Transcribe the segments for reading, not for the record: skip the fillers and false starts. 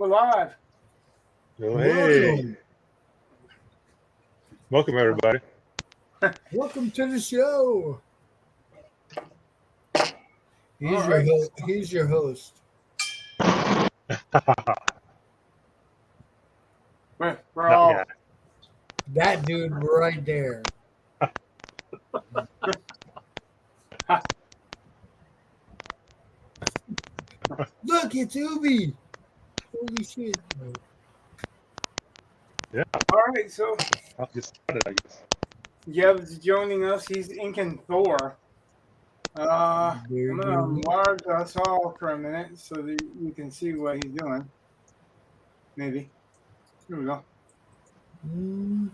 we're live. Oh, hey. Welcome, everybody. Welcome to the show. He's your host. We're all that dude right there. Look, it's Ubi. Holy shit. Yeah. All right, so I'll get started, I guess. Yev's joining us. He's inking Thor. I'm going to enlarge us all for a minute so that you can see what he's doing. Maybe. Here we go.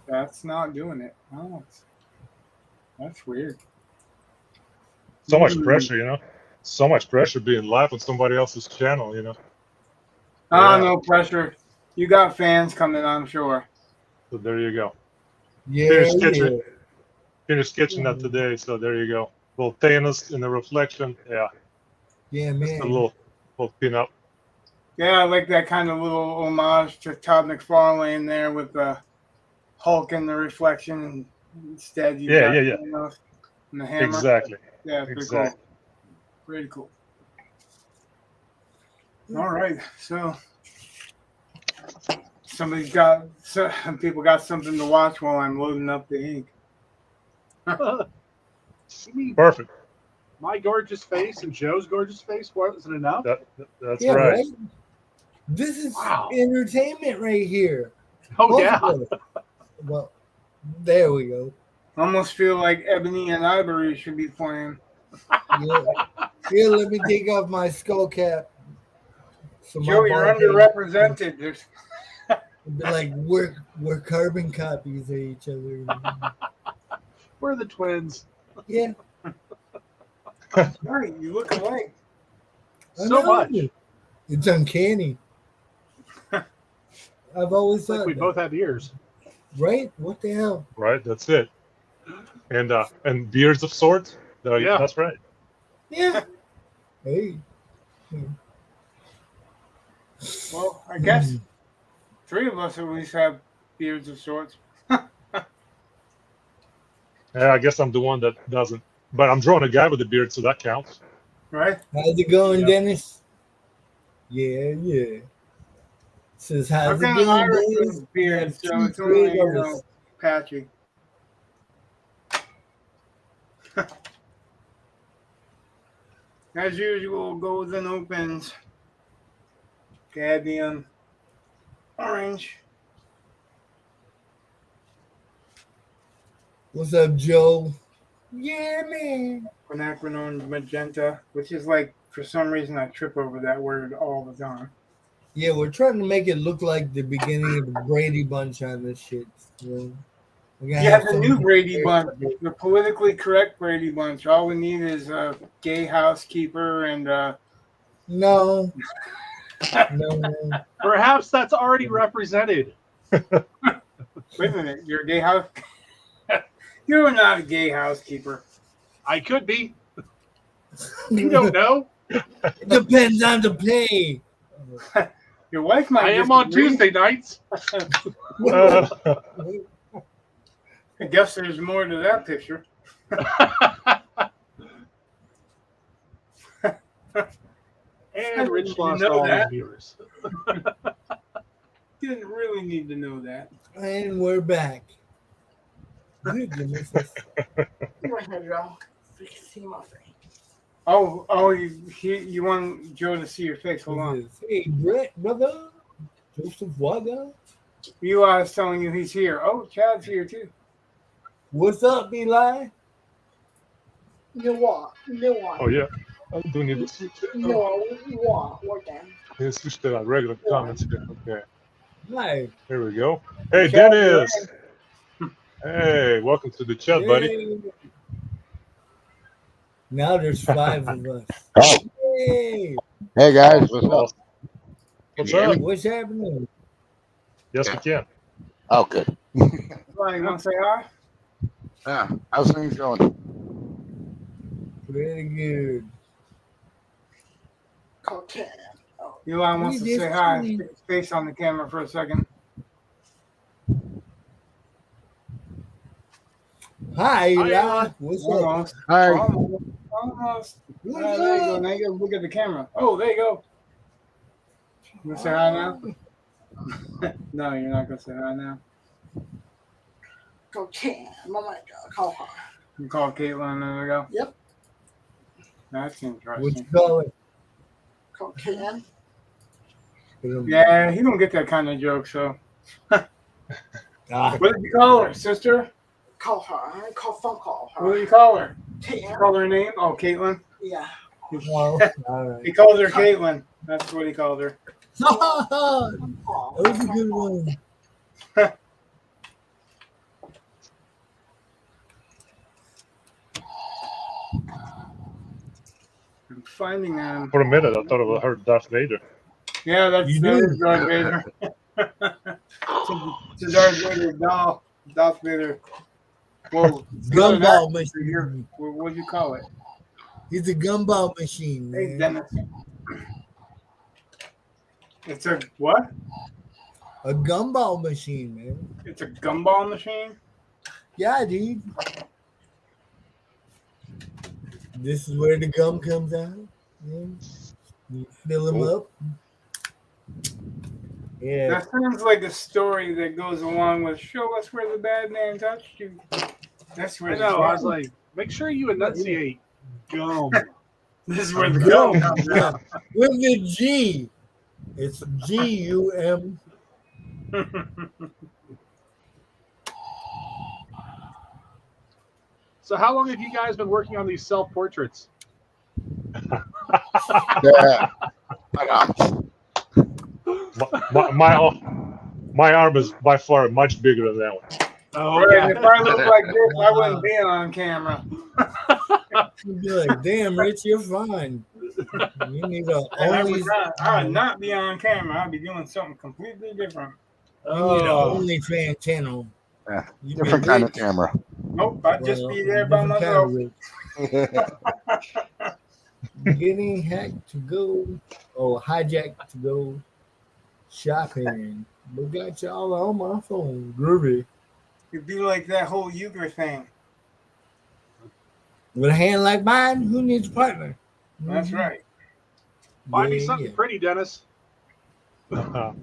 That's not doing it. Oh, that's weird. So much pressure, you know? So much pressure being live on somebody else's channel, you know? No pressure. You got fans coming, I'm sure. So there you go. Yeah. Finished sketching that today, so there you go. Little Thanos in the reflection. Yeah. Yeah, man. Just a little pin-up. Yeah, I like that kind of little homage to Todd McFarlane there with the Hulk in the reflection. And instead, you got Thanos and the hammer. Exactly. Yeah, pretty cool. Pretty cool. All right, so some people got something to watch while I'm loading up the ink. Perfect. My gorgeous face and Joe's gorgeous face wasn't enough. That's right. This is entertainment right here. Oh, yeah. Well, there we go. Almost feel like Ebony and Ivory should be playing. Yeah. Here, let me take off my skull cap. So Joe, you're underrepresented. There's like we're carbon copies of each other. We're the twins. Yeah. Right, you look alike. So much. It's uncanny. I've always thought we both have ears. Right? What the hell? Right, that's it. And beards of sorts. Yeah, that's right. Yeah. Hey. Well, I guess 3 of us at least have beards of sorts. Yeah, I guess I'm the one that doesn't. But I'm drawing a guy with a beard, so that counts. Right? How's it going, Dennis? Yeah. Says, how's it going, Dennis? Beard, so it's only, patchy. As usual, golden opens. Cadmium. Orange. What's up, Joe? Yeah, man. Quinacridone magenta, which is like, for some reason, I trip over that word all the time. Yeah, we're trying to make it look like the beginning of the Brady Bunch on this shit. So the new Brady Bunch, the politically correct Brady Bunch. All we need is a gay housekeeper and No. Perhaps that's already represented. Wait a minute, you're a gay house. You're not a gay housekeeper. I could be. You don't know. It depends on the play. Your wife might. I am on Tuesday nights. I guess there's more to that picture. And Rich lost all his viewers. Didn't really need to know that. And we're back. You want Joe to see your face? Hold on. Hey, Brett, brother. Joseph Waga. Eli is telling you he's here. Oh, Chad's here too. What's up, Eli? No. Oh, yeah. I do need to switch it. No, what then? Let's switch to that regular comments here. Okay. Hi. Here we go. Hey, Dennis. Hey, welcome to the chat, buddy. Now there's 5 of us. Oh. Hey. Hey, guys. What's up? What's up? What's happening? Yes, we can. Oh, good. Somebody want to say hi? Yeah. How's things going? Pretty good. Okay. Oh. Eli wants to We say just hi. chilling. Stick his face on the camera for a second. Hi, Eli. Eli. What's up? Almost. Hi. Almost. What's There you go. up? Now you gotta look at the camera. Oh, there you go. You gonna say hi now? No, you're not gonna say hi now. Go Cam. Oh my God. Call her. You call Caitlin. There we go. Yep. That's What interesting. you call it? Call Cam. Yeah, he don't get that kind of joke. So, Ah, what did you call her, sister? Call her. I call phone call What did her. you call her? You Cam. call her name? Oh, Caitlin. Yeah. oh, all right. He called her Caitlin. That's what he called her. that Call. was a good one. I'm finding them. For a minute, I thought I heard Darth Vader. Yeah, that You is do. Darth Vader. It's a Darth Vader doll. Darth Vader. Whoa. Gumball Here. machine. What'd you call it? He's a gumball machine, Hey, man. Dennis. It's a what? A gumball machine, man. It's a gumball machine? Yeah, dude. This is where the gum comes out. Yeah. You fill them Cool. up. Yeah. That sounds like a story that goes along with show us where the bad man touched you. That's where I know. I was like, make sure you enunciate gum. this is where the Gum. gum comes out. With the G. It's G-U-M. So how long have you guys been working on these self-portraits? Yeah. I know. My arm is by far much bigger than that one. Oh, Right, if I look like this, I wouldn't be on camera. You'd be like, damn, Rich, you're fine. You need a I only. would not be on camera. I'd be doing something completely different. You need a Oh. OnlyFans channel. Yeah. You'd be Different kind of rich. camera. Nope, I'd just Well, be there by different kind myself. of rich. Getting hacked to go, or hijacked to go shopping. But got y'all on my phone. Groovy. It'd be like that whole euchre thing. With a hand like mine, who needs a partner? That's Mhm. right. Buy me Yeah, something yeah. pretty, Dennis. Right.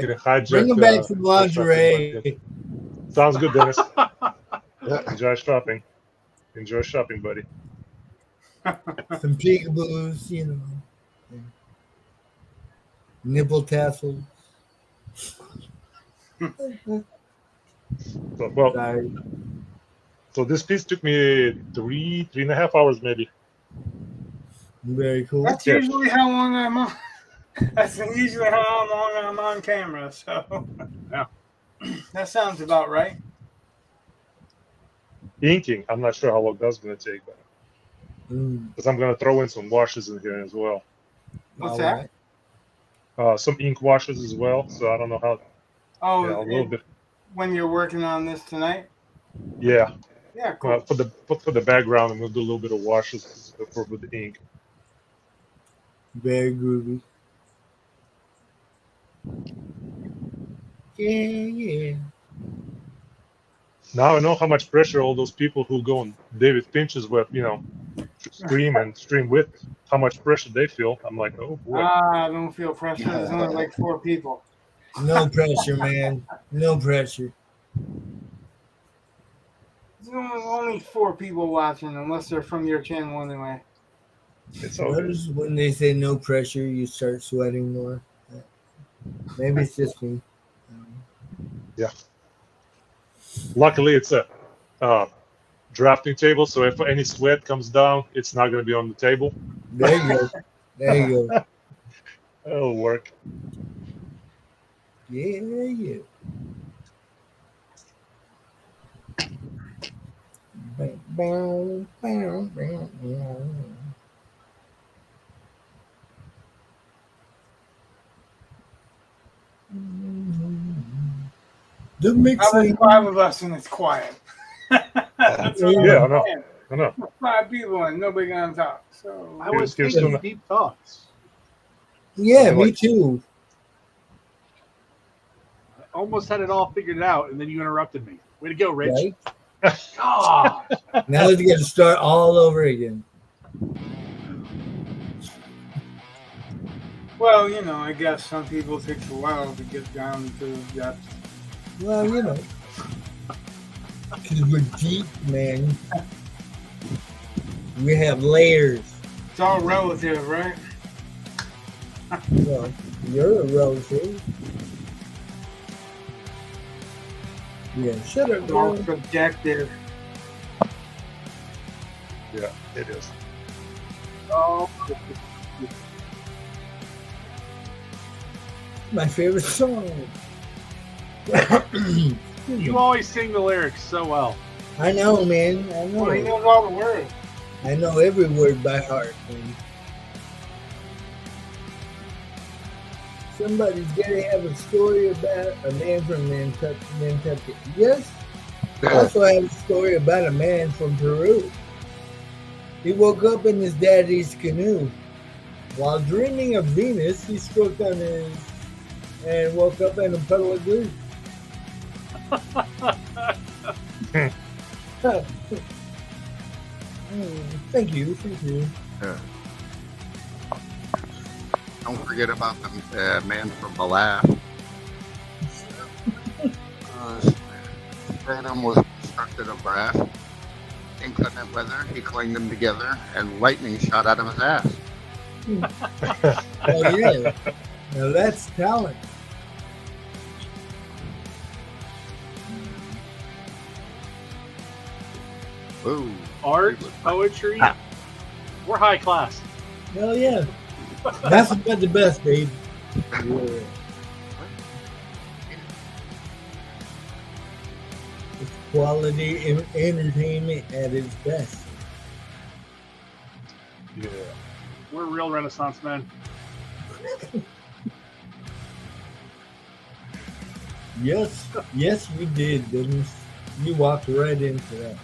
Getting hijacked, Bring them back some for lingerie. shopping. Sounds good, Dennis. Yeah. Enjoy shopping. Enjoy shopping, buddy. Some peekaboos, you know. Yeah. Nipple tassels. So, well, Sorry. so this piece took me 3.5 hours maybe. Very cool. That's Yeah. usually how long I'm on. That's usually how long I'm on camera. So, Yeah. that sounds about right. Inking, I'm not sure how long that's going to take, but because I'm going to throw in some washes in here as well. What's All that? right. Some ink washes as well. So I don't know how. Oh, Yeah, a little bit. when you're working on this tonight? Yeah. Yeah, cool. For the background, I'm going to do a little bit of washes with the ink. Very groovy. Yeah, yeah. Now I know how much pressure all those people who go on David Finch's web, stream with, how much pressure they feel. I'm like, oh boy. I don't feel pressure. There's only like 4 people. No pressure, man. No pressure. There's only 4 people watching, unless they're from your channel anyway. It's all good. Notice when they say no pressure, you start sweating more. Maybe it's just me. Yeah. Luckily, it's a drafting table, so if any sweat comes down, it's not going to be on the table. There you go. There you go. It'll work. Yeah, yeah. Bow, bow, bow, bow. The Now mixing. there's 5 of us and it's quiet. That's what I'm Yeah, I know. saying. I know. 5 people and nobody gonna talk. So I was Here's thinking to- deep thoughts. Yeah, Something me like- too. I almost had it all figured out, and then you interrupted me. Way to go, Rich. Right? God. Now let's get to start all over again. Well, you know, I guess some people it takes a while to get down to that. Well, you know, because we're deep, man. We have layers. It's all relative, right? Well, you're a relative. Yeah, shut up, It's all girl. subjective. Yeah, it is. Oh, My favorite song. you always sing the lyrics so well. I know, man. I Well, he know. knows all the words. I know every word by heart, man. Somebody's gotta have a story about a man from Nantucket. Yes, I also have a story about a man from Peru. He woke up in his daddy's canoe. While dreaming of Venus, he stroked on his and woke up in a puddle of glue. Thank you. Don't forget about the man from Ballath. Sternum was constructed of brass. Inclement weather, he clanged them together, and lightning shot out of his ass. Oh yeah, now that's talent. Ooh. Art, poetry, we're high class. Hell yeah, that's about the best, babe. Yeah. It's quality entertainment at its best. Yeah. We're real Renaissance men. Yes, we did, Dennis. You walked right into that.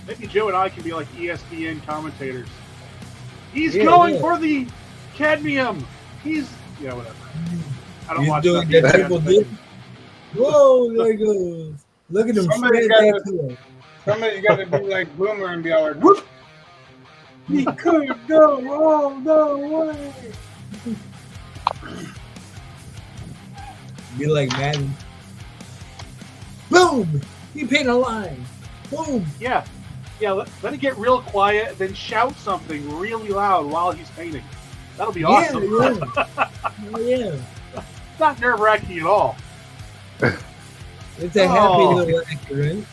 Maybe Joe and I can be like ESPN commentators. He's Yeah, going yeah. for the cadmium. He's whatever. I don't He's watch doing that. that triple dip. Whoa, there he goes. Look at him Somebody spread got that to him. Somebody's got to be like Boomer and be all like, whoop! He could go all the way. Be like Madden. Boom! He paint a line. Boom! Yeah. Let it get real quiet, then shout something really loud while he's painting. That'll be awesome. Yeah. It's not nerve wracking at all. It's a happy Oh. little accident.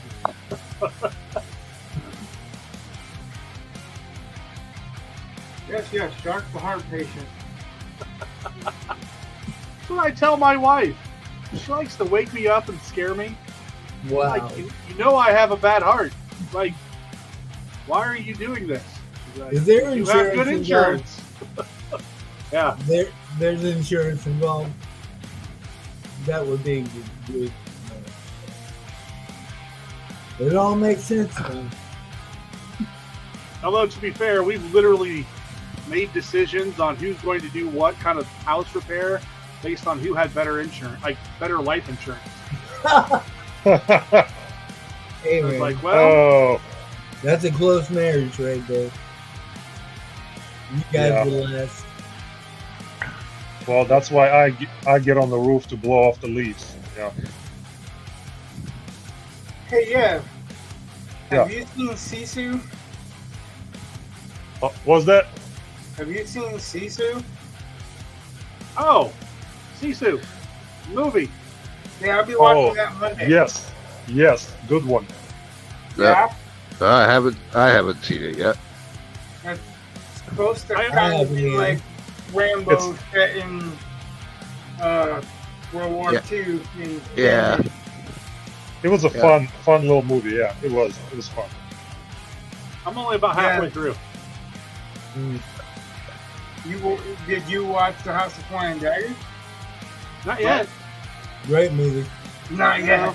Yes, Shark the heart patient. That's what I tell my wife. She likes to wake me up and scare me. Wow. Like, you know I have a bad heart. Like, why are you doing this? She's like, Is there you have good insurance insurance. Yeah. There's insurance involved. That would be good. It all makes sense, man. Although, to be fair, we've literally made decisions on who's going to do what kind of house repair based on who had better insurance, like better life insurance. Hey, So it's man, like, well, Oh, that's a close marriage right there. You guys Yeah. will last. well, that's why I get on the roof to blow off the leaves. Yeah. Hey, yeah. Have Yeah. you seen Sisu? Was that? Have you seen Sisu? oh, Sisu, movie. Yeah, I'll be watching Oh, that Monday. Yes, good one. Yeah. I haven't seen it yet. It's supposed to I kind of have, be yeah. like Rambo set in World War Yeah. II. Yeah. It was a Yeah. fun little movie. Yeah, it was fun. I'm only about halfway through. Did you watch The House of Flying Daggers? Not yet. Great movie. Not yet.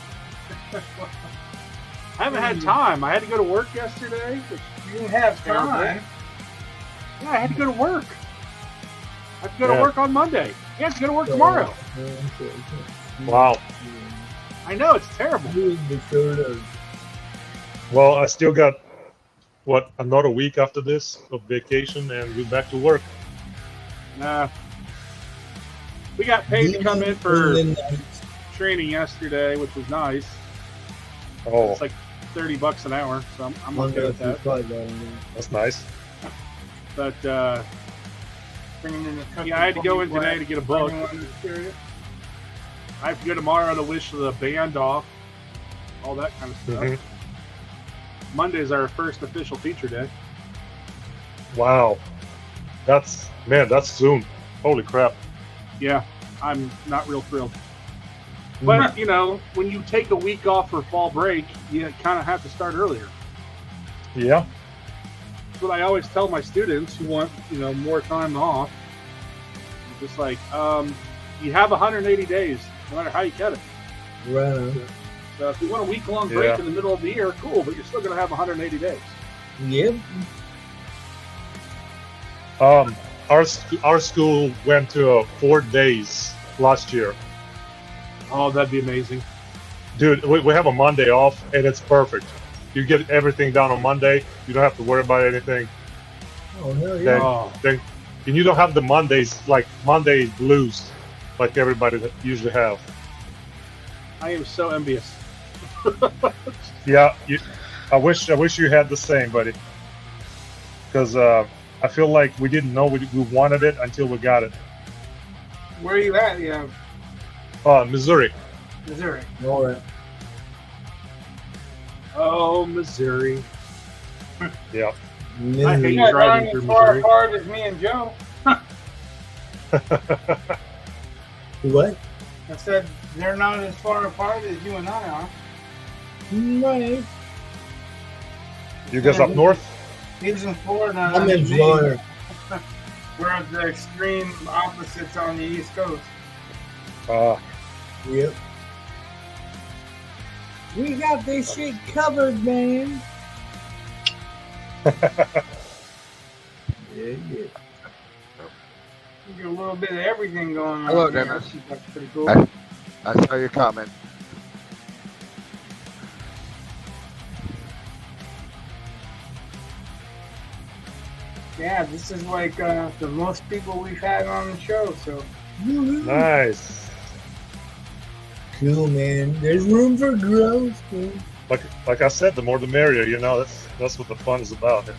I haven't had time. I had to go to work yesterday. Which, You didn't have time. Yeah, I had to go to work. I have to go to Yeah. work on Monday. I have to go to work tomorrow. Wow. I know, it's terrible. Well, I still got another week after this of vacation, and we're back to work. Nah. We got paid to come in for training yesterday, which was nice. Oh, It's like $30 an hour, so I'm okay with that. that's nice. But Bringing in the yeah, I had to go in today to get a book. Period. I have to go tomorrow to wish the band off, all that kind of stuff. Mhm. Monday's our first official teacher day. Wow, that's soon. Holy crap! Yeah, I'm not real thrilled. But, you know, when you take a week off for fall break, you kind of have to start earlier. Yeah. That's what I always tell my students who want, you know, more time off. It's just like, you have 180 days, no matter how you cut it. Right. So if you want a week-long break Yeah. in the middle of the year, cool, but you're still going to have 180 days. Yep. Our school went to 4 days last year. Oh, that'd be amazing. Dude, we have a Monday off, and it's perfect. You get everything done on Monday. You don't have to worry about anything. Oh, hell yeah. Then, Oh. and you don't have the Mondays, like Monday blues, like everybody that usually have. I am so envious. Yeah, I wish you had the same, buddy. Because I feel like we didn't know we wanted it until we got it. Where are you at? Yeah, Missouri. Missouri. All right. Oh, Missouri. Yeah. I hate You're not driving going through as far Missouri. apart as me and Joe. What? I said they're not as far apart as you and I are. Right. You guys up north? He's in Florida. and I'm in Maine. Florida. We're at the extreme opposites on the East Coast. Yep. We got this shit covered, man. Yeah. You get a little bit of everything going on. Hello, here. Dennis. That's pretty cool. I saw your comment. Yeah, this is like the most people we've had on the show. So Nice. Cool, man. There's room for growth, man. Like I said, the more the merrier. You know, that's what the fun is about.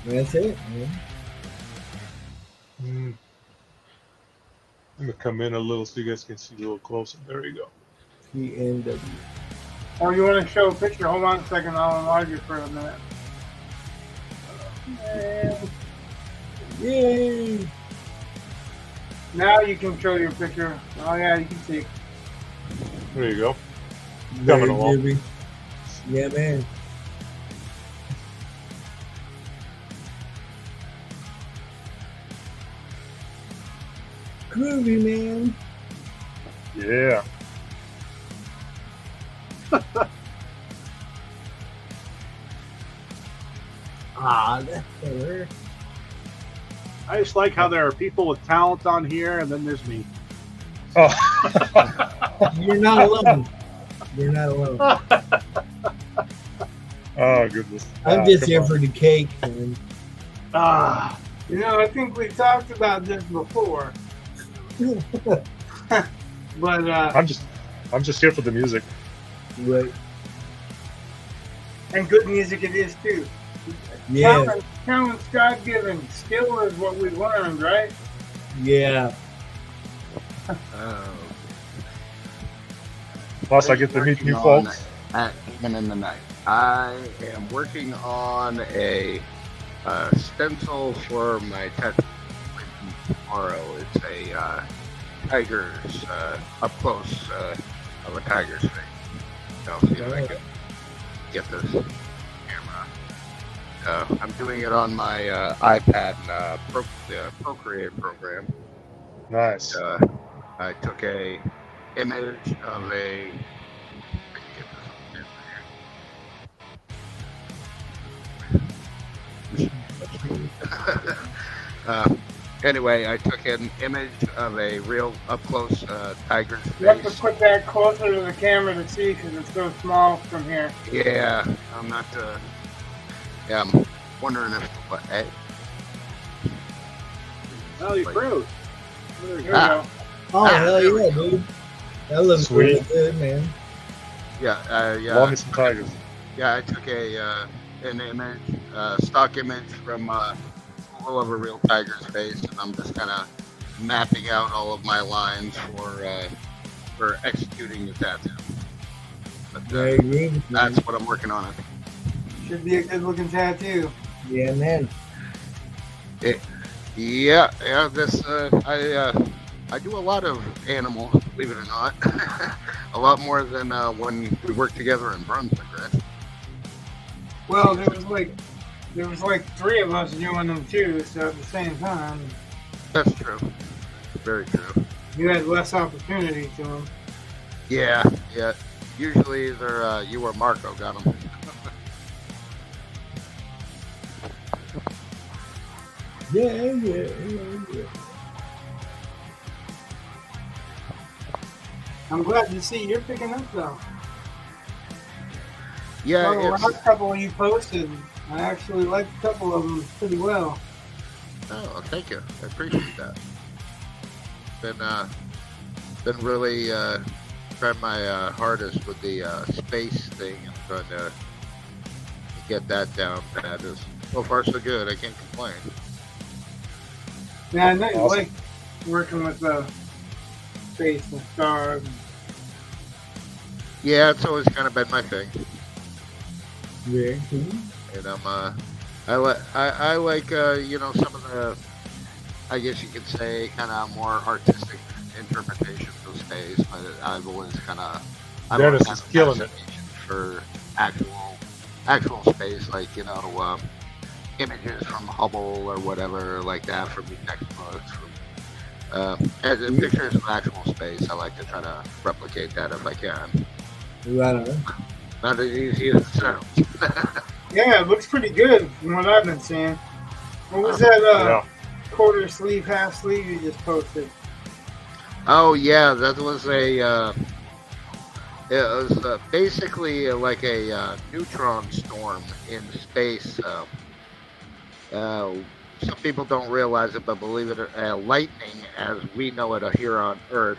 That's it, man. Let me come in a little so you guys can see a little closer. There you go. PNW. or you want to show a picture? Hold on a second. I'll enlarge it for a minute. Yay! Now you can show your picture. Oh yeah, you can see. There you go. Very Coming along. groovy. Yeah, man. Groovy, man. Yeah. Ah, that's better. I just like how there are people with talent on here, and then there's me. Oh. You're not alone. You're not alone. Oh goodness. I'm just come here on. for the cake, man. Ah, You know, I think we talked about this before, but I'm just here for the music. Right. and good music it is too. Yeah. Talent's God-given. Skill is what we learned, right? Yeah. Plus, I get to meet new Working on folks. At Even in the Night. I am working on a stencil for my tattoo tomorrow. It's a tiger's up close of a tiger's face. I'll see if I can get this camera. I'm doing it on my iPad Procreate program. Nice. I took a image of a. Anyway, I took an image of a real up-close tiger's You have to face. put that closer to the camera to see because it's so small from here. Yeah, I'm not. Yeah, I'm wondering if what. Oh, you froze. Here we Ah. go. Oh, hell there we yeah, dude. That looks Sweet. really good, man. Yeah, yeah. Love me some tigers. Yeah, I took an image, stock image from all of a real tiger's face, and I'm just kind of mapping out all of my lines for executing the tattoo. But Very good, man. that's what I'm working on. Should be a good looking tattoo. Yeah, man. Yeah. This I do a lot of animals, believe it or not. A lot more than when we worked together in Brunswick, right? Well, there was like 3 of us doing them too, so at the same time, That's true. Very true. you had less opportunity to them. Yeah. Usually either you or Marco got them. Yeah. I'm glad to see you're picking up though. Yeah, Well, the it's, last couple you posted, I actually liked a couple of them pretty well. oh, thank you. I appreciate that. Been really trying my hardest with the space thing and trying to get that down. That is so far so good. I can't complain. Yeah, I know you Awesome. like working with the space and stars. Yeah, it's always kind of been my thing, Very cool. and I like some of the, I guess you could say, kind of more artistic interpretations of space. But I've always kind of Dennis is killing it. for actual space, like images from Hubble or whatever like that from the textbooks. And the pictures of actual space, I like to try to replicate that if I can. Right on. Not as easy as it sounds. Yeah, it looks pretty good from what I've been seeing. What was that Yeah. quarter sleeve, half sleeve you just posted? Oh yeah, that was it was basically like a neutron storm in space. Some people don't realize it, but believe it or lightning, as we know it here on Earth,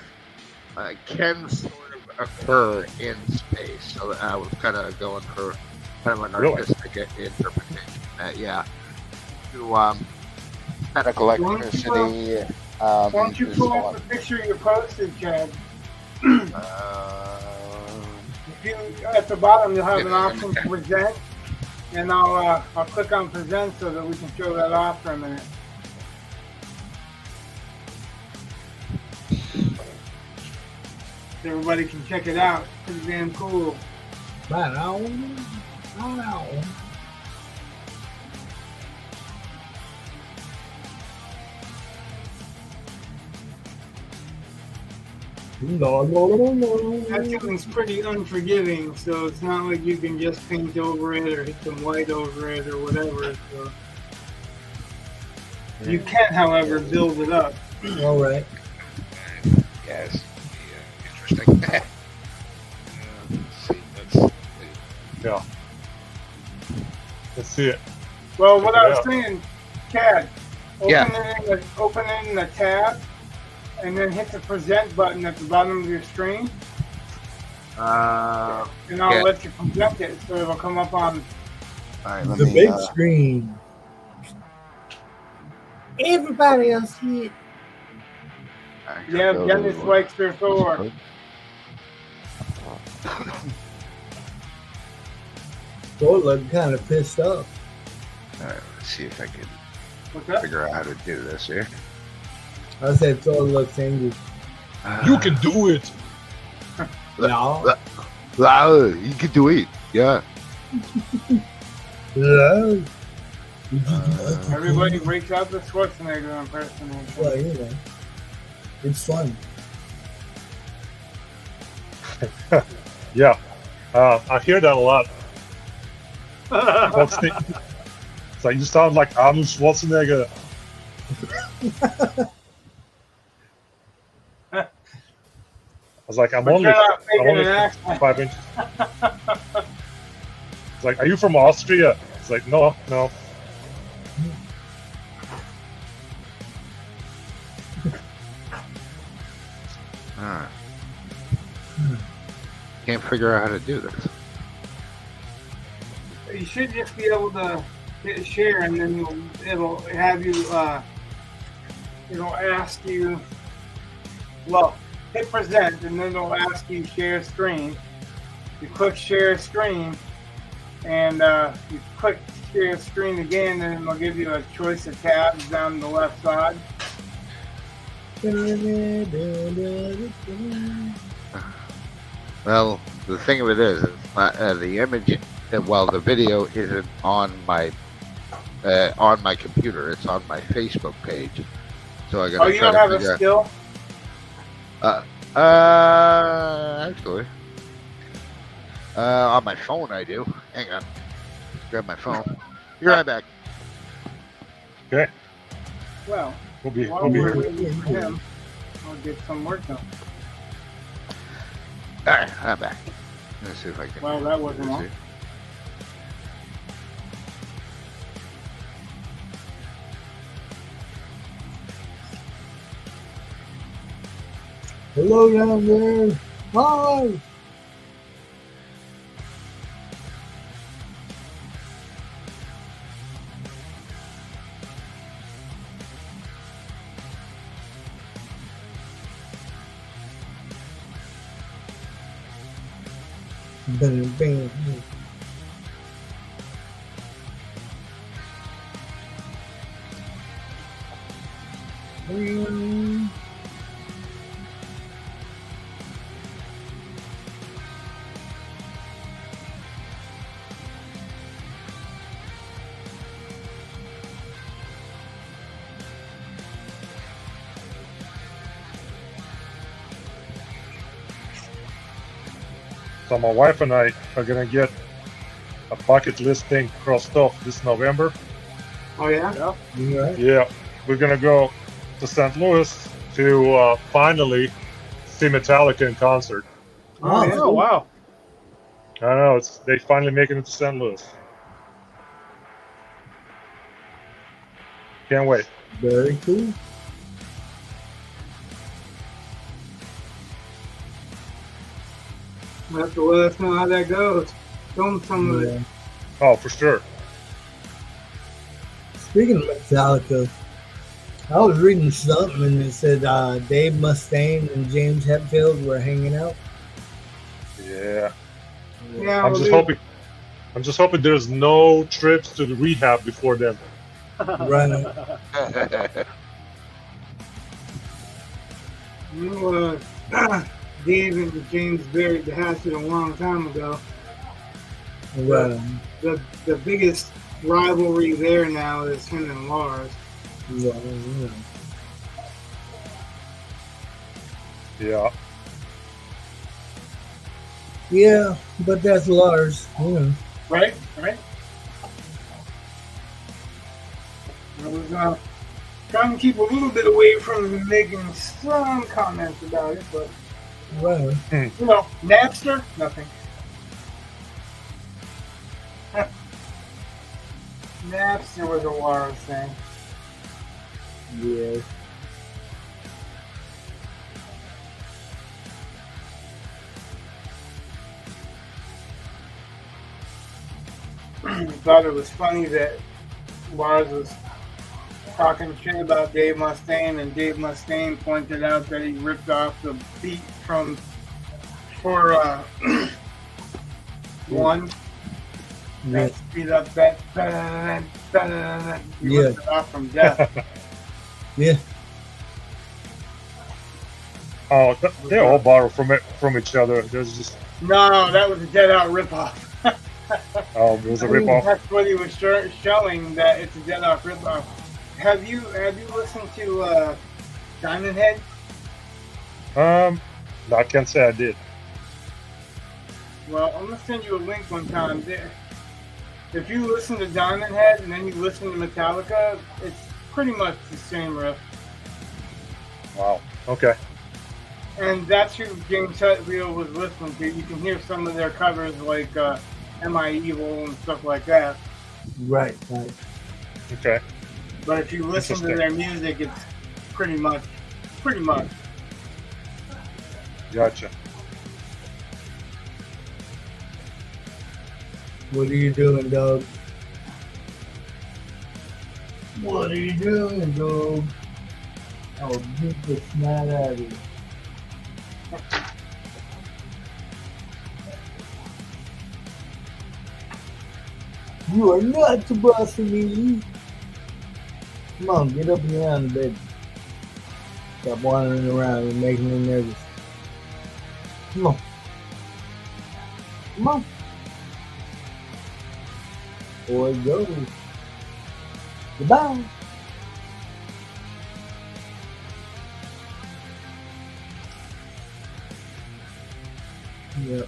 can sort of occur in space. So I was kind of going for kind of an Really? artistic interpretation. Yeah, to static electricity. Why don't you is pull on- up the picture you posted, Chad? If you, at the bottom, you'll have an option to present, and I'll click on present so that we can show that off for a minute. So everybody can check it out. Pretty damn cool. Right on. That feeling's pretty unforgiving, so it's not like you can just paint over it or hit some white over it or whatever. So. You can, however, build it up. All right. Yes. Yeah, interesting. Let's see. Yeah. Let's see it. Well, what Check it I was out. saying, Chad, Yeah. open it in the tab, and then hit the present button at the bottom of your screen, and I'll Yeah. let you present it, so it'll come up on. All right, let The me. big screen. Everybody else see it. Yeah, Dennis likes their Thor. Thor looked kind of pissed off. All right, let's see if I can What's that? figure out how to do this here. I said Thor looks angry. You can do it. No. You can do it. Yeah. No. Everybody breaks out the Schwarzenegger impersonation. Well, you know, it's fun. Yeah. I hear that a lot. Folks think, it's like you sound like Arnold Schwarzenegger. I was like, I'm But only you're not making an 5 inches. It's like, are you from Austria? It's like, no. Can't figure out how to do this. You should just be able to hit share, and then it'll have you. It'll ask you. Well, hit present, and then it'll ask you share screen. You click share screen, and you click share screen again, and it'll give you a choice of tabs down the left side. Well, the thing of it is, the image, well, the video isn't on my computer. It's on my Facebook page. So I got. Oh, you don't have a skill? Actually, on my phone I do. Hang on, grab my phone. Be right back. Okay. Well, We'll be while we're here. waiting for him, I'll get some work done. All right, I'm back. Let's see if I can. Well, that wasn't all. Hello down there. Hi. Bang, bang. So my wife and I are gonna get a bucket list thing crossed off this November. Oh yeah. Yeah. Yeah, we're gonna go to St. Louis to finally see Metallica in concert. Oh, yeah. Oh, wow. I know they finally making it to St. Louis. Can't wait. Very cool. You have to let us know how that goes. Film some of it. Oh, for sure. Speaking of Metallica, I was reading something and it said Dave Mustaine and James Hetfield were hanging out. Yeah. Yeah, I'm just hoping there's no trips to the rehab before then. Right. You know, Dave and James buried the hatchet a long time ago. Right. The biggest rivalry there now is him and Lars. Yeah. Yeah. Yeah, but that's Lars. Yeah. Right? I was trying to keep a little bit away from making strong comments about it, but Right. you know, Napster, nothing. Napster was a Lars thing. Yeah. Thought it was funny that Lars was talking shit about Dave Mustaine, and Dave Mustaine pointed out that he ripped off the beat for one. That speed up that he ripped it off from Death. Yeah. Oh, they all borrow from each other. There's just No, that was a dead out ripoff. it was a ripoff. That's what he was showing, that it's a dead out ripoff. Have you listened to Diamond Head? No, I can't say I did. Well, I'm gonna send you a link one time. If you listen to Diamond Head and then you listen to Metallica, it's pretty much the same riff. Wow. Okay. And that's who James Hetfield was listening to. You can hear some of their covers like Am I Evil and stuff like that. Right, right. Okay. But if you listen to their music, it's pretty much. Gotcha. What are you doing, dog? What are you doing, dog? Oh, beat the snot out of you. You are not the boss of me. Come on, get up and down, baby. Stop wandering around and making me nervous. Come on. Come on. Boy, go. Goodbye. Yep.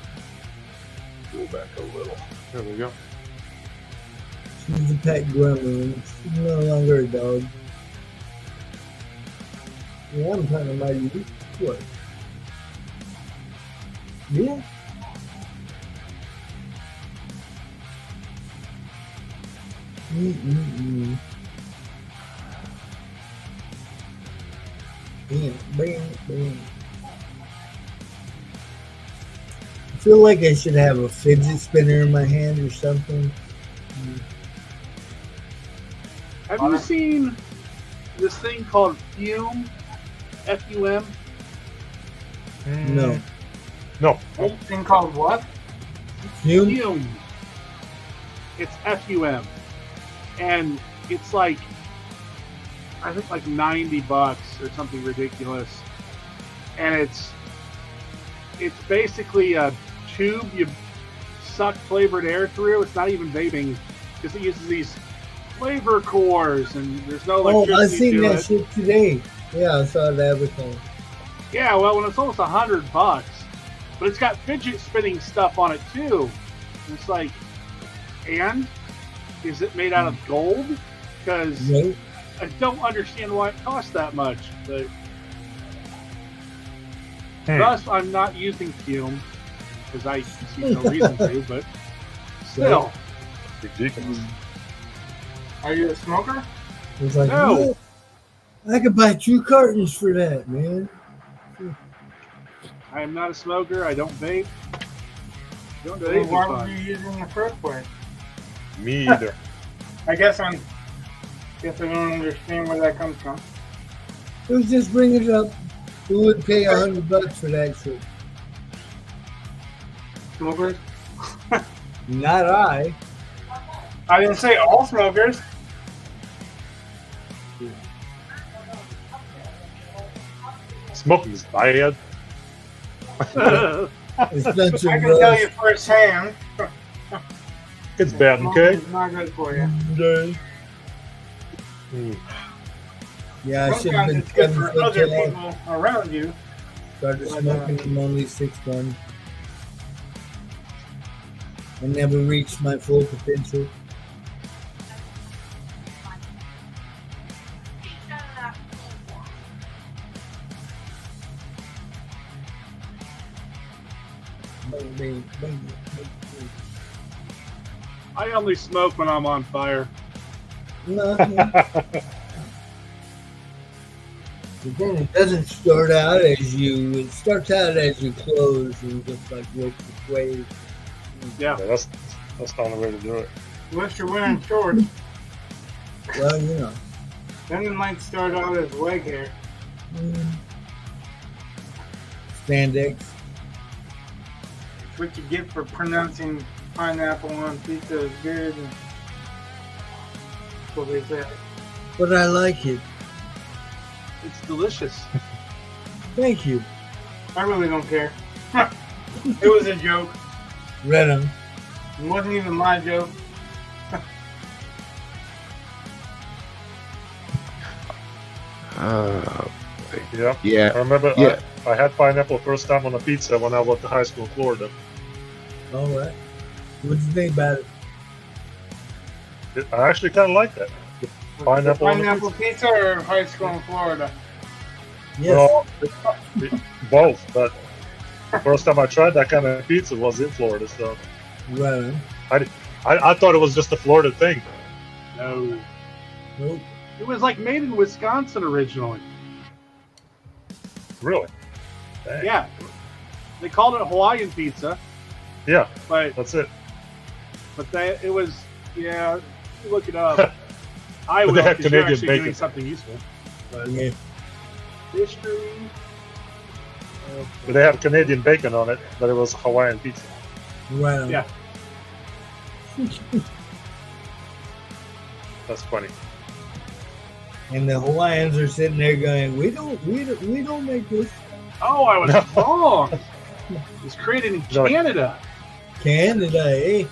Go back a little. There we go. She's a pet gremlin. She's no longer a dog. Yeah, I'm talking about you. What? Yeah. Mm-mm-mm. Bam, bam, bam. I feel like I should have a fidget spinner in my hand or something. Have you seen this thing called Fume? F-U-M? No. No. A thing called what? You? Fume. It's F-U-M. And it's like, I think like $90 or something ridiculous. And it's basically a tube you suck flavored air through. It's not even vaping because it uses these flavor cores and there's no electricity. Oh, I seen to that it. shit today. Yeah, I saw the advertisement. Yeah, well, when it's almost $100, but it's got fidget spinning stuff on it too. And it's like, and is it made out of gold? Because Right? I don't understand why it costs that much. But thus, I'm not using Fume because I see no reason to. But still, Ridiculous. Are you a smoker? It's like, No. what? I could buy 2 cartons for that, man. I am not a smoker. I don't vape. Don't do Then anything why were fun. you using in the first place? Me either. I guess I don't understand where that comes from. It was just bringing it up. Who would pay $100 for that shit? Smokers? Not I. I didn't say all smokers. Smoking is bad. It's not your I can tell you firsthand. It's bad, okay? It's not good for you. Yeah, I should have Sometimes been it's good for 7 foot other tall. people around you. Started smoking, I'm only 6'1". I never reached my full potential. Bang, bang, bang, bang, bang. I only smoke when I'm on fire. No, no. But then it doesn't start out as you. It starts out as you close and just like work its way. Yeah. Yeah, that's the only way to do it. Unless you're wearing shorts, Well, you know. then it might start out as leg hair. Spandex. It's what you get for pronouncing pineapple on pizza is good. And that's what they say. But I like it. It's delicious. Thank you. I really don't care. It was a joke. Read 'em. It wasn't even my joke. Yeah. Yeah. I remember Yeah. I had pineapple first time on a pizza when I went to high school in Florida. All right. What do you think about it? I actually kind of like that. Pineapple on the Pineapple pizza or high school in Florida? Yes. No, both. But the first time I tried that kind of pizza was in Florida, so Right. I thought it was just a Florida thing. No. Nope. It was like made in Wisconsin originally. Really? Dang. Yeah. They called it Hawaiian pizza, Yeah, but that's it. it was, yeah, look it up. I But will, they had 'cause you're Canadian actually bacon. doing something useful. But Yeah. history. But they had Canadian bacon on it, but it was Hawaiian pizza. Right. Yeah. That's funny. And the Hawaiians are sitting there going, "We don't make this." Oh, I was wrong. It was created in No. Canada. Canada, eh?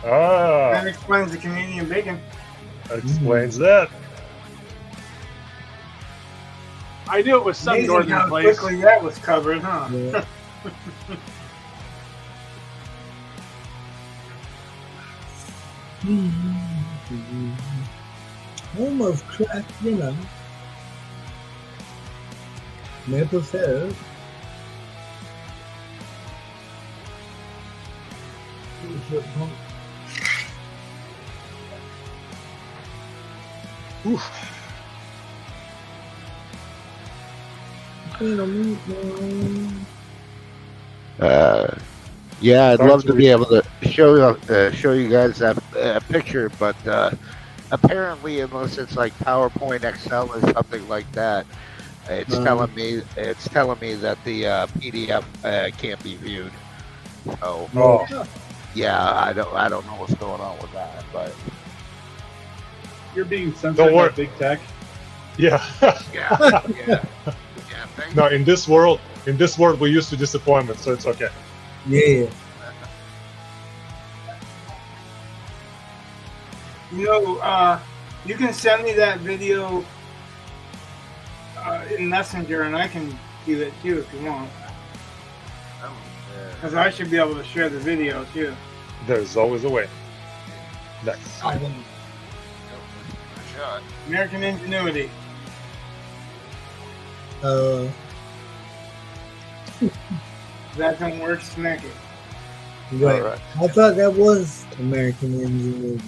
Ah, That explains the Canadian bacon. explains that. I knew it was some Amazing northern how place. quickly that was covered, huh? Yeah. Home of craft dinner. Maple syrup. Yeah, I'd Start love to to be able to show you guys that picture, but apparently, unless it's like PowerPoint XL or something like that, it's telling me that the PDF can't be viewed. So Oh, yeah, I don't know what's going on with that, but You're being censored Don't by worry. big tech. yeah. yeah. Thank No, in this world, we're used to disappointment, so it's okay. Yeah. You know, you can send me that video in Messenger, and I can do it too if you want. Because I should be able to share the video too. There's always a way. Nice. American ingenuity. That don't work, smack it. Right. Alright. I thought that was American ingenuity.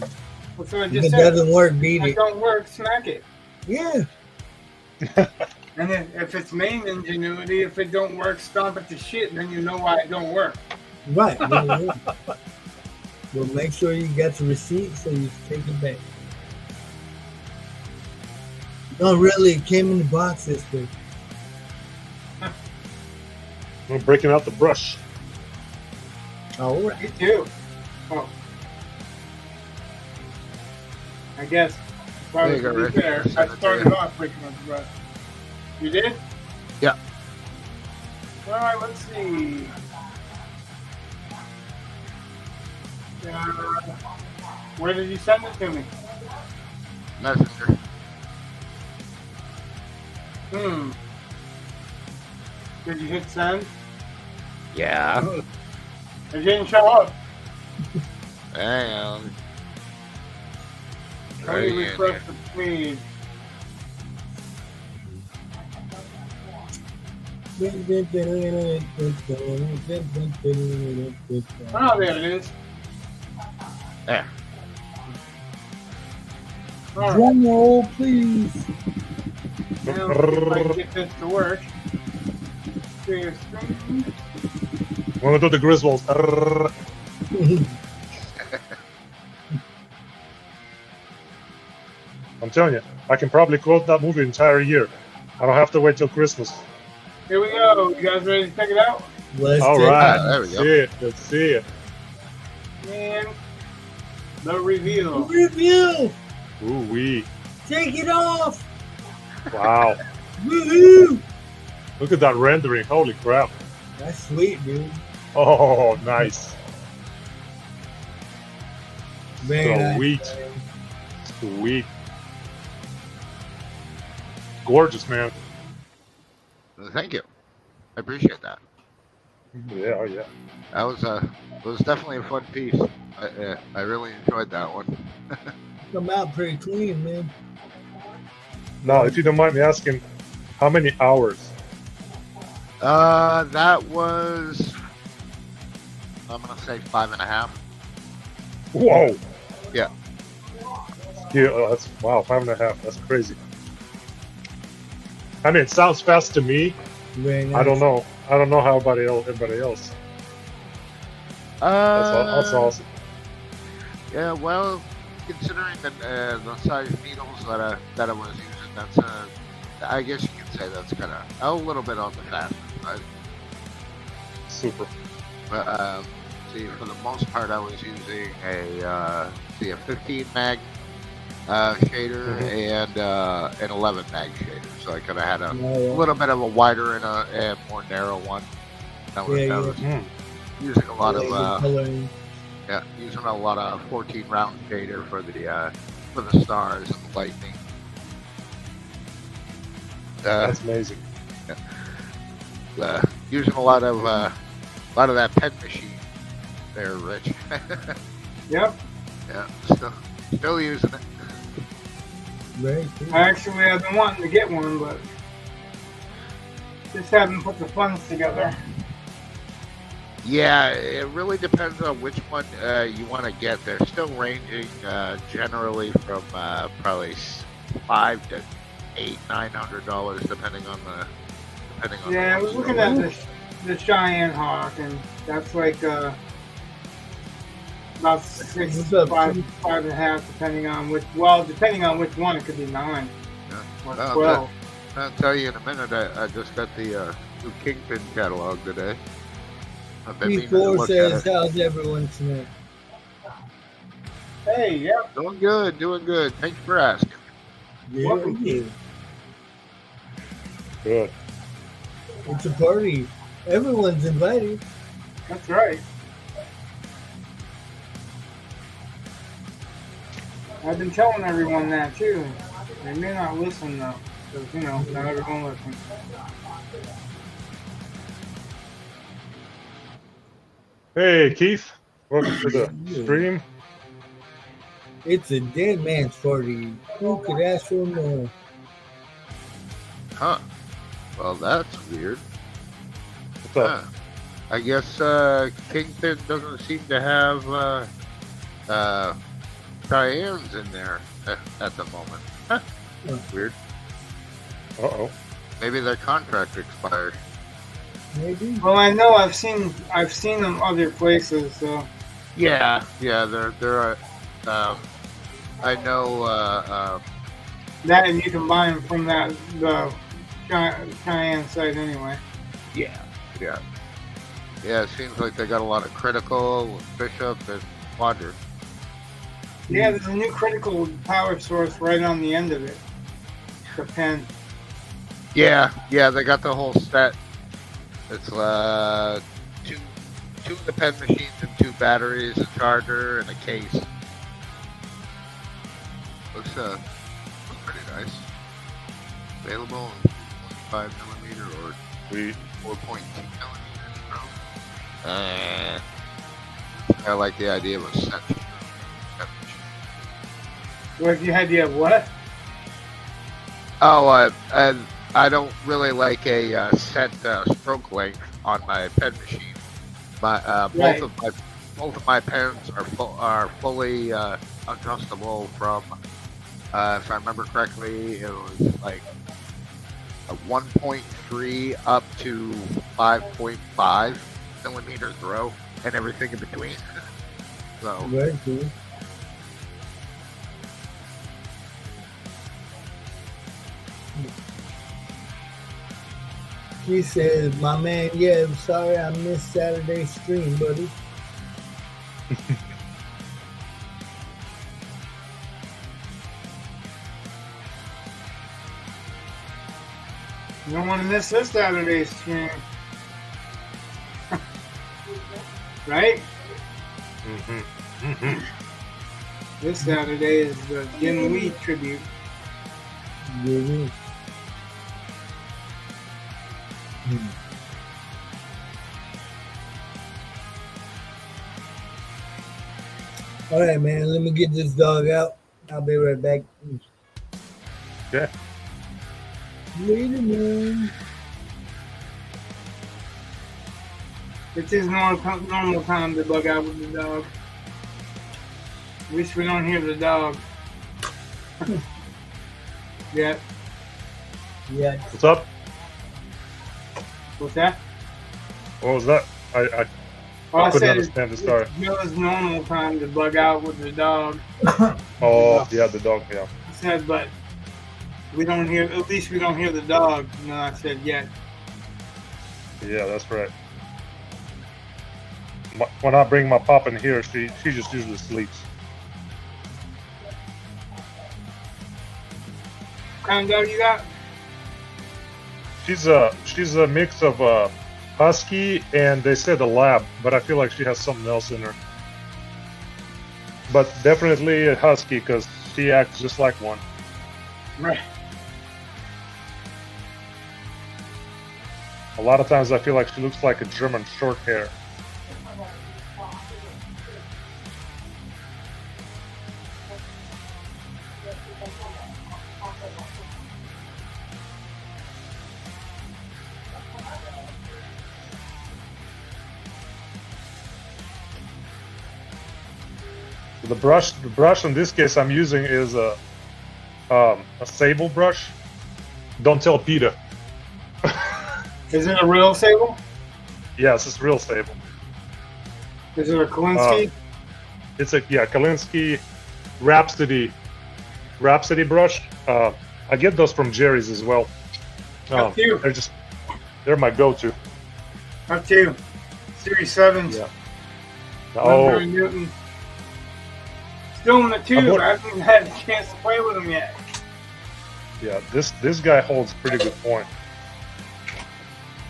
That's what I If just it said. doesn't work, beat If it it. don't work, smack it. Yeah. And if it's main ingenuity, if it don't work, stomp it to shit, then you know why it don't work. Right. Well, make sure you got the receipt so you can take it back. No, really, it came in the box this way. We're breaking out the brush. All right. Me too. Oh. I guess. There you Probably go, to be Rick. fair, Send I it to started you. off breaking up the brush. You did? Yeah. All right, let's see. Where did you send it to me? Messenger. Did you hit send? Yeah. It didn't show up. Hang on. Let Right me in refresh the page. Oh, there it is. There. All right. Drum roll, please. Now, if I can get this to work. Share screen. When we do the Griswolds. I'm telling you, I can probably quote that movie entire year. I don't have to wait till Christmas. Here we go. You guys ready to check it out? Let's All take right, there we let's go. see it. Let's see it. And the reveal. review. Ooh wee! Take it off. Wow! Woohoo! Look at that rendering. Holy crap! That's sweet, dude. Oh, nice. Very nice. Sweet. Sweet. Gorgeous, man. Thank you. I appreciate that. Yeah, oh yeah. That was it was definitely a fun piece. I really enjoyed that one. Come out pretty clean, man. Now, if you don't mind me asking, how many hours? That was, I'm gonna say 5.5. Whoa. Yeah. Yeah, that's wow, 5.5. That's crazy. I mean, it sounds fast to me. Very nice. I don't know. I don't know how everybody else. That's awesome. Yeah, well, considering the size needles that I was using, that's I guess you could say that's kind of a little bit on the faster side. Super. But see, for the most part, I was using a 15 mag shader and an 11 mag shader, so I could have had a little bit of a wider and a more narrow one. That was using a lot of using a lot of 14 round shader for the stars and the lightning. That's amazing. Using a lot of that pen machine there, Rich. Yep. Yeah, still using it. Very cool. Actually, I've been wanting to get one, but just haven't put the funds together. Yeah, it really depends on which one you want to get. They're still ranging generally from probably $500 to $900, depending on the. Yeah, I was looking at the Cheyenne Hawk, and that's like about 6, 5.5, depending on which. Well, depending on which one, it could be 9 or 12. I'll tell you in a minute. I just got the new Kingpin catalog today. Thor says, "How's everyone tonight?" Hey, yeah. Doing good. Thanks for asking. Yeah, Welcome, Keith. Good. It's a party. Everyone's invited. That's right. I've been telling everyone that too. They may not listen though, because not everyone listens. Hey, Keith. Welcome to the stream. It's a dead man's party. Who could ask for more? Huh. Well, that's weird. What's up? I guess Kingpin doesn't seem to have Cheyennes in there at the moment. Huh. Weird. Uh-oh. Maybe their contract expired. Maybe. Well, I know I've seen them other places. So Yeah, they're I know. that, and you can buy them from the Cheyenne site anyway. Yeah. It seems like they got a lot of critical, bishop, and quadrant. Yeah, there's a new critical power source right on the end of it. The pen. Yeah, they got the whole set. It's two of the pen machines and 2 batteries, a charger, and a case. Looks pretty nice. Available in 5mm or 4.2 millimeters. I like the idea of a set. Well, if you had the what? Oh, I don't really like a set stroke length on my pen machine. Right. Both of my pens are fully adjustable from, if I remember correctly, it was like a 1.3 up to 5.5 millimeter throw, and everything in between. So Very cool. He says, "My man, yeah, I'm sorry I missed Saturday's stream, buddy." You don't want to miss this Saturday's stream. Right? This Saturday is the Jim Lee tribute. Yeah. All right, man. Let me get this dog out. I'll be right back. Okay. Later, man. It's his normal time to bug out with the dog. At least we don't hear the dog. Yeah. Yeah. What's up? What's that? What was that? I Well, I couldn't said understand the story. it's his normal time to bug out with the dog. Oh, yeah, the dog. Yeah. I said, but we don't hear. At least we don't hear the dog. No, I said yet. Yeah, that's right. When I bring my pop in here, she just usually sleeps. What kind of dog you got? She's a mix of husky and they said a lab, but I feel like she has something else in her. But definitely a husky because she acts just like one. Right. A lot of times I feel like she looks like a German short hair. The brush in this case I'm using is a sable brush. Don't tell Peter. Is it a real sable? Yes, it's real sable. Is it a Kalinsky? It's a Kalinsky Rhapsody brush. I get those from Jerry's as well. Up to you. They're my go-to. Up to you. Series 7s. Yeah. 100 Newton. Still in the tube. I haven't had a chance to play with them yet. Yeah, this guy holds pretty good point.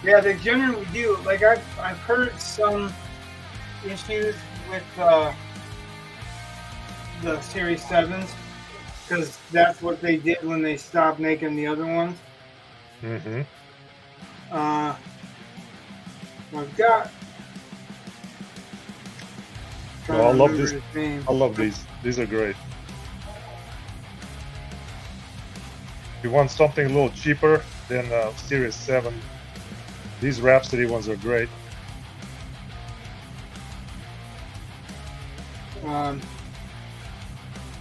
Yeah, they generally do. Like I've heard some issues with the Series 7s because that's what they did when they stopped making the other ones. Mm-hmm. I've got. Oh, I love this. I love these. These are great. If you want something a little cheaper than Series 7, these Rhapsody ones are great. You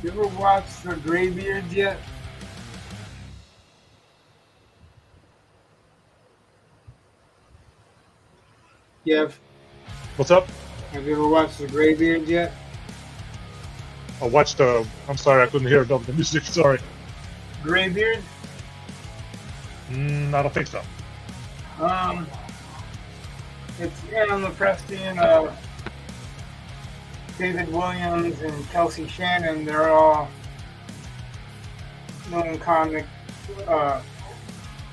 ever watched the Graybeards yet? Yev, What's up? have you ever watched the Graybeards yet? I watched. I'm sorry, I couldn't hear the music. Sorry. Graybeard? I don't think so. It's Aaron Lepresti, David Williams, and Kelsey Shannon. They're all known comic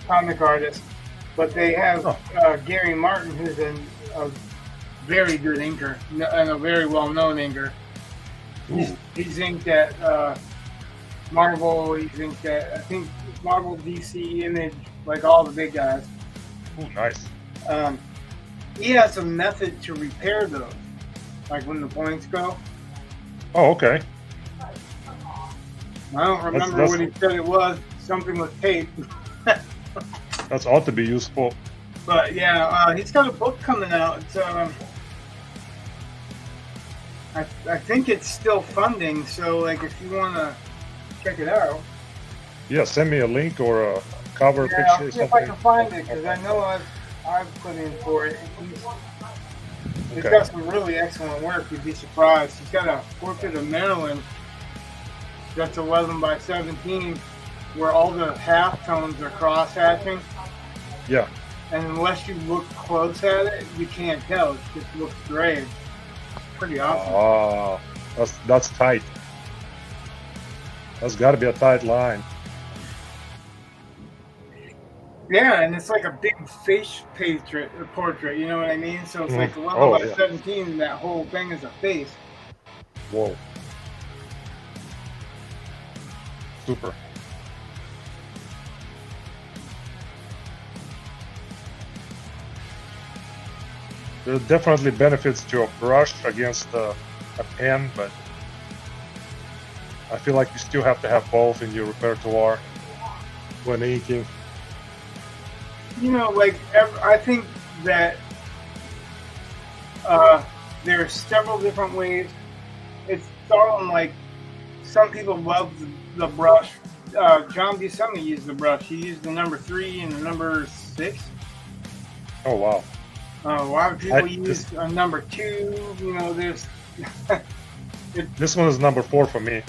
artists, but they have Gary Martin, who's a very good inker and a very well-known inker. He's inked at Marvel. He's inked at, I think, Marvel, DC, Image, like all the big guys. Ooh, nice. He has a method to repair those, like when the points go. Oh, okay. I don't remember what he said it was. Something with tape. That's ought to be useful. But yeah, he's got a book coming out. It's, I think it's still funding, so like if you want to check it out. Yeah, send me a link or a cover picture or I'll see something. if I can find it, because I know I've put in for it. He's got some really excellent work. You'd be surprised. He's got a portrait of Maryland that's 11 by 17, where all the half tones are cross hatching. Yeah. And unless you look close at it, you can't tell. It just looks gray. It's pretty awesome. Oh, that's tight. That's got to be a tight line. Yeah, and it's like a big face portrait, you know what I mean? So it's like 11 by 17, and that whole thing is a face. Whoa. Super. There are definitely benefits to a brush against a pen, but I feel like you still have to have both in your repertoire when inking. You know, like I think that there's several different ways. It's all in, like, some people love the brush. John Buscemi used the brush. He used the number 3 and the number 6. Oh wow! A lot of people use a number 2. You know, there's. This one is number 4 for me.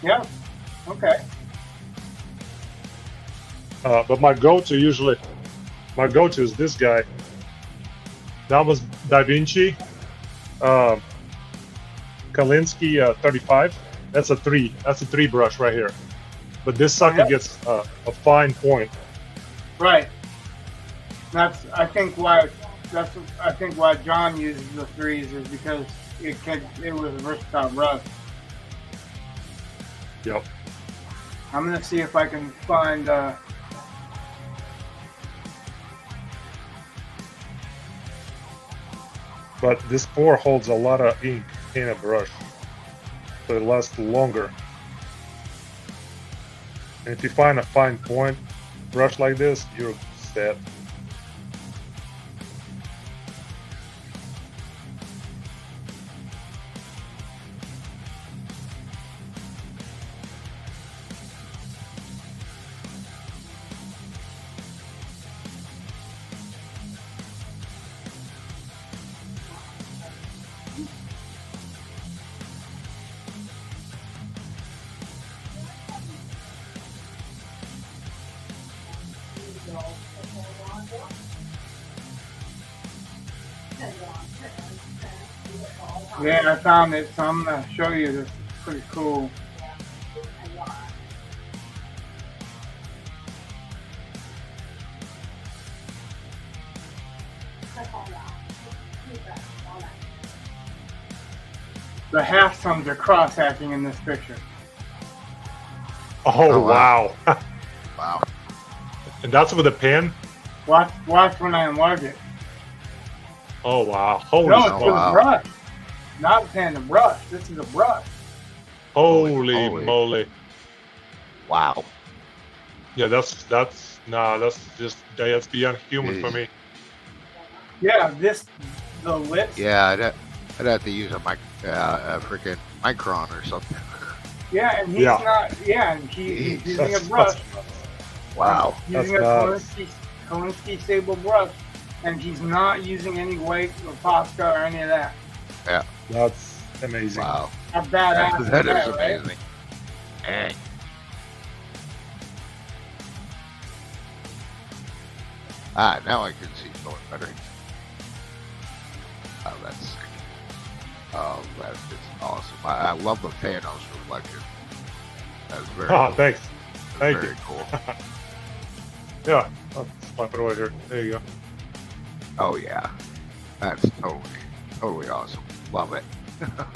Yeah. Okay. But my go-to is this guy. That was Da Vinci, Kalinsky 35. That's a 3. That's a 3 brush right here. But this sucker gets a fine point. Right. I think why John uses the 3s is because it was a versatile brush. Yep. I'm gonna see if I can find. But this 4 holds a lot of ink in a brush, so it lasts longer. And if you find a fine point brush like this, you're set. Yeah, I found it, so I'm gonna show you this. It's pretty cool. The half tones are cross-hatching in this picture. Oh, wow! Wow. And that's with a pen. Watch when I enlarge it. Oh wow! Holy No, it's fuck. with a brush. Not a pen, a brush. This is a brush. Holy moly! Wow. Yeah, that's beyond human for me. Yeah, the lips. Yeah, I'd have to use a freaking Micron or something. Yeah, and he's not. Yeah, and he's using a brush. Wow. He's using a Kolinsky Sable brush, and he's not using any weight or Posca or any of that. Yeah. That's amazing. Wow. How badass That is is that, right? amazing. Eh. Now I can see going better. Oh, that's sick. Oh, that is awesome. I love the Thanos reflection. That's very cool. Thanks. That's Thank very you. cool. Yeah. I'll put it right here. There you go. Oh, yeah. That's totally awesome. Love it.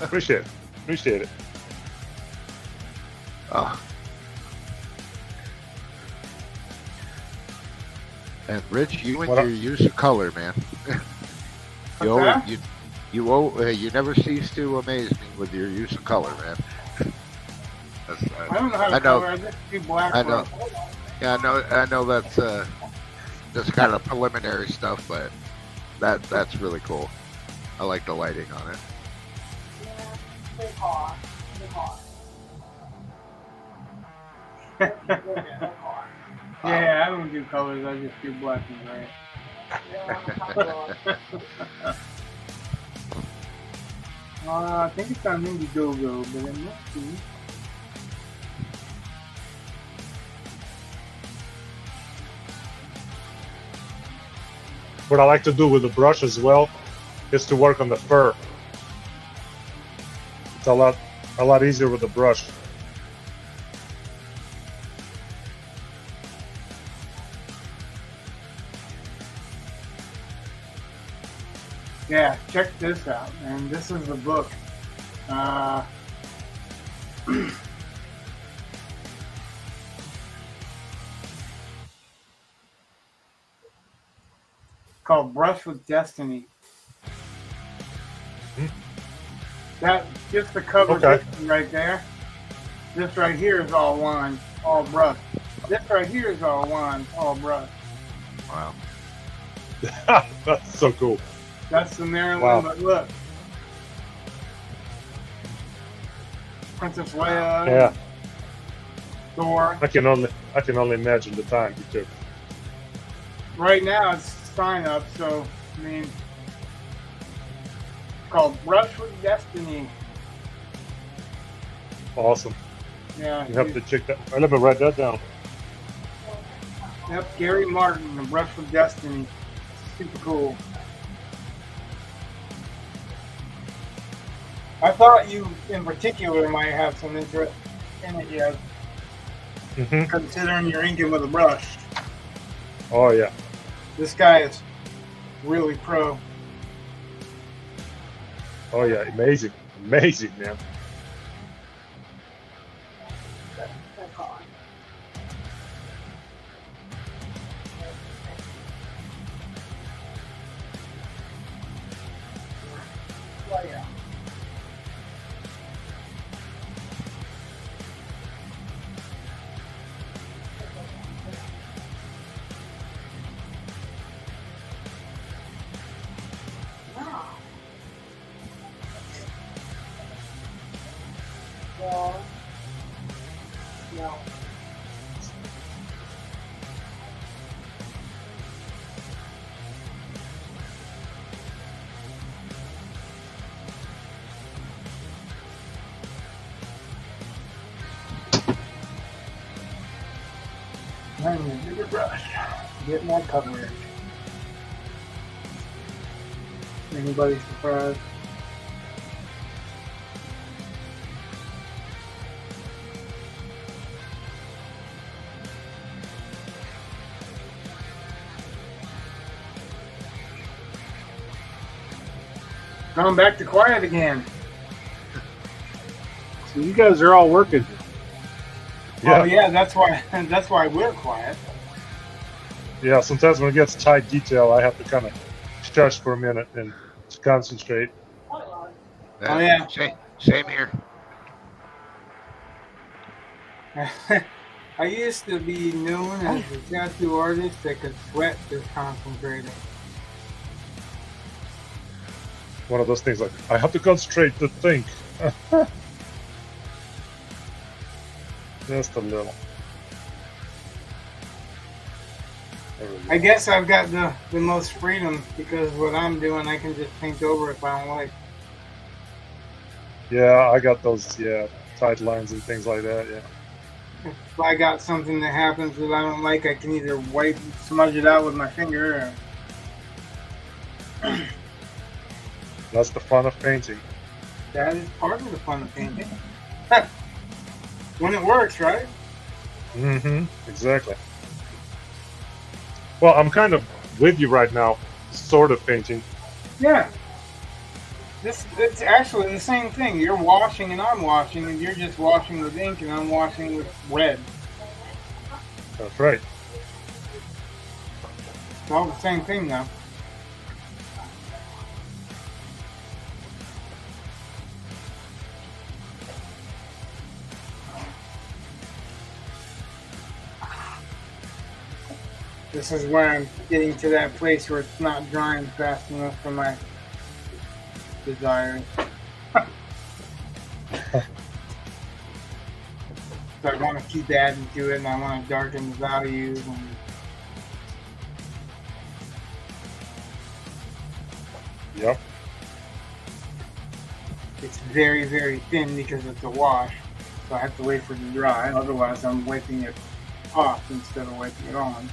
Appreciate it. Oh. And Rich, you and your use of color, man. You never cease to amaze me with your use of color, man. I don't know how to color. I just do black. I know. Yeah, I know that's just kind of preliminary stuff, but that's really cool. I like the lighting on it. Yeah, I don't do colors. I just do black and gray. I think it's on Indiegogo, but I'm not sure. What I like to do with the brush as well is to work on the fur. It's a lot easier with the brush. Yeah, check this out, man. This is the book. Called Brush with Destiny. That just the cover right there. This right here is all line, all brush. This right here is all line, all brush. Wow. That's so cool. That's the Maryland, Wow. but look. Princess Leia, Yeah, Thor. I can only imagine the time he took. Right now it's sign up, so I mean, it's called Brush with Destiny. Awesome. Yeah. You have to check that. I never write that down. Yep, Gary Martin, the Brush with Destiny. Super cool. I thought you, in particular, might have some interest in it yet, Hmm. considering you're inking with a brush. Oh yeah. This guy is really pro. Oh yeah. Amazing. Amazing, man. No. I need a bigger brush. Get more coverage. Anybody surprised? Going back to quiet again. So you guys are all working. Yeah. Oh yeah, that's why we're quiet. Yeah. Sometimes when it gets tight detail, I have to kind of shush for a minute and concentrate. Oh, yeah. Same here. I used to be known as a tattoo artist that could sweat just concentrating. One of those things like I have to concentrate to think. Just a little. There we go. I guess I've got the most freedom because what I'm doing I can just paint over if I don't like. Yeah, I got those tight lines and things like that. Yeah. If I got something that happens that I don't like, I can either smudge it out with my finger or That's the fun of painting. that is part of the fun of painting. When it works, right? Mm-hmm. Exactly. Well, I'm kind of with you right now, sort of painting. Yeah. It's actually the same thing. You're washing and I'm washing, and you're just washing with ink and I'm washing with red. That's right. It's all the same thing now. This is where I'm getting to that place where it's not drying fast enough for my desires. So I want to keep adding to it, and I want to darken the values. And Yep. it's very, very thin because it's a wash. So I have to wait for it to dry. Otherwise, I'm wiping it off instead of wiping it on.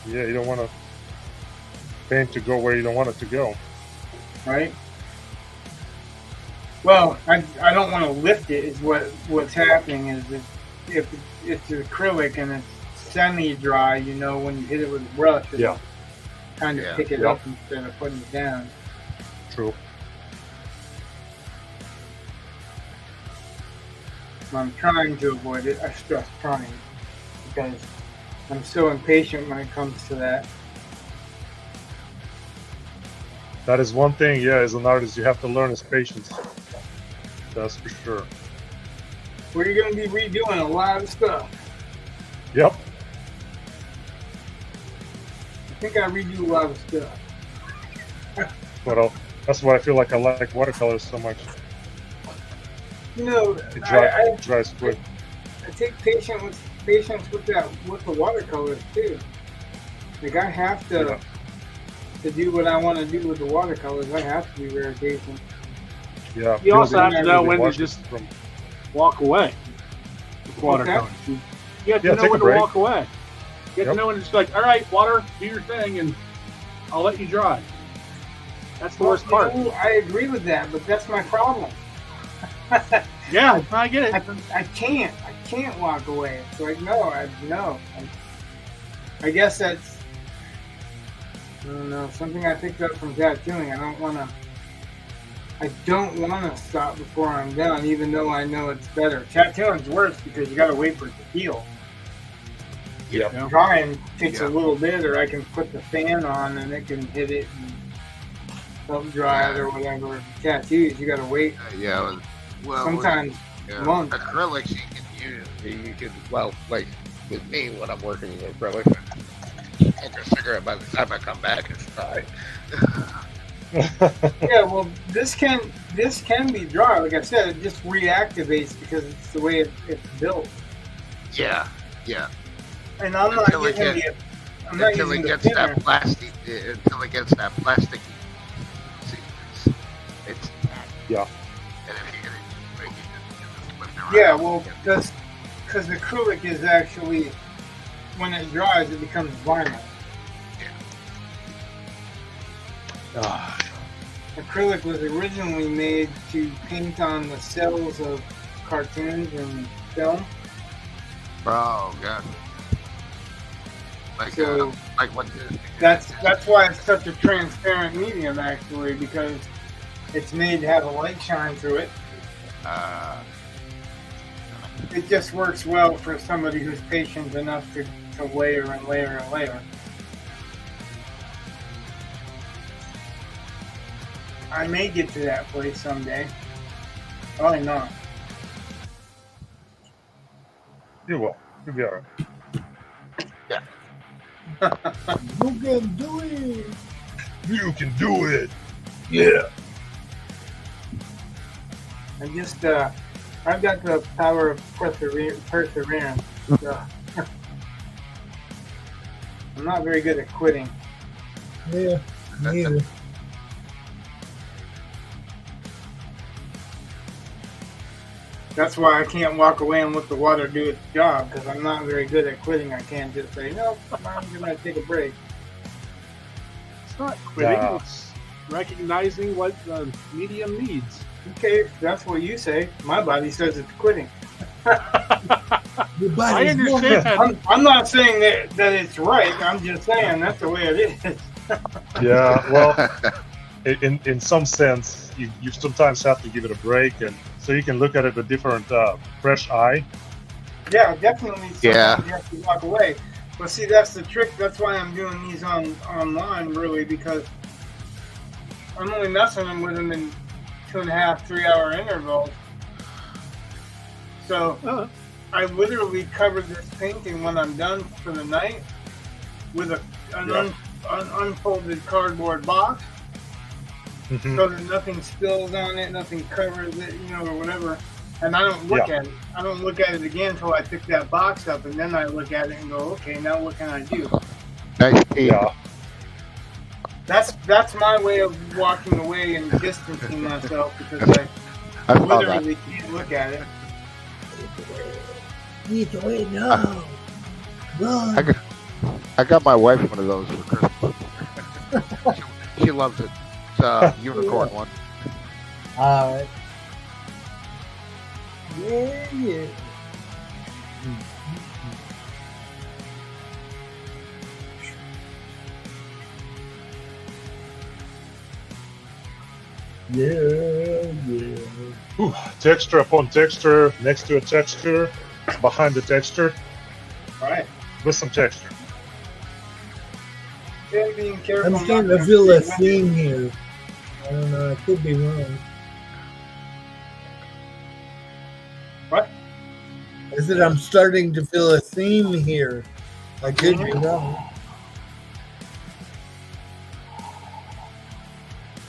Yeah, you don't want to paint to go where you don't want it to go. Right? Well, I don't want to lift it. Is what's happening is if it's acrylic and it's semi-dry, you know, when you hit it with a brush, it'll Yeah. kind of Yeah. pick it Yep. up instead of putting it down. True. I'm trying to avoid it. I stress trying because I'm so impatient when it comes to that. That is one thing, yeah, as an artist, you have to learn is patience. That's for sure. We're going to be redoing a lot of stuff. Yep. I think I redo a lot of stuff. But that's why I feel like I like watercolors so much. You know, It I dries quick. take patience with the watercolors too. Like I have to do what I want to do with the watercolors. I have to be very patient. Yeah. You also have to know really when to wash just it from. walk away with watercolors. You have to know take a when to break. walk away. You have to know when to just be like, all right, water, do your thing, and I'll let you dry. That's the worst part. You know, I agree with that, but that's my problem. Yeah, I get it. I can't walk away. It's like I guess that's I don't know, something I picked up from tattooing. I don't want to stop before I'm done, even though I know it's better. Tattooing's worse because you got to wait for it to heal. Yeah. You know? Drying takes a little bit, or I can put the fan on and it can hit it and help dry it or whatever. Tattoos, you got to wait. Yeah. Well, Sometimes months. acrylics you can like with me when I'm working with acrylic, smoke a cigarette by the time I come back it's dry. Yeah, well, this can be dry. Like I said, it just reactivates because it's the way it's built. Yeah. And I'm not Until it using gets- the. I'm not Until it using the gets thinner. that plastic. Until it gets that plastic. It's Yeah. And if you get it, you just flip it around. Yeah, well, because the acrylic is actually, when it dries, it becomes vinyl. Ah, Acrylic was originally made to paint on the cells of cartoons and film. Oh god. So Like what? that's why it's such a transparent medium, actually, because it's made to have a light shine through it. It just works well for somebody who's patient enough to layer and layer and layer. I may get to that place someday. Probably not. you will. You'll be all right. You can do it. You can do it. Yeah. I just, I've got the power of perseverance. So. I'm not very good at quitting. Yeah. Neither. That's why I can't walk away and let the water do its job, because I'm not very good at quitting. I can't just say, no, I'm going to take a break. It's not quitting. No. It's recognizing what the medium needs. Okay, that's what you say. My body says it's quitting. Your I body's understand. I'm not saying that it's right. I'm just saying that's the way it is. Yeah. Well, in some sense, you sometimes have to give it a break, and so you can look at it with a different, fresh eye. Yeah, definitely. Yeah. Sometimes you have to walk away. But see, that's the trick. That's why I'm doing these online, really, because I'm only messing with them in 2.5, 3 hour intervals. So I literally cover this painting when I'm done for the night with an unfolded cardboard box, Mhm. so that nothing spills on it, nothing covers it, or whatever. And I don't look at it. I don't look at it again until I pick that box up, and then I look at it and go, okay, now what can I do? Nice team. Yeah. That's my way of walking away and distancing myself, because I I saw that. literally can't look at it. Need to wait now. Run. I got my wife one of those for Christmas. she loves it. It's a unicorn one. All right. Yeah. Yeah. Ooh, texture upon texture, next to a texture, behind the texture, All right. with some texture. Yeah, being careful. I'm starting to feel a theme here. I don't know. I could be wrong. I said I'm starting to feel a theme here. I could be wrong.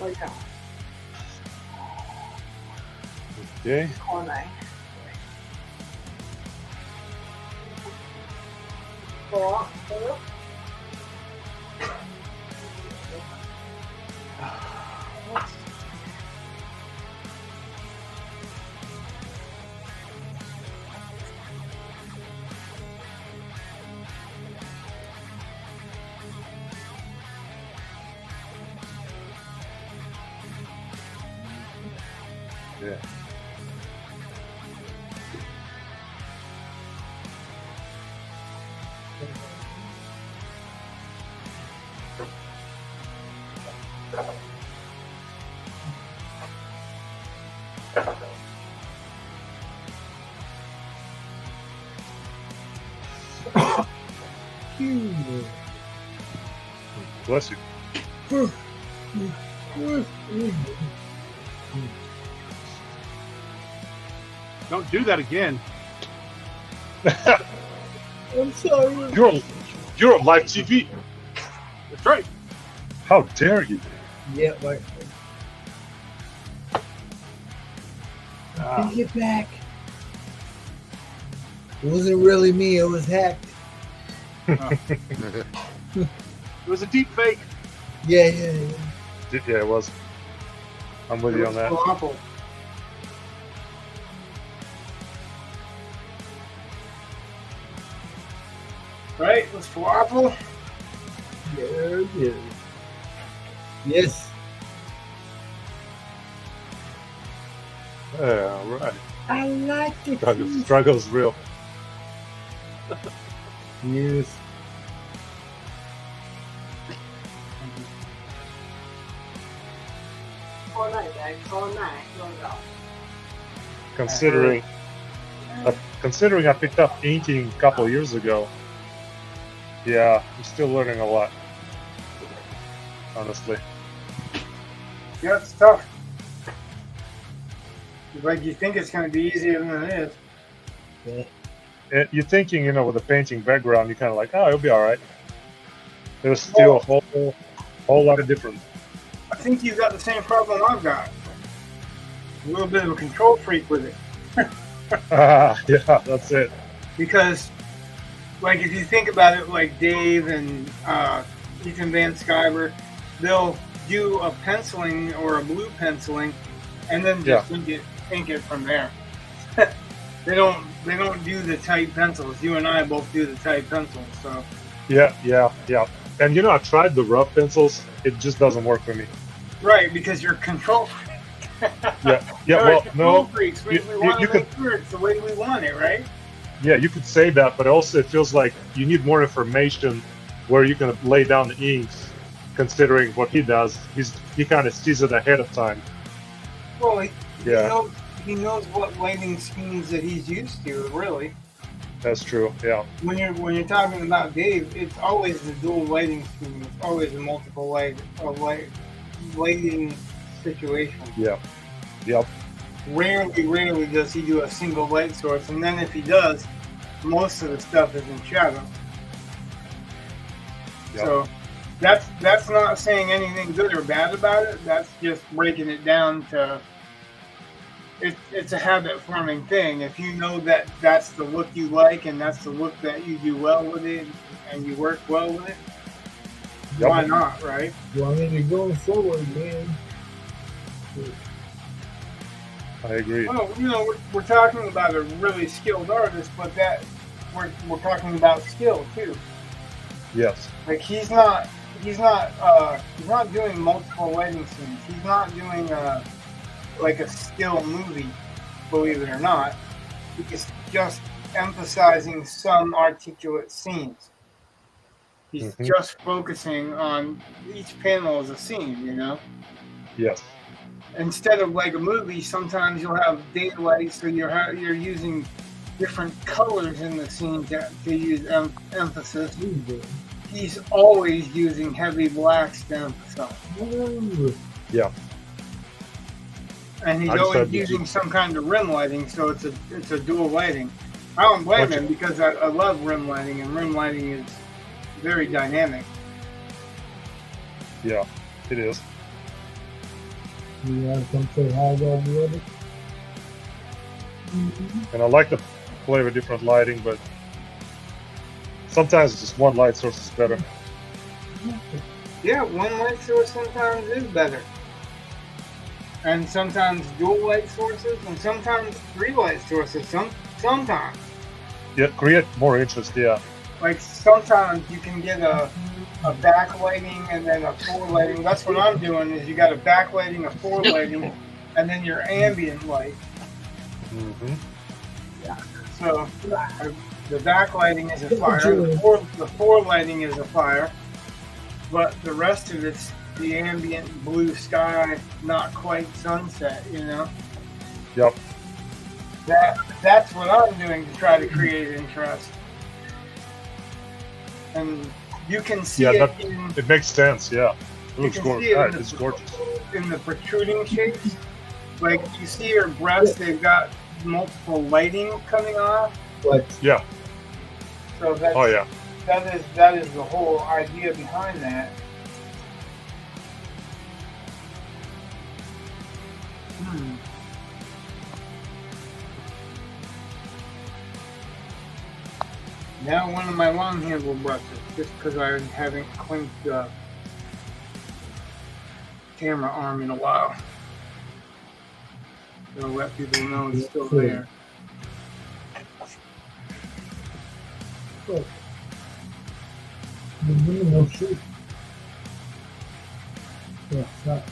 Oh yeah. Okay. Homage. Thor. Yeah. Bless you. Don't do that again. I'm sorry. You're on live TV. That's right. How dare you? Yeah, right. Take it back. It wasn't really me. It was hacked. It was a deep fake. Yeah. Yeah, it was. I'm with you on that. Awful. Right, let's falafel. There it is. Yes. Yeah, right. I like it. Struggle's real. Yes. Homage, guys. Homage. No, no. Considering I picked up inking a couple of years ago. Yeah, I'm still learning a lot. Honestly. Yeah, it's tough. It's like you think it's going to be easier than it is. Yeah. You're thinking, with a painting background, you're kind of like, oh, it'll be all right. There's still a whole lot of difference. I think you've got the same problem I've got. A little bit of a control freak with it. Yeah, that's it. Because, like, if you think about it, like Dave and Ethan Van Sciver, they'll do a penciling or a blue penciling, and then just ink it from there. They don't do the tight pencils. You and I both do the tight pencils, so. Yeah. And I tried the rough pencils. It just doesn't work for me. Right, because you're control freak. Yeah. Well, no. Freaks. We want to make sure it's the way we want it, right? Yeah, you could say that, but also it feels like you need more information where you can lay down the inks, considering what he does. He kind of sees it ahead of time. Well, he knows what lighting schemes that he's used to, really. That's true, yeah. When you're talking about Dave, it's always the dual lighting scheme. It's always a multiple lighting situation. Yeah. Yep. Rarely does he do a single light source, and then if he does, most of the stuff is in shadow. Yep. So that's not saying anything good or bad about it. That's just breaking it down to it's a habit forming thing. If you know that that's the look you like and that's the look that you do well with it and you work well with it, why not, right? Well, I mean, you're going forward, man. I agree. Well, we're talking about a really skilled artist, but that we're talking about skill too. Yes. Like he's not doing multiple lighting scenes. He's not doing like a still movie, believe it or not. He's just emphasizing some articulate scenes. He's just focusing on each panel as a scene, Yes. Instead of like a movie, sometimes you'll have daylight, so you're using different colors in the scene to use emphasis. He's always using heavy blacks to emphasize. Yeah. And he's always using some kind of rim lighting, so it's a dual lighting. I don't blame Bunch him of- because I love rim lighting, and rim lighting is very dynamic. Yeah, it is. You want to come say hi, buddy? And I like to play with different lighting, but sometimes just one light source is better. Yeah, one light source sometimes is better. And sometimes dual light sources, and sometimes 3 light sources. Sometimes. Yeah, create more interest. Yeah, Like sometimes you can get a backlighting and then a forelighting. That's what I'm doing. Is you got a backlighting, a forelighting, and then your ambient light. hmm So the backlighting is a fire. The forelighting is a fire, but the rest of it's the ambient blue sky, not quite sunset. You know. Yep. That's what I'm doing to try to create interest. And you can see Yeah, it it makes sense. Yeah, it you looks can gorgeous. see it Right, it's gorgeous. in the protruding shapes. Like you see her breasts, they've got multiple lighting coming off. But Yeah. So that's, Oh yeah. that is the whole idea behind that. Now one of my long handle brushes, just because I haven't cleaned the camera arm in a while. So let people know it's still there. no shit. Yeah, stop.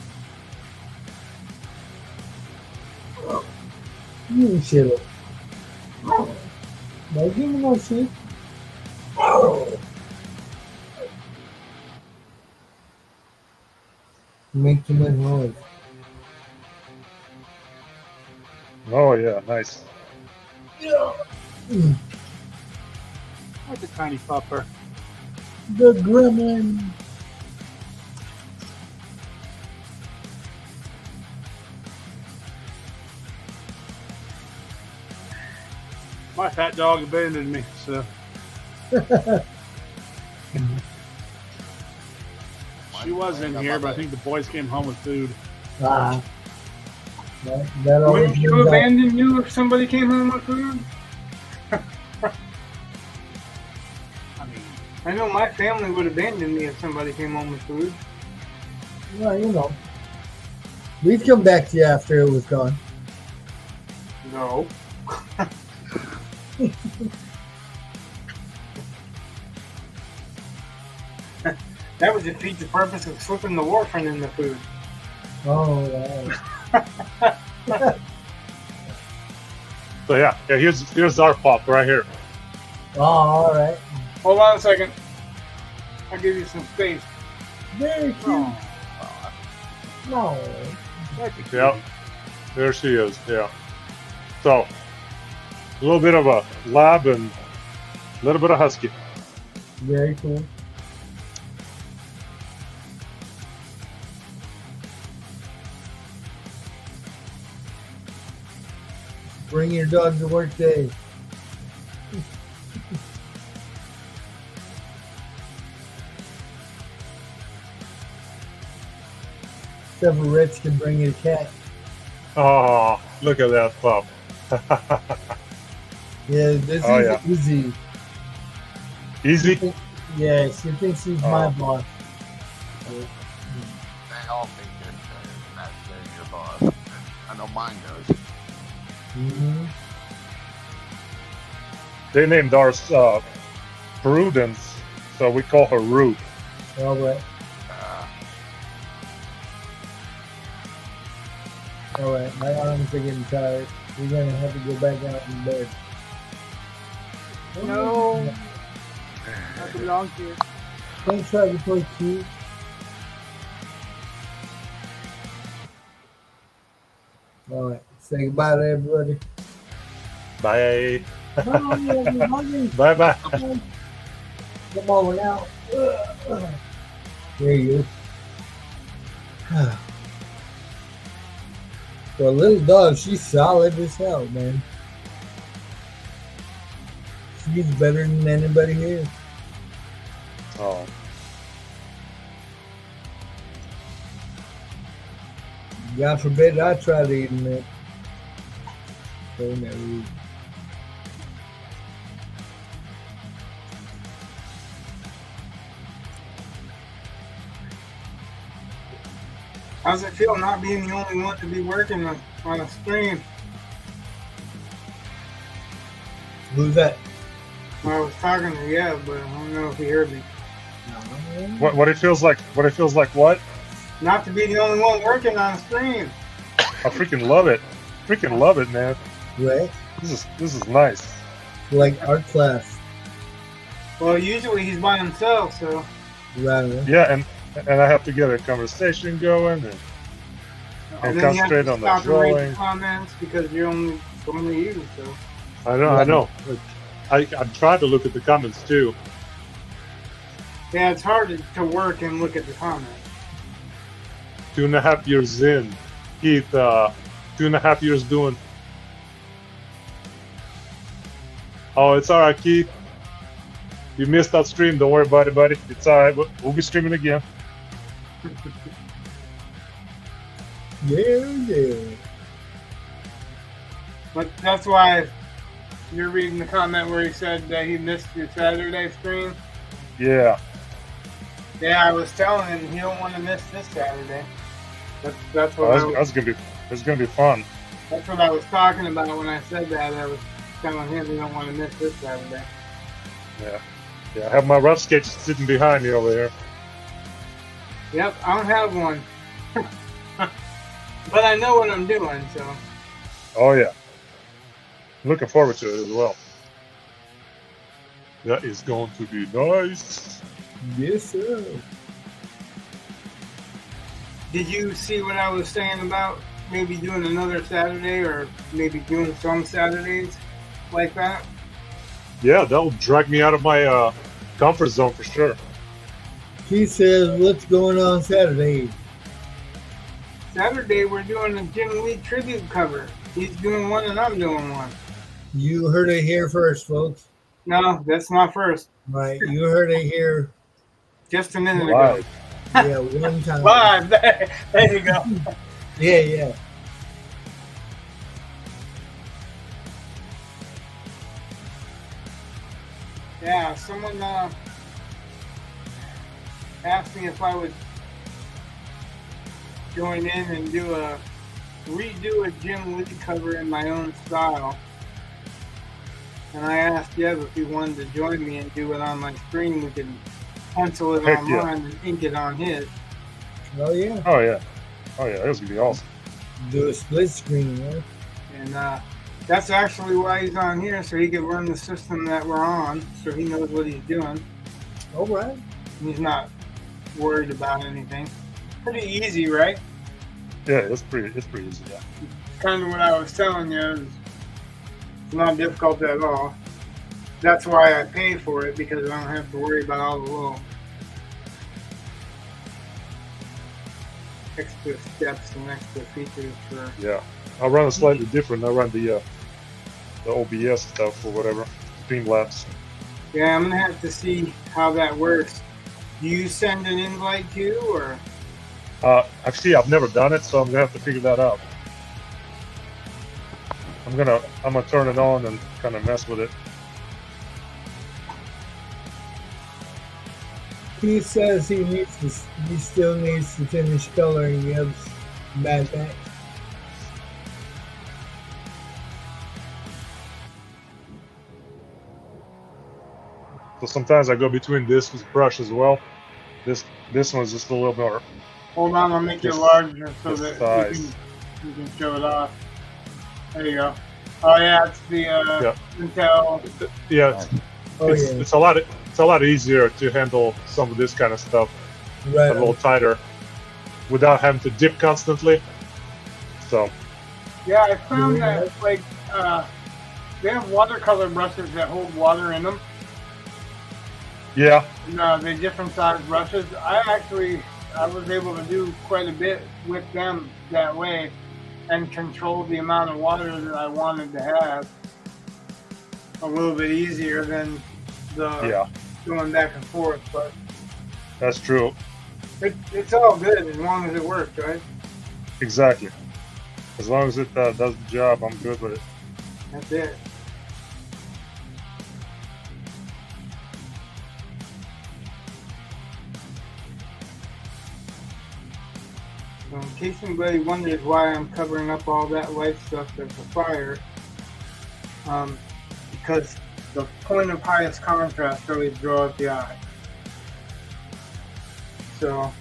You shit up. Don't give me no shit. Make too much noise. Oh yeah, nice. Like a tiny pupper. The gremlin. My fat dog abandoned me, so she was in here, but I think the boys came home with food. Ah. That always Wouldn't you means that- abandon you if somebody came home with food? I mean, I know my family would abandon me if somebody came home with food. Well, you know. We'd come back to you after it was gone. No. That would defeat the purpose of slipping the warfarin in the food. Oh, wow. So yeah, here's our pop right here. Oh, all right. Hold on a second. I'll give you some space. Very cute. oh, No. that's a cute. Yeah, there she is. Yeah. So a little bit of a lab and a little bit of husky. Very cool. Bring your dog to work day. Several Reds can bring you a cat. Oh, look at that pup. Yeah, this Oh, is yeah. easy. Easy. Yeah, she thinks she's my Oh. boss. They all think that they're your boss. I know mine does. Mm-hmm. They named ours Prudence, so we call her Rude. All right. All right. My arms are getting tired. We're going to have to go back out in bed. No. Not the dog here. Don't try to play cute. All right. Say goodbye to everybody. Bye. Bye, everybody. Bye bye. Come on now. There you go. For a little dog, she's solid as hell, man. He's better than anybody here. Oh, God forbid I try to eat it. So never. How's it feel not being the only one to be working on a stream? Who's that? Well, I was talking to Yev, but I don't know if he heard me. what it feels like? What it feels like? What? Not to be the only one working on a stream. I freaking love it. Freaking love it, man. Right? This is nice. Like art class. Well, usually he's by himself, so Right. Yeah, and I have to get a conversation going and then you have concentrate to on the stop and read drawing. the comments because you're only you. So I know. I tried to look at the comments too. yeah, it's hard to work and look at the comments. 2.5 years in, Keith. 2.5 years doing. Oh, it's all right, Keith. You missed that stream. Don't worry about it, buddy. It's all right. We'll be streaming again. Yeah. But that's why you're reading the comment where he said that he missed your Saturday stream. Yeah. Yeah, I was telling him he don't want to miss this Saturday. That's what It's gonna be fun. that's what I was talking about when I said that. I was telling him he don't want to miss this Saturday. Yeah. I have my rough sketch sitting behind me over there. Yep, I don't have one, but I know what I'm doing. So Oh yeah. Looking forward to it as well. That is going to be nice. Yes, sir. did you see what I was saying about maybe doing another Saturday or maybe doing some Saturdays like that? Yeah, that'll drag me out of my comfort zone for sure. He says, what's going on Saturday? Saturday we're doing a Jim Lee tribute cover. He's doing one and I'm doing one. You heard it here first, folks. No, that's not first. Right, you heard it here. Just a minute ago. Live. Yeah, one time. Live. There you go. Yeah. Yeah, someone asked me if I would join in and redo a Jim Lee cover in my own style. And I asked Yev if he wanted to join me and do it on my screen. We could pencil it Heck on yeah. mine and ink it on his. Oh, yeah. Oh yeah. That's gonna be awesome. Do a split screen, right? And that's actually why he's on here, so he can learn the system that we're on, so he knows what he's doing. All right. He's not worried about anything. Pretty easy, right? Yeah, it's pretty easy. Yeah. Kind of what I was telling you. It's not difficult at all. That's why I pay for it, because I don't have to worry about all the little extra steps and extra features for. Yeah. I'll run it slightly different. I run the OBS stuff or whatever, Streamlabs. Yeah, I'm gonna have to see how that works. Do you send an invite too, or? Actually, I've never done it, so I'm gonna have to figure that out. I'm gonna turn it on and kind of mess with it. He says he still needs to finish coloring Yev's backpack. So sometimes I go between this brush as well. This one's just a little more. Hold on, I'll make it Just larger so the that size. you can show it off. There you go. Oh yeah, it's the Pentel. Yeah, Oh, yeah. it's a lot easier to handle some of this kind of stuff Right. a little tighter without having to dip constantly. So Yeah, I found that like they have watercolor brushes that hold water in them. yeah, No, they're different size brushes. I was able to do quite a bit with them that way and control the amount of water that I wanted to have. a little bit easier than the going back and forth, but That's true. it's all good as long as it works, right? Exactly. As long as it does the job, I'm good with it. That's it. So in case anybody wonders why I'm covering up all that white stuff that's a fire, because the point of highest contrast always draws the eye. So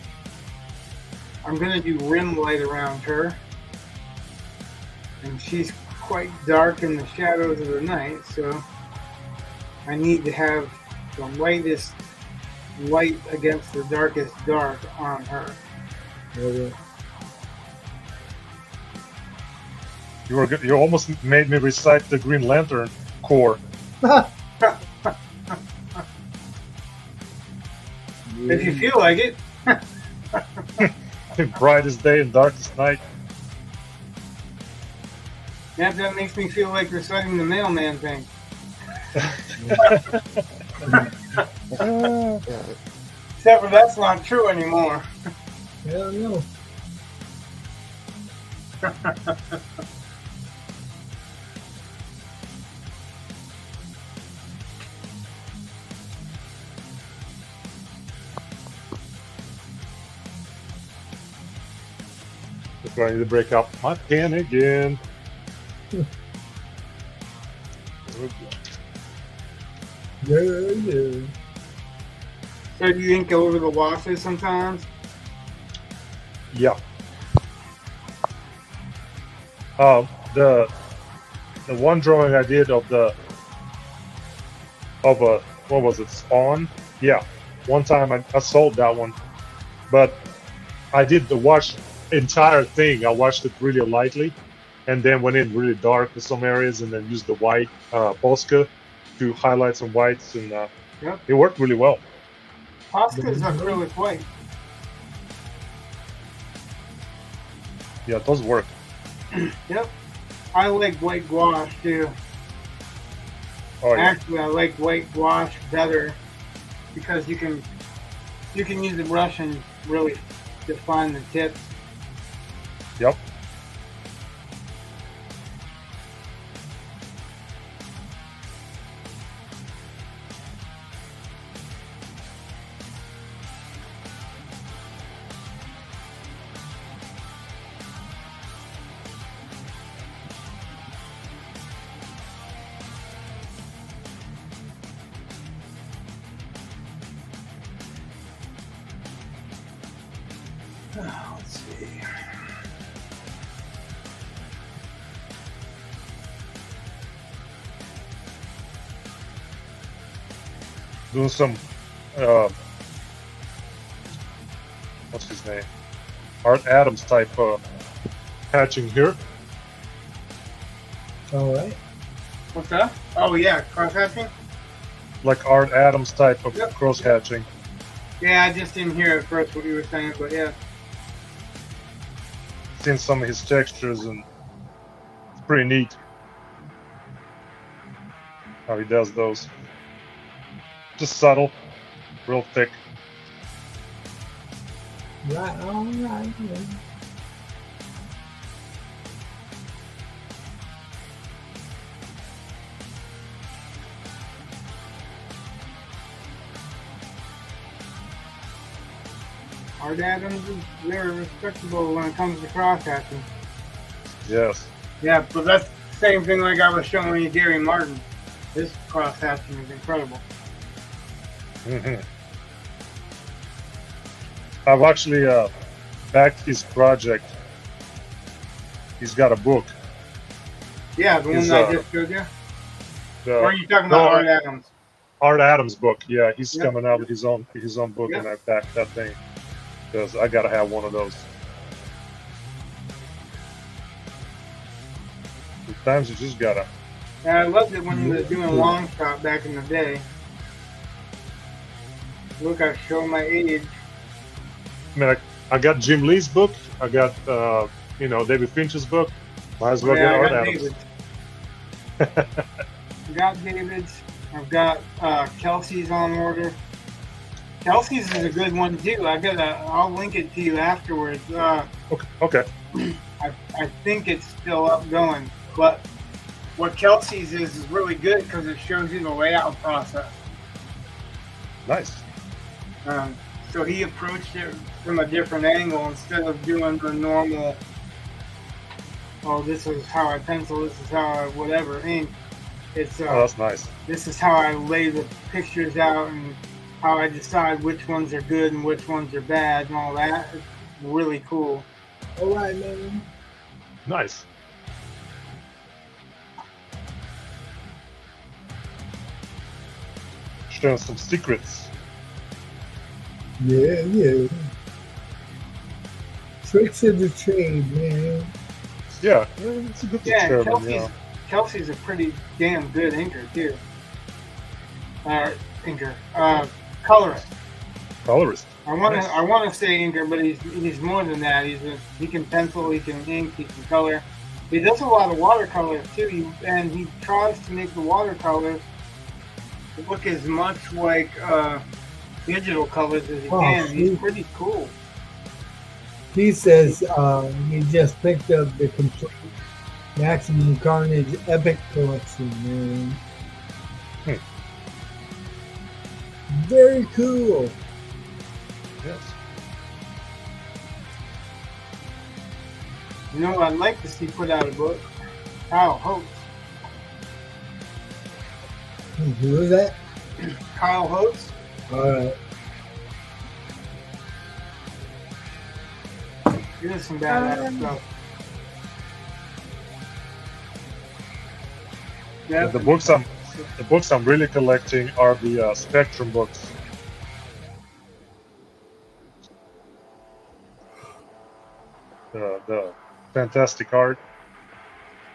I'm going to do rim light around her, and she's quite dark in the shadows of the night, so I need to have the lightest light against the darkest dark on her. Okay. You almost made me recite the Green Lantern core. If you feel like it. Brightest day and darkest night. Yeah, that makes me feel like reciting the mailman thing. Except for that's not true anymore. Hell no. That's why I need to break up my pen again. Yeah. So do you ink over the washes sometimes? Yeah. The one drawing I did of what was it, Spawn? Yeah. One time I sold that one, but I did the wash entire thing. I washed it really lightly, and then went in really dark in some areas, and then used the white Posca to highlight some whites, and Yep. it worked really well. Posca's acrylic white. Yeah, those work. Yep. I like white gouache too. Oh yeah. Actually, I like white gouache better because you can use the brush and really define the tips. Yep. Let's see. Doing some what's his name? Art Adams type hatching here. All right. What's that? Oh yeah, cross hatching. Like Art Adams type of Yep. cross hatching. Yeah, I just didn't hear at first what you were saying, but yeah. Seen some of his textures, and it's pretty neat how he does those. Just subtle, real thick. Right on, right. Yeah. Art Adams is very respectable when it comes to cross hatching. Yes. Yeah, but that's the same thing like I was showing you Gary Martin. This cross hatching is incredible. hmm I've actually backed his project. He's got a book. Yeah, the one Is, that I just showed you. The Or are you talking about Art Adams? Art Adams book. Yeah, he's Yep. coming out with his own book, Yep. and I backed that thing because I gotta have one of those. Sometimes you just gotta. Yeah, I loved it when you were doing long shot back in the day. Look, I show my age. I mean, I got Jim Lee's book. I got David Finch's book. Might as well Yeah, get I Art got Adams. David. got David's. I've got Kelsey's on order. Kelsey's is a good one too. I'll link it to you afterwards. Okay. I think it's still up going, but what Kelsey's is really good because it shows you the layout process. Nice. So he approached it from a different angle instead of doing the normal, oh, this is how I pencil, this is how I whatever ink. It's Oh, that's nice. this is how I lay the pictures out and how I decide which ones are good and which ones are bad and all that. It's really cool. All right, man. Nice. Showing some secrets. Yeah. Tricks of the trade, man. Yeah, it's a good Yeah, experiment. Yeah. Kelsey's a pretty damn good inker too. Colorist. Colorist. I want to Nice. say inker, but he's more than that. He can pencil, he can ink, he can color. He does a lot of watercolor too, and he tries to make the watercolors look as much like digital colors as he Oh, can. He's sweet. pretty cool. He says he just picked up the complete Maximum Carnage Epic Collection, man. Very cool. Yes. You know, I'd like to see put out a book. Kyle Holtz. Who was that? Kyle Holtz. All right. He does some badass stuff. Yeah, The books I'm really collecting are the Spectrum books. The fantastic art.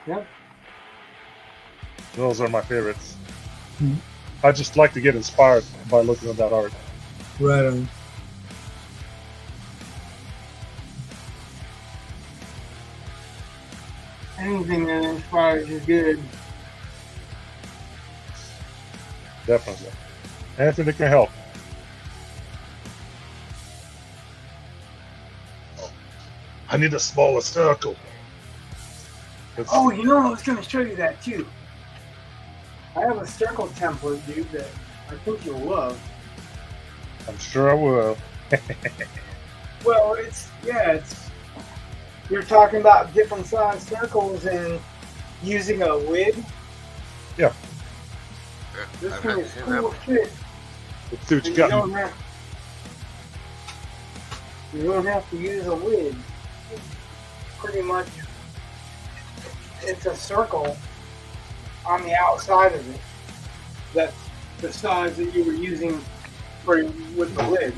Yep. Those are my favorites. Hmm. I just like to get inspired by looking at that art. Right on. Anything that inspires you good. Definitely. Anything that can help. I need a smaller circle. Oh, you know, I was going to show you that too. I have a circle template, dude, that I think you'll love. I'm sure I will. Well, you're talking about different size circles and using a lid. Yeah. This I've thing had is to do cool that. as shit. Let's see what you And got. you don't have to use a lid. Pretty much, it's a circle on the outside of it. That's the size that you were using with the lid.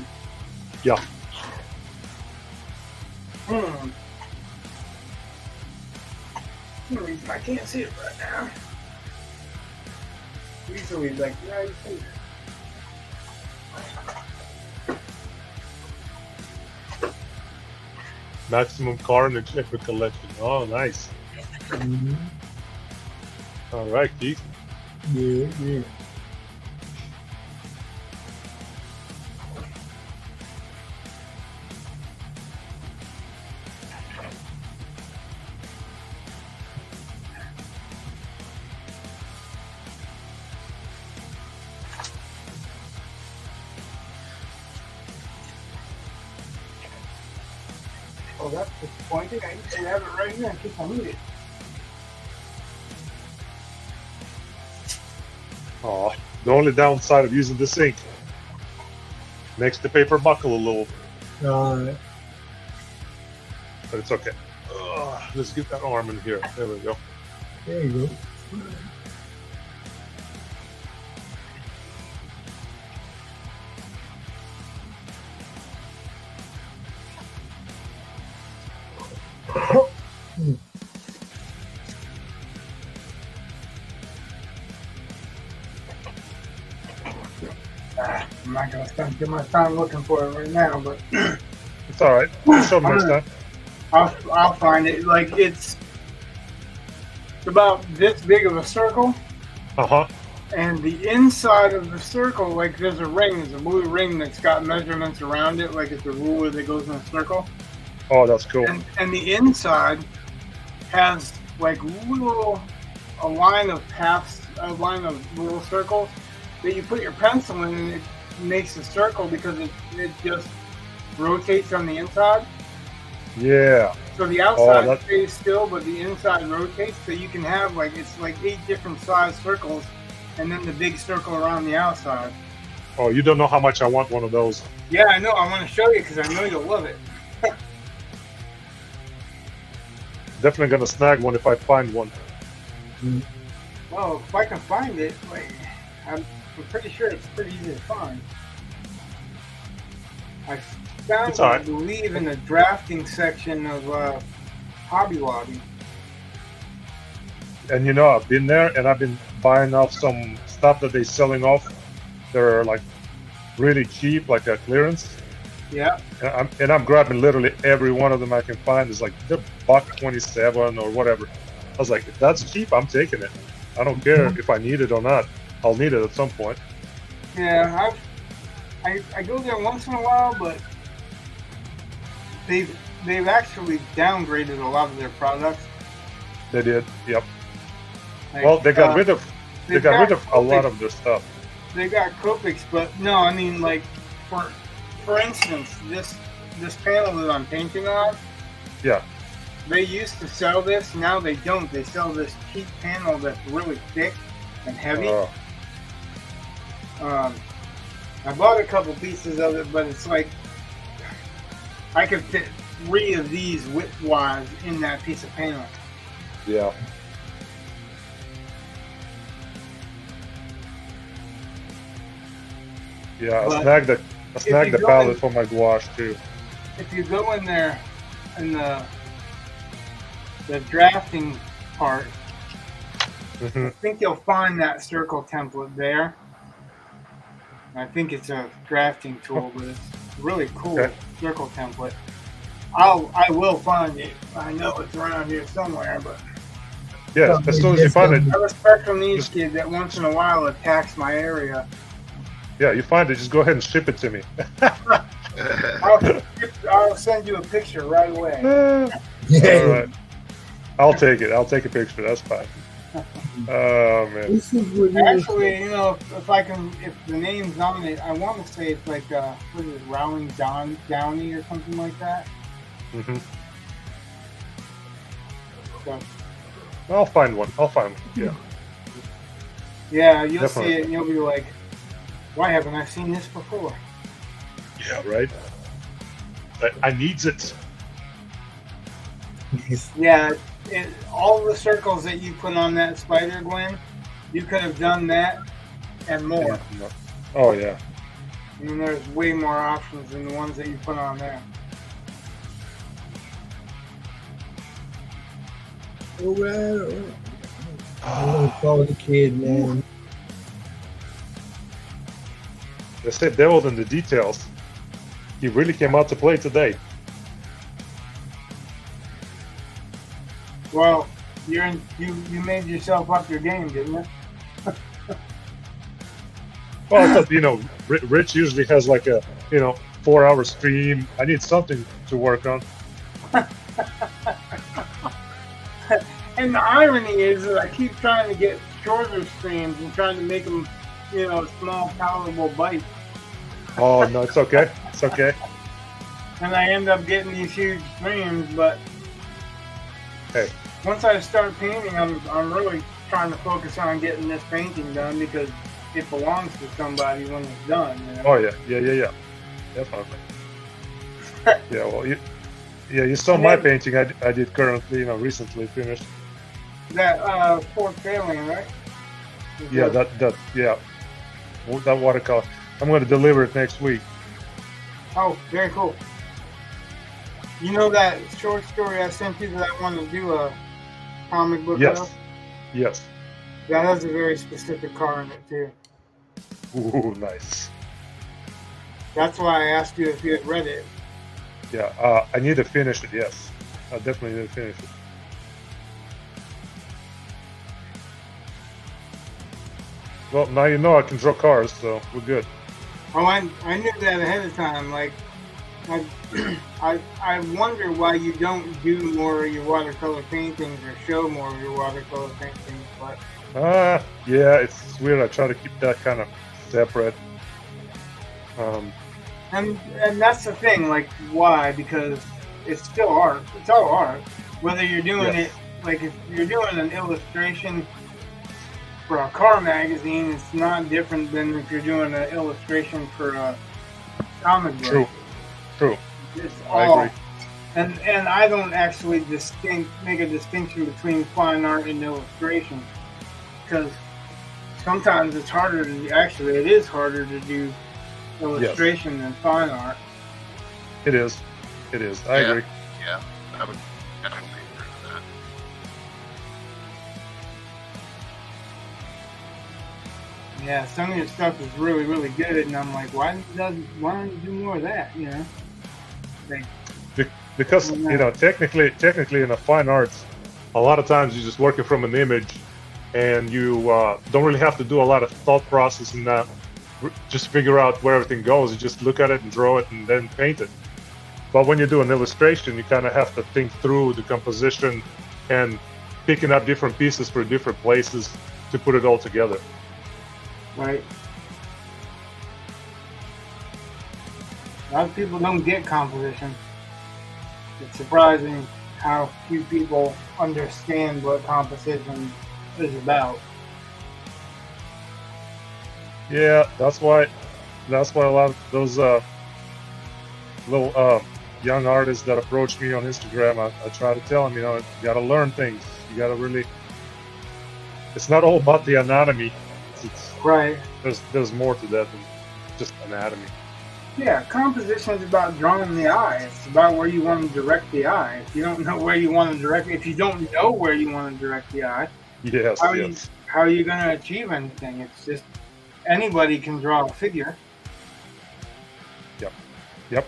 Yeah. I can't see it right now. Usually, like, right here. Maximum Carnage Epic Collection. Oh, nice. Mhm. All right, Keith. Yeah. Oh, that's disappointing. I used to have it right here in case I need it. Oh, the only downside of using this ink makes the paper buckle a little, All right. but it's okay. Let's get that arm in here. There we go. There you go. I'm not gonna spend too much time looking for it right now, but It's all right. We'll show them next time. I'll find it. Like it's about this big of a circle, Uh-huh. And the inside of the circle, like there's a blue ring that's got measurements around it, like it's a ruler that goes in a circle. Oh, that's cool. And the inside has like a line of little circles that you put your pencil in, and it makes a circle because it just rotates on the inside. Yeah. So the outside stays still, but the inside rotates. So you can have it's 8 different size circles, and then the big circle around the outside. Oh, you don't know how much I want one of those. Yeah, I know. I want to show you because I know you'll love it. Definitely gonna snag one if I find one. Well, if I can find it, I'm pretty sure it's pretty easy to find. I found it, I believe, in the drafting section of Hobby Lobby. And I've been there, and I've been buying off some stuff that they're selling off. They're like really cheap, like a clearance. Yeah. And I'm grabbing literally every one of them I can find. It's like they're $1.27 or whatever. I was like, if that's cheap, I'm taking it. I don't care if I need it or not. I'll need it at some point. Yeah, I go there once in a while, but they've actually downgraded a lot of their products. They did, yep. Well, they got rid of a lot of their stuff. They got Copics, but no, I mean for instance, this panel that I'm painting on. Yeah. They used to sell this, now they don't. They sell this cheap panel that's really thick and heavy. I bought a couple pieces of it, but it's like I could fit 3 of these width-wise in that piece of panel. Yeah. Yeah, I snagged the palette for my gouache too. If you go in there in the drafting part, I think you'll find that circle template there. I think it's a drafting tool, but it's really cool circle template. I will find it. I know it's around here somewhere, but yeah, as soon as you find it. I respect from these kids that once in a while attacks my area. Yeah, you find it, just go ahead and ship it to me. I'll send you a picture right away. All right. I'll take it. I'll take a picture. That's fine. Oh man. Actually, if the name's on it, I want to say it's like what is it, Rowling Downey or something like that. So, I'll find one. Yeah. Yeah, you'll Definitely. see it and you'll be like, why haven't I seen this before? Yeah, right. I needs it. Yeah, all the circles that you put on that spider, Gwen, you could have done that and more. Oh yeah. I mean, there's way more options than the ones that you put on there. All right. I'm gonna call the kid, man. They said devil in the details. He really came out to play today. Well, you made yourself up your game, didn't you? Well, I thought, Rich usually has like a, 4-hour stream. I need something to work on. And the irony is that I keep trying to get shorter streams and trying to make them, small, palatable bites. Oh, no, it's okay. It's okay. And I end up getting these huge streams, but hey, once I start painting, I'm really trying to focus on getting this painting done because it belongs to somebody when it's done. Oh yeah, definitely. Yeah, well, you saw my painting. I did currently, recently finished. That Fort Failing, right? Yeah, that watercolor. I'm going to deliver it next week. Oh, very cool. You know that short story I sent you that I wanted to do a comic book of? Yes. That has a very specific car in it too. Ooh, nice. That's why I asked you if you had read it. Yeah, I need to finish it, yes. I definitely need to finish it. Well, now you know I can draw cars, so we're good. Oh, I knew that ahead of time. Like, I wonder why you don't do more of your watercolor paintings or show more of your watercolor paintings. But Yeah, it's weird. I try to keep that kind of separate. and that's the thing. Like, why? Because it's still art. It's all art. Whether you're doing Yes. it, like if you're doing an illustration for a car magazine, it's not different than if you're doing an illustration for a comic book. True. It's I all, agree. and I don't actually make a distinction between fine art and illustration, because sometimes it's harder to actually it is harder to do illustration than fine art. It is. I Yeah. agree. Yeah, I would definitely agree with that. Yeah, some of your stuff is really, really good, and I'm like, why don't you do more of that? You know, like, Because technically in the fine arts, a lot of times you're just working from an image, and you don't really have to do a lot of thought process in that. Just figure out where everything goes. You just look at it and draw it, and then paint it. But when you do an illustration, you kind of have to think through the composition and picking up different pieces for different places to put it all together. right? A lot of people don't get composition. It's surprising how few people understand what composition is about. Yeah, that's why a lot of those little young artists that approach me on Instagram, I try to tell them, you got to learn things. You got to really. It's not all about the anatomy. Right. There's more to that than just anatomy. Yeah, composition is about drawing the eye. It's about where you want to direct the eye. If you don't know where you want to direct, if you don't know where you want to direct the eye, Yes. how are you going to achieve anything? It's just anybody can draw a figure. Yep.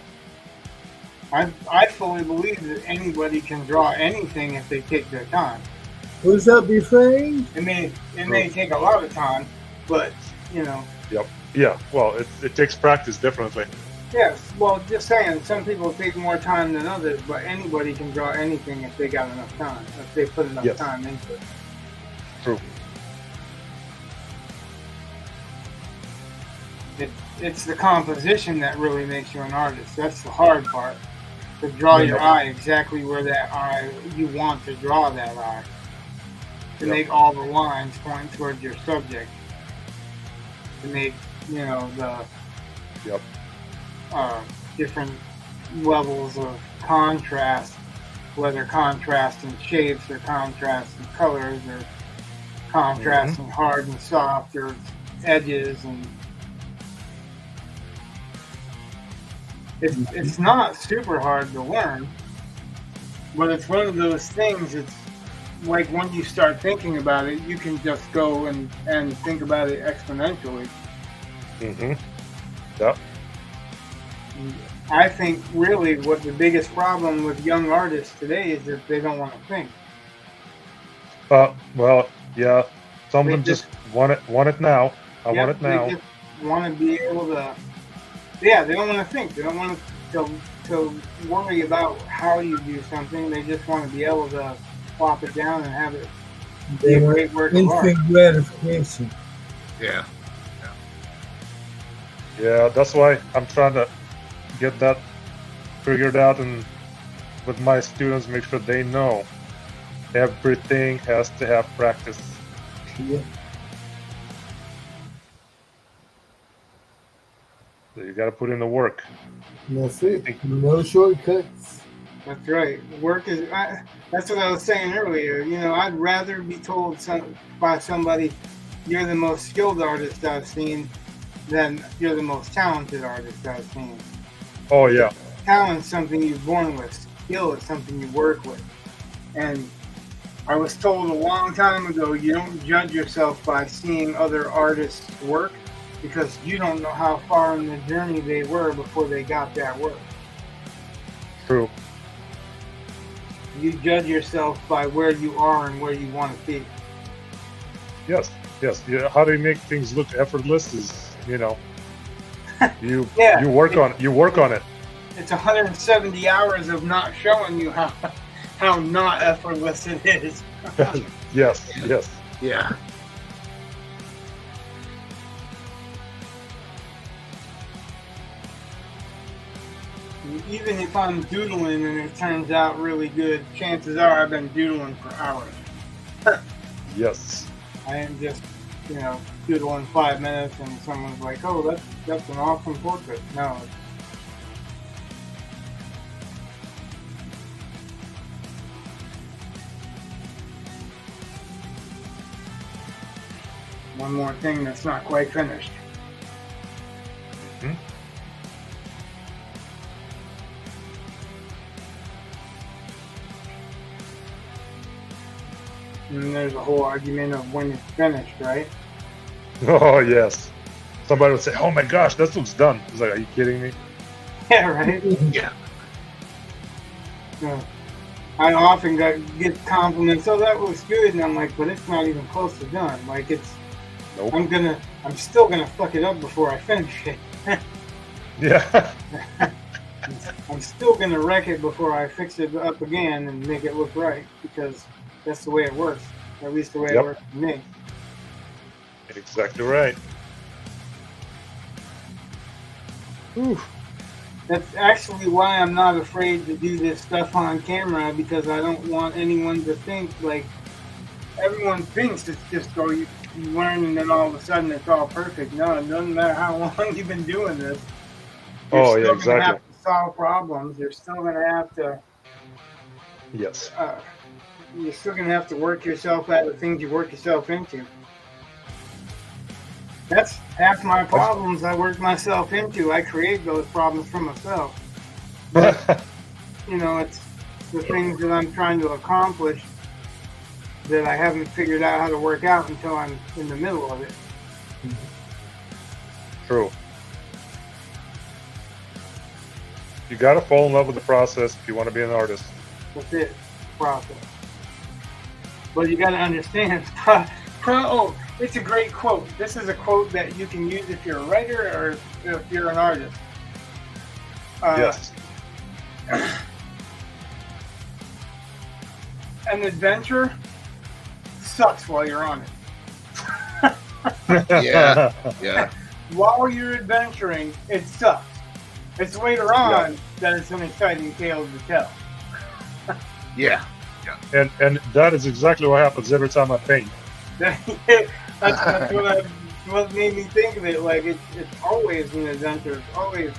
I fully believe that anybody can draw anything if they take their time. What's up, your friend? It may take a lot of time, but Yeah. Well, it takes practice, definitely. yes. Well, just saying, some people take more time than others, but anybody can draw anything if they got enough time, if they put enough Yes. time into it. True. It's the composition that really makes you an artist. That's the hard part. To draw your eye exactly where that eye you want to draw that eye. To make all the lines point towards your subject. To make the different levels of contrast, whether contrast in shapes or contrast in colors or contrast in hard and soft or edges and. It's not super hard to learn, but it's one of those things. It's like when you start thinking about it, you can just go and think about it exponentially. Yep. I think really what the biggest problem with young artists today is that they don't want to think. Well, yeah. Some of them just want it now. I want it now. They just want to be able to. Yeah, they don't want to think. They don't want to worry about how you do something. They just want to be able to plop it down and have it be a great work of art. Instant gratification. Yeah. Yeah, that's why I'm trying to get that figured out and with my students make sure they know everything has to have practice. Yeah. So you got to put in the work. That's it. No shortcuts. That's right. Work is. That's what I was saying earlier. I'd rather be told by somebody, "You're the most skilled artist I've seen," than "You're the most talented artist I've seen." Oh yeah. Talent's something you're born with. Skill is something you work with. And I was told a long time ago, you don't judge yourself by seeing other artists' work, because you don't know how far in the journey they were before they got that work. True. You judge yourself by where you are and where you want to be. Yes. yes. Yeah, how do you make things look effortless? Is you Yeah. you work on it. It's 170 hours of not showing you how not effortless it is. Yes, yes. Yeah. Even if I'm doodling and it turns out really good, chances are I've been doodling for hours. Yes. I am just, doodling 5 minutes and someone's like, "Oh, that's an awesome portrait." No. One more thing that's not quite finished. Mhm. And there's a whole argument of when it's finished, right? Oh yes. Somebody would say, "Oh my gosh, that looks done." It's like, "Are you kidding me?" Yeah, right. Yeah. I often get compliments. "Oh, that looks good," and I'm like, "But it's not even close to done. Like it's." Nope. I'm still gonna fuck it up before I finish it. Yeah. I'm still gonna wreck it before I fix it up again and make it look right, because that's the way it works. Or at least the way it Yep. works for me. Exactly right. Whew. That's actually why I'm not afraid to do this stuff on camera, because I don't want anyone to think like everyone thinks it's just you learn and then all of a sudden it's all perfect. No, it doesn't matter how long you've been doing this. You're Oh, yeah, still gonna have exactly. to solve problems. You're still gonna have to. Yes. You're still gonna have to work yourself out of things you work yourself into. That's half my problems I work myself into. I create those problems for myself. But, it's the things that I'm trying to accomplish that I haven't figured out how to work out until I'm in the middle of it. True. You gotta fall in love with the process if you want to be an artist. That's it. Process. But you got to understand. It's a great quote. This is a quote that you can use if you're a writer or if you're an artist. Yes. An adventure sucks while you're on it. Yeah. Yeah. While you're adventuring, it sucks. It's later on that it's an exciting tale to tell. Yeah. And that is exactly what happens every time I paint. that's what made me think of it. Like it's always an adventure. It always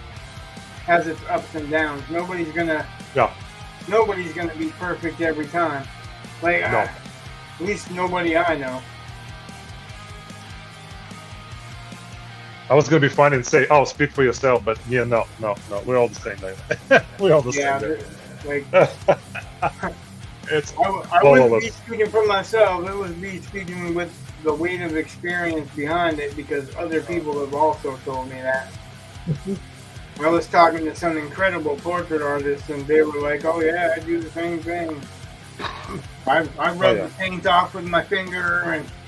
has its ups and downs. Nobody's gonna be perfect every time. Like No. at least nobody I know. I was gonna be funny and say, "Oh, speak for yourself," but yeah, no, we're all the same there. We're all the same there. Like It's I all of wouldn't be us. speaking for myself. It would be speaking with the weight of experience behind it, because other people have also told me that. I was talking to some incredible portrait artists, and they were like, "Oh yeah, I do the same thing. I rub the paint off with my finger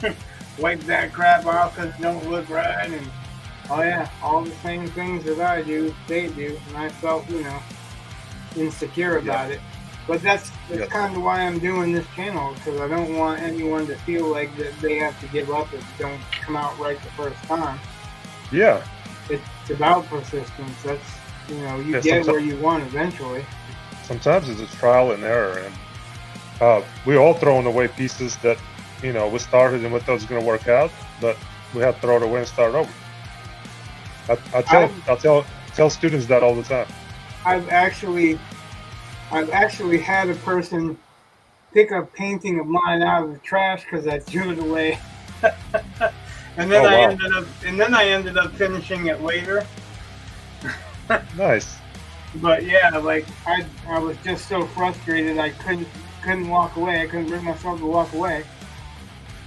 and wipe that crap off because it don't look right, and oh yeah, all the same things that I do, they do," and I felt, insecure about it. But that's kind of why I'm doing this channel, because I don't want anyone to feel like that they have to give up if it don't come out right the first time. Yeah. It's about persistence. That's, you get where you want eventually. Sometimes it's a trial and error, and we're all throwing away pieces that we started and we thought it was going to work out, but we have to throw it away and start over. I tell students that all the time. I've actually had a person pick a painting of mine out of the trash because I threw it away, and then I ended up finishing it later. Nice. But yeah, like I was just so frustrated I couldn't walk away. I couldn't bring myself to walk away.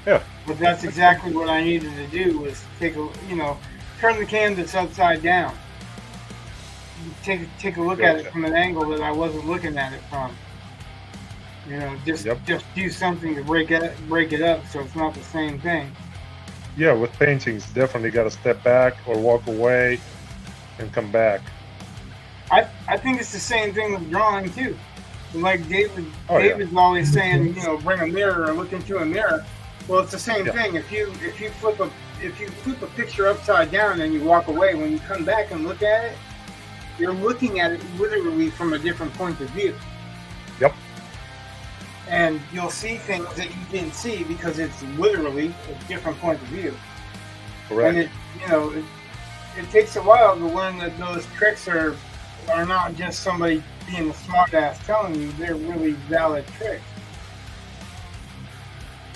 Yeah. But that's exactly what I needed to do, was turn the canvas upside down. Take a look at it from an angle that I wasn't looking at it from. Just do something to break it up so it's not the same thing. Yeah, with paintings, definitely got to step back or walk away and come back. I think it's the same thing with drawing too. Like Oh, yeah. David's always saying, bring a mirror or look into a mirror. Well, it's the same Yeah. thing. If you flip a picture upside down and you walk away, when you come back and look at it, you're looking at it literally from a different point of view. Yep. And you'll see things that you didn't see because it's literally a different point of view. Correct. And it takes a while to learn that those tricks are not just somebody being a smart ass telling you, they're really valid tricks.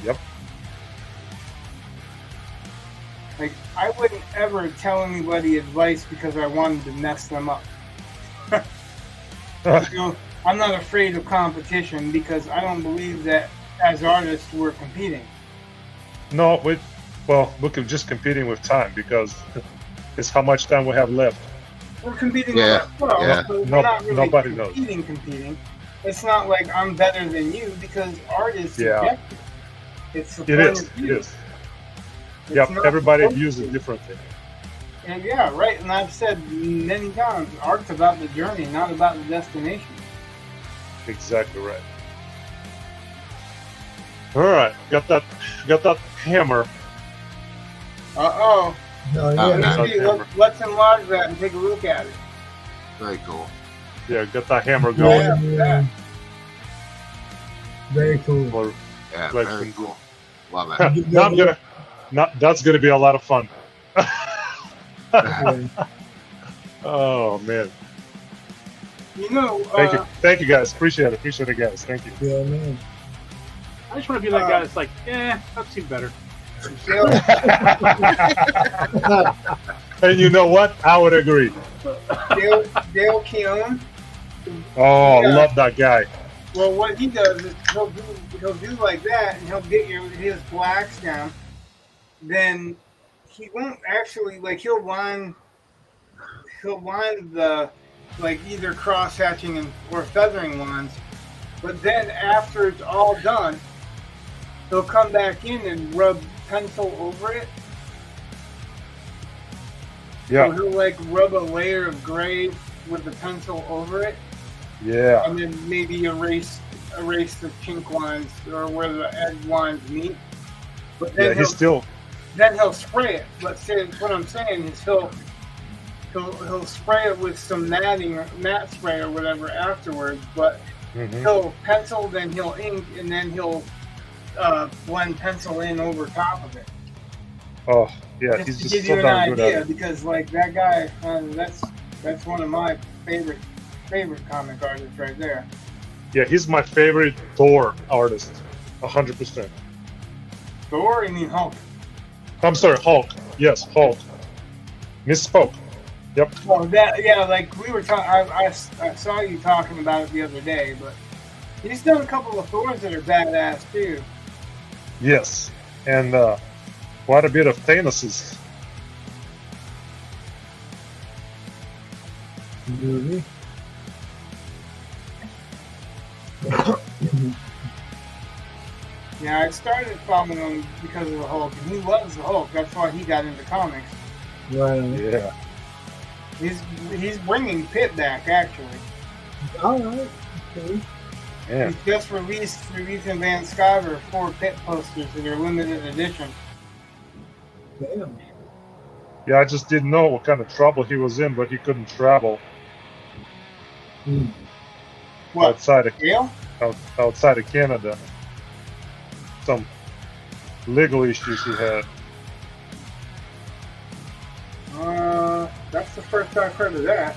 Yep. Like, I wouldn't ever tell anybody advice because I wanted to mess them up. I'm not afraid of competition because I don't believe that as artists we're competing. No, we're just competing with time because it's how much time we have left. We're competing Yeah, with ourselves, yeah. but we're not really Nobody knows. competing. It's not like I'm better than you because art is subjective. It's the It point is. of It view. is. It's Yep. not Everybody supposed views to it be. differently. And yeah, right. And I've said many times, art's about the journey, not about the destination. Exactly right. All right, got that hammer. Uh-oh. No, Oh, yeah. no. Maybe let's enlarge that and take a look at it. Very cool. Yeah, got that hammer going. Yeah. Very cool. Or- Yeah, Like- very cool. Love it. That's gonna be a lot of fun. Yeah. Oh man, You thank you guys. Appreciate it, guys. Thank you. Yeah, man. I just want to be that guy that's like, I've seen better. And you know what? I would agree. Dale Keown. Oh, Yeah. love that guy. Well, what he does is he'll do like that, and he'll get his blacks down. Then he won't actually he'll line the either cross hatching or feathering lines. But then after it's all done, he'll come back in and rub pencil over it. Yeah, So he'll rub a layer of gray with the pencil over it. yeah, And then maybe erase the chink lines or where the edge lines meet. But then yeah. he'll spray it. Let's say what I'm saying is he'll spray it with some matte spray or whatever afterwards. But Mhm. he'll pencil, then he'll ink, and then he'll blend pencil in over top of it. Oh, yeah. Just He's to just give so you an damn good idea, at it. because that guy, that's one of my favorite comic artists right there. Yeah, he's my favorite Thor artist. 100%. Thor, you mean Hulk? I'm sorry, Hulk. Yes, Hulk. Misspoke. Yep. Oh, we were talking. I saw you talking about it the other day, but he's done a couple of Thors that are badass too. Yes, and quite a bit of Thanos's. Really? Yeah, I started following him because of the Hulk, and he loves the Hulk. That's why he got into comics. Right on. Yeah. He's bringing Pitt back actually. All right. Okay. Yeah. He's just released through Ethan Van Sciver 4 Pitt posters that are limited edition. Damn. Yeah, I just didn't know what kind of trouble he was in, but he couldn't travel What? outside of Gail? outside of Canada. Some legal issues he had. That's the first I've heard of that.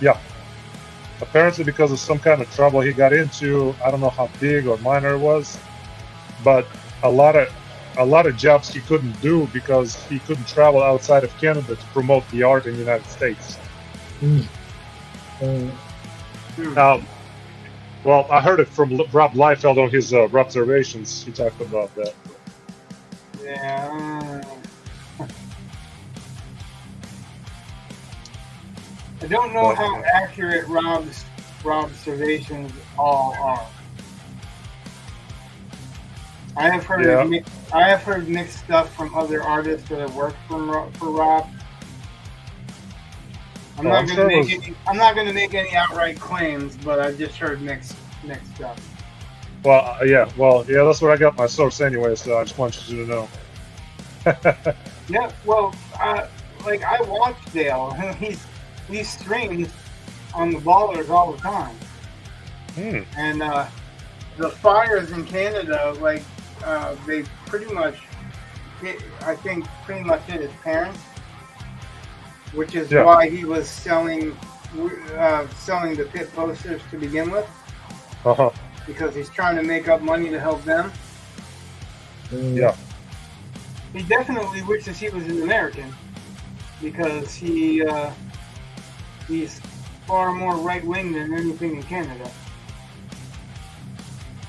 Yeah. Apparently because of some kind of trouble he got into. I don't know how big or minor it was, but a lot of jobs he couldn't do because he couldn't travel outside of Canada to promote the art in the United States. Well, I heard it from Rob Liefeld on his observations. He talked about that. Yeah. I don't know how accurate Rob's observations all are. I have heard Yeah. I have heard mixed stuff from other artists that have worked for Rob. I'm not going to make any outright claims, but I've just heard mixed stuff. Well, yeah. Well, yeah. That's where I got my source anyway. So I just want you to know. Yeah. Well, like I watch Dale. He streams on the Ballers all the time. And the fires in Canada, like they pretty much hit his parents, which is why he was selling the pit posters to begin with. Because he's trying to make up money to help them. Yeah. He definitely wishes he was an American, because he's far more right wing than anything in Canada.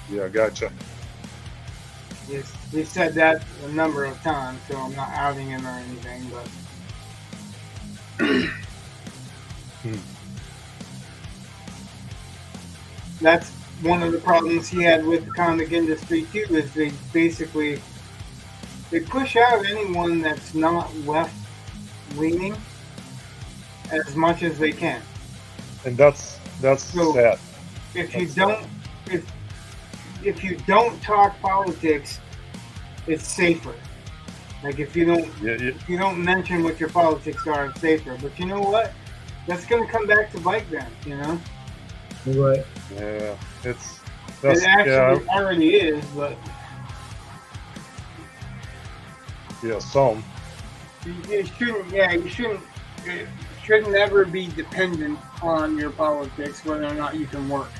Yeah, gotcha. He said that a number of times, so I'm not outing him or anything, but that's one of the problems he had with the comic industry too, is they push out anyone that's not left leaning as much as they can. And that's So sad. If you don't talk politics, it's safer. Like if you don't mention what your politics are, it's safer. But you know what? That's going to come back to bite them. You know. Right. Yeah. It actually already is, but yeah, some. You shouldn't. Yeah, you shouldn't. It shouldn't ever be dependent on your politics, whether or not you can work.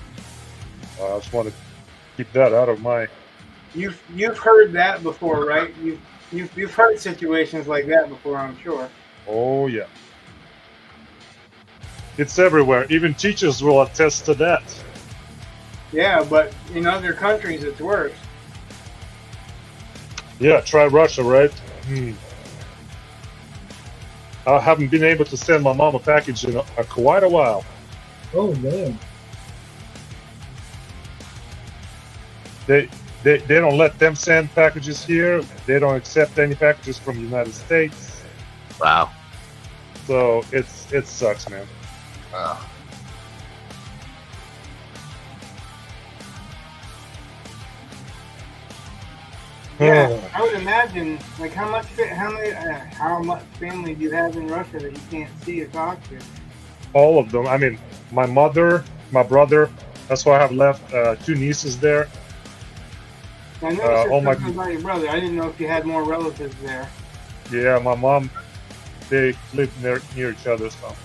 I just want to keep that out of my. You've heard that before, right? You've heard situations like that before, I'm sure. Oh yeah. It's everywhere. Even teachers will attest to that. Yeah, but in other countries it's worse. Yeah, try Russia, right? I haven't been able to send my mom a package in quite a while. Oh man. They don't let them send packages here. They don't accept any packages from the United States. Wow. So it sucks, man. Yeah, I would imagine. Like, how much family do you have in Russia that you can't see or talk to? All of them. I mean, my mother, my brother. That's why I have left 2 nieces there. I noticed something about your brother. I didn't know if you had more relatives there. Yeah, my mom. They live near each other, so.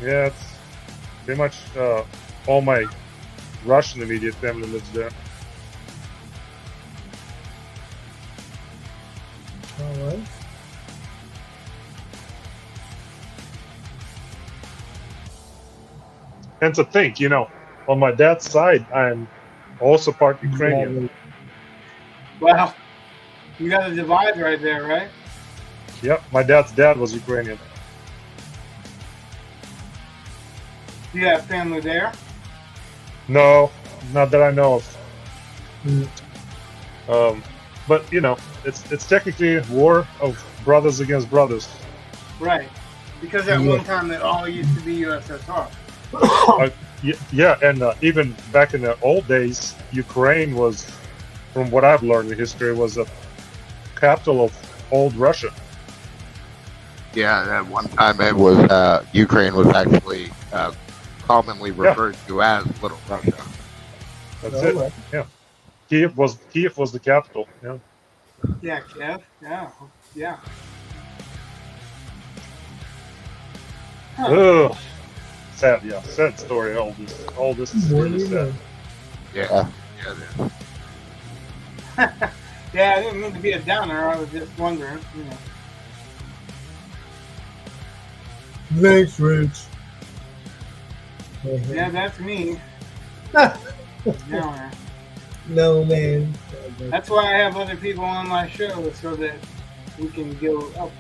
Yeah, it's pretty much all my Russian immediate family lives there. All right. And to think, on my dad's side, I'm also part Ukrainian. Wow, you got a divide right there, right? Yep, my dad's dad was Ukrainian. Do you have family there? No, not that I know of. But it's technically a war of brothers against brothers. Right, because at one time it all used to be USSR. Yeah, and even back in the old days, Ukraine was, from what I've learned in history, was a capital of old Russia. Yeah, at one time it was Ukraine was actually commonly referred to as Little Russia. That's it. Yeah, Kiev was the capital. Yeah. Yeah, Kiev. Yeah. Huh. Ugh. Sad. Yeah, sad story. All this is really sad. Yeah. Yeah, I didn't mean to be a downer. I was just wondering. Thanks, Rich. Yeah, that's me. Downer. No, man. That's why I have other people on my show, so that we can go up.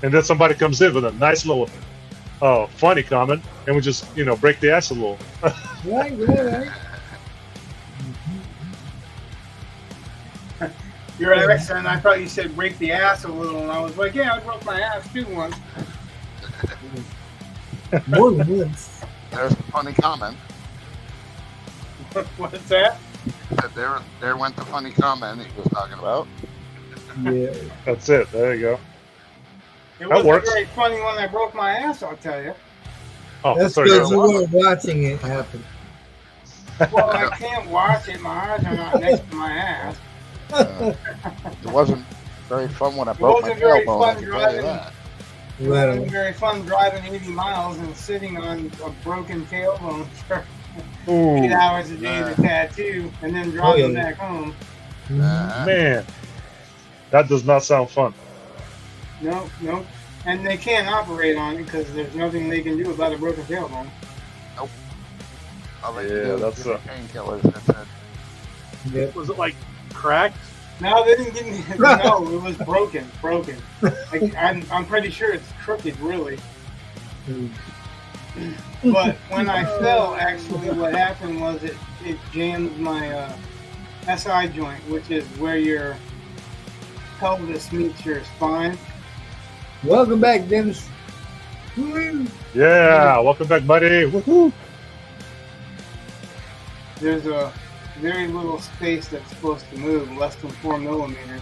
And then somebody comes in with a nice little funny comment, and we just break the ass a little. Right. Your accent, I thought you said break the ass a little, and I was like, yeah, I broke my ass too once. More than once. There's a funny comment. What's that? There went the funny comment he was talking about. Yeah. That's it. There you go. It That wasn't works. very funny when I broke my ass, I'll tell you. Oh, That's sorry. because you weren't watching it happen. Well, I can't watch it. My eyes are not next to my ass. It wasn't very fun when I It broke my wasn't very tailbone. I fun can tell you driving. that. It Right. wasn't very fun driving 80 miles and sitting on a broken tailbone for 8 Ooh, hours a day to tattoo and then driving yeah. back home. man, that does not sound fun. No. And they can't operate on it because there's nothing they can do about a broken tailbone. All they Yeah, can do is that's give me painkillers. That's it. Yep. Was it like cracked? No, they didn't give me. No, it was broken. I'm pretty sure it's crooked, really. But when I fell, actually, what happened was it jammed my SI joint, which is where your pelvis meets your spine. Welcome back, Dennis. Woo. Yeah, welcome back, buddy. Woohoo! There's a very little space that's supposed to move, less than 4 millimeters.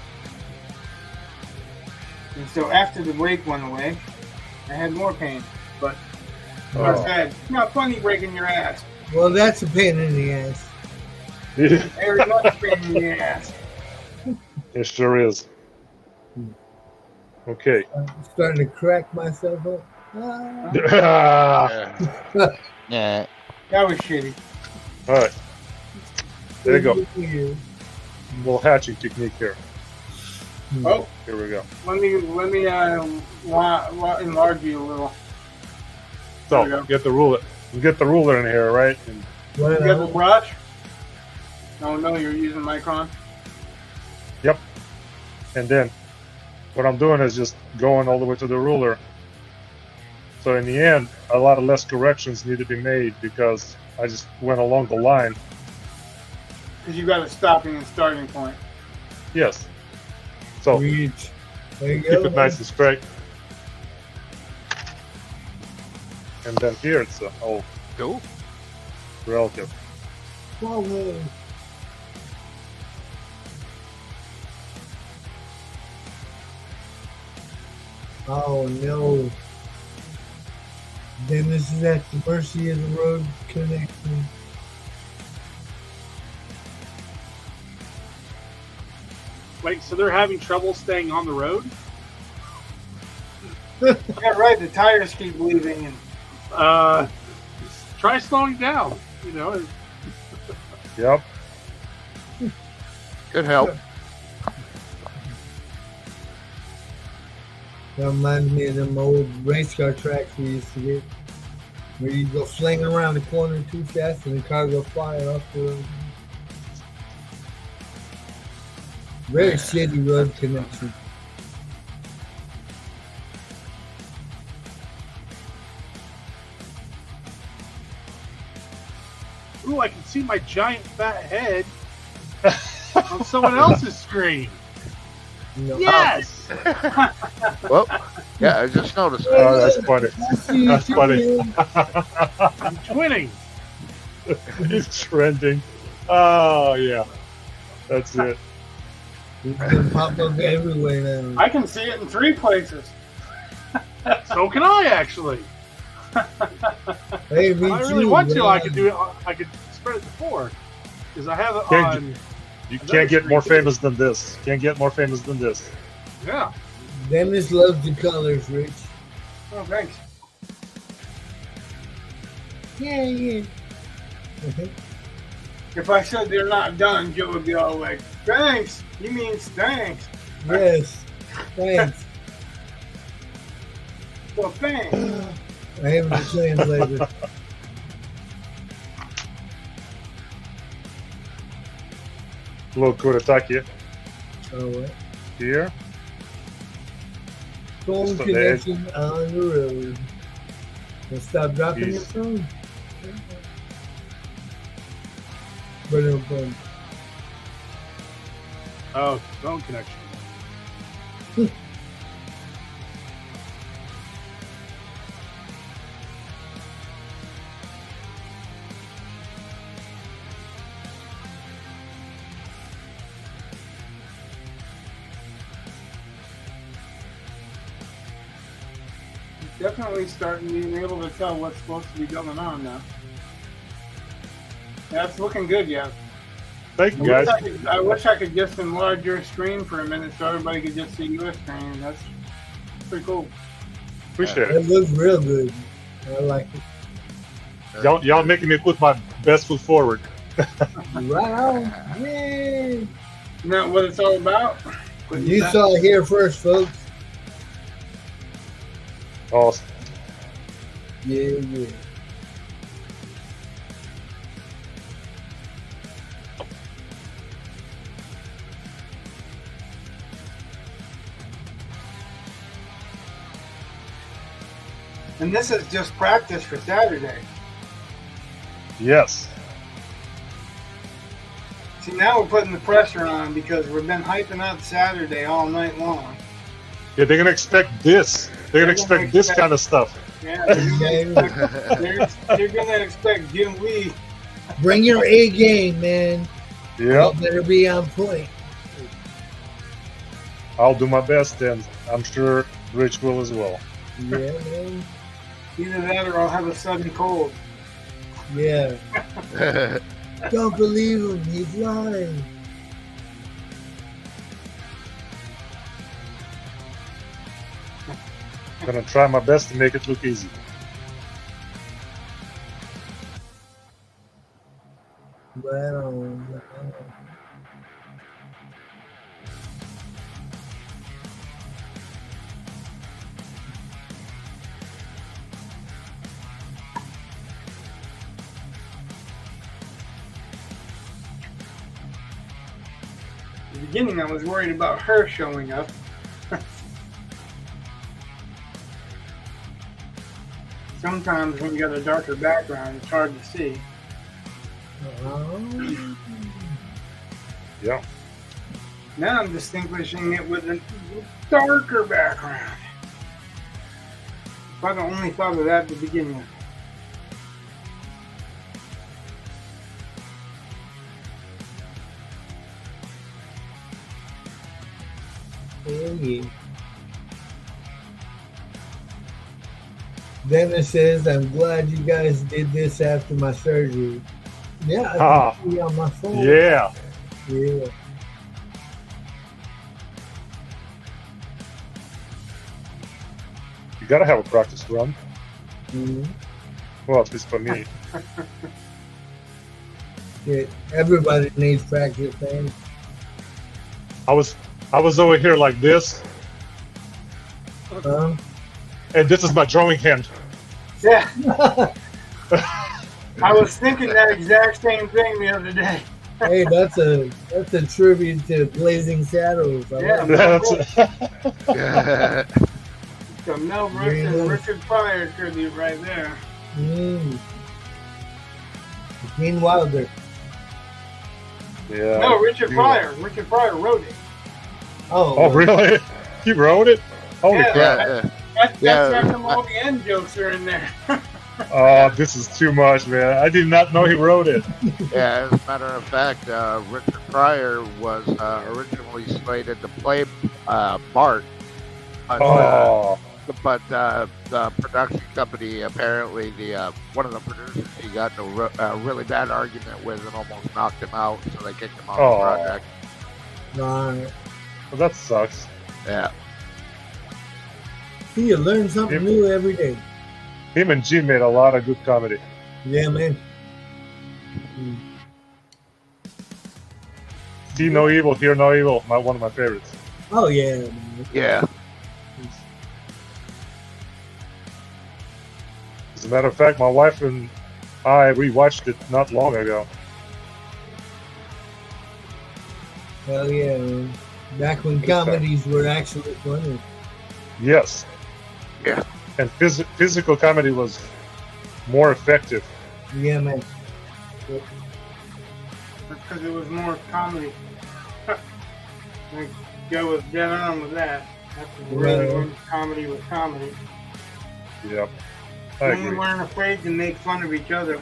And so after the brake went away, I had more pain. But like I said, it's not funny breaking your ass. Well, that's a pain in the ass. Very much pain in the ass. It sure is. Okay. I'm starting to crack myself up. Ah. Yeah. That was shitty. All right, there you go. Yeah. Little hatching technique here. Oh, Here we go. let me enlarge you a little. There we So go. get the ruler. Get the ruler in here, right? And Right You got the on. brush? Oh no, you're using Micron. yep. And then what I'm doing is just going all the way to the ruler. So in the end, a lot of less corrections need to be made because I just went along the line. Because you got a stopping and starting point. Yes. So keep Reach. There you go. it nice and straight. And then here it's all Cool. relative. Forward. Oh no. Then this is at the mercy of the road connection. Wait, so they're having trouble staying on the road? Yeah, right. The tires keep leaving. And Try slowing down. You know, Yep. Good help. That reminds me of them old race car tracks we used to get. Where you go flinging around the corner too fast and the car go flying off the road. Very shitty road connection. ooh, I can see my giant fat head on someone else's screen. No. Yes. Well, yeah, I just noticed. Oh, that's funny. I see you That's funny. too, I'm twinning. It's trending. Oh yeah. That's it. It's gonna pop up everywhere now. I can see it in 3 places. So can I actually. Hey, If me I really too, want to, I man. could do it. I could spread it to 4 because I have it Can't on. You Another can't get more screen. famous than this. Can't get more famous than this. Yeah. Dennis loves the colors, Rich. Oh, thanks. Yeah. If I said they're not done, Joe would be all like, thanks. He means thanks. Yes. Thanks. Well, thanks. I am the translator. Little Kurataki Alright. here. Phone Just on the edge. connection on the road. Let's stop dropping your He's- phone. Boom. Oh, phone connection. Definitely starting being able to tell what's supposed to be going on now. That's looking good, yeah. Thank you, guys. I wish I could just enlarge your screen for a minute so everybody could just see your screen. That's pretty cool. Appreciate it. It looks real good. I like it. Y'all making me put my best foot forward. Right on. Yay. Isn't that what it's all about? You saw it here first, folks. Awesome. Yeah. And this is just practice for Saturday. Yes. See, now we're putting the pressure on because we've been hyping up Saturday all night long. Yeah, they're gonna expect this. They're gonna expect this kind of stuff. Yeah, they're gonna expect Jim Lee. Bring your A game, man. Yeah, You better be on point. I'll do my best, and I'm sure Rich will as well. Yeah, man. Either that or I'll have a sudden cold. Yeah. Don't believe him. He's lying. I'm gonna try my best to make it look easy. Right on. In the beginning, I was worried about her showing up. Sometimes when you got a darker background, it's hard to see. Yeah. Now I'm distinguishing it with a darker background. If I'd only thought of that at the beginning. Yeah. Dennis says, I'm glad you guys did this after my surgery. Yeah, I can see on my phone. Yeah. Yeah. You gotta have a practice run. Mm-hmm. Well, at least for me. Yeah. Everybody needs practice, man. I was over here like this, Huh? and this is my drawing hand. Yeah, I was thinking that exact same thing the other day. Hey, that's a tribute to Blazing Shadows. I Yeah. like That's So Mel Brooks and Richard Pryor tribute right there. it. Mm. Gene Wilder. yeah. No, Richard Yeah. Pryor. Richard Pryor wrote it. Oh, really? He wrote it? Holy Yeah. crap. That's Yeah. how come all the end jokes are in there. Oh, this is too much, man. I did not know he wrote it. Yeah, as a matter of fact, Richard Pryor was originally slated to play Bart, but, Oh, but the production company, apparently, one of the producers, he got in a really bad argument with and almost knocked him out, so they kicked him off Oh. the project. Right. well, that sucks. Yeah. See, you learn something new every day. Him and Jim made a lot of good comedy. Yeah, man. See no evil, hear no evil. One of my favorites. Oh, yeah, man. Yeah. As a matter of fact, my wife and I rewatched it not long ago. Hell yeah, man. Back when comedies were actually funny. Yes. Yeah. And physical comedy was more effective. Yeah, man. That's because it was more comedy. Like, Joe was dead on with that. That's really when comedy was comedy. Yep, I When we agree. weren't afraid to make fun of each other.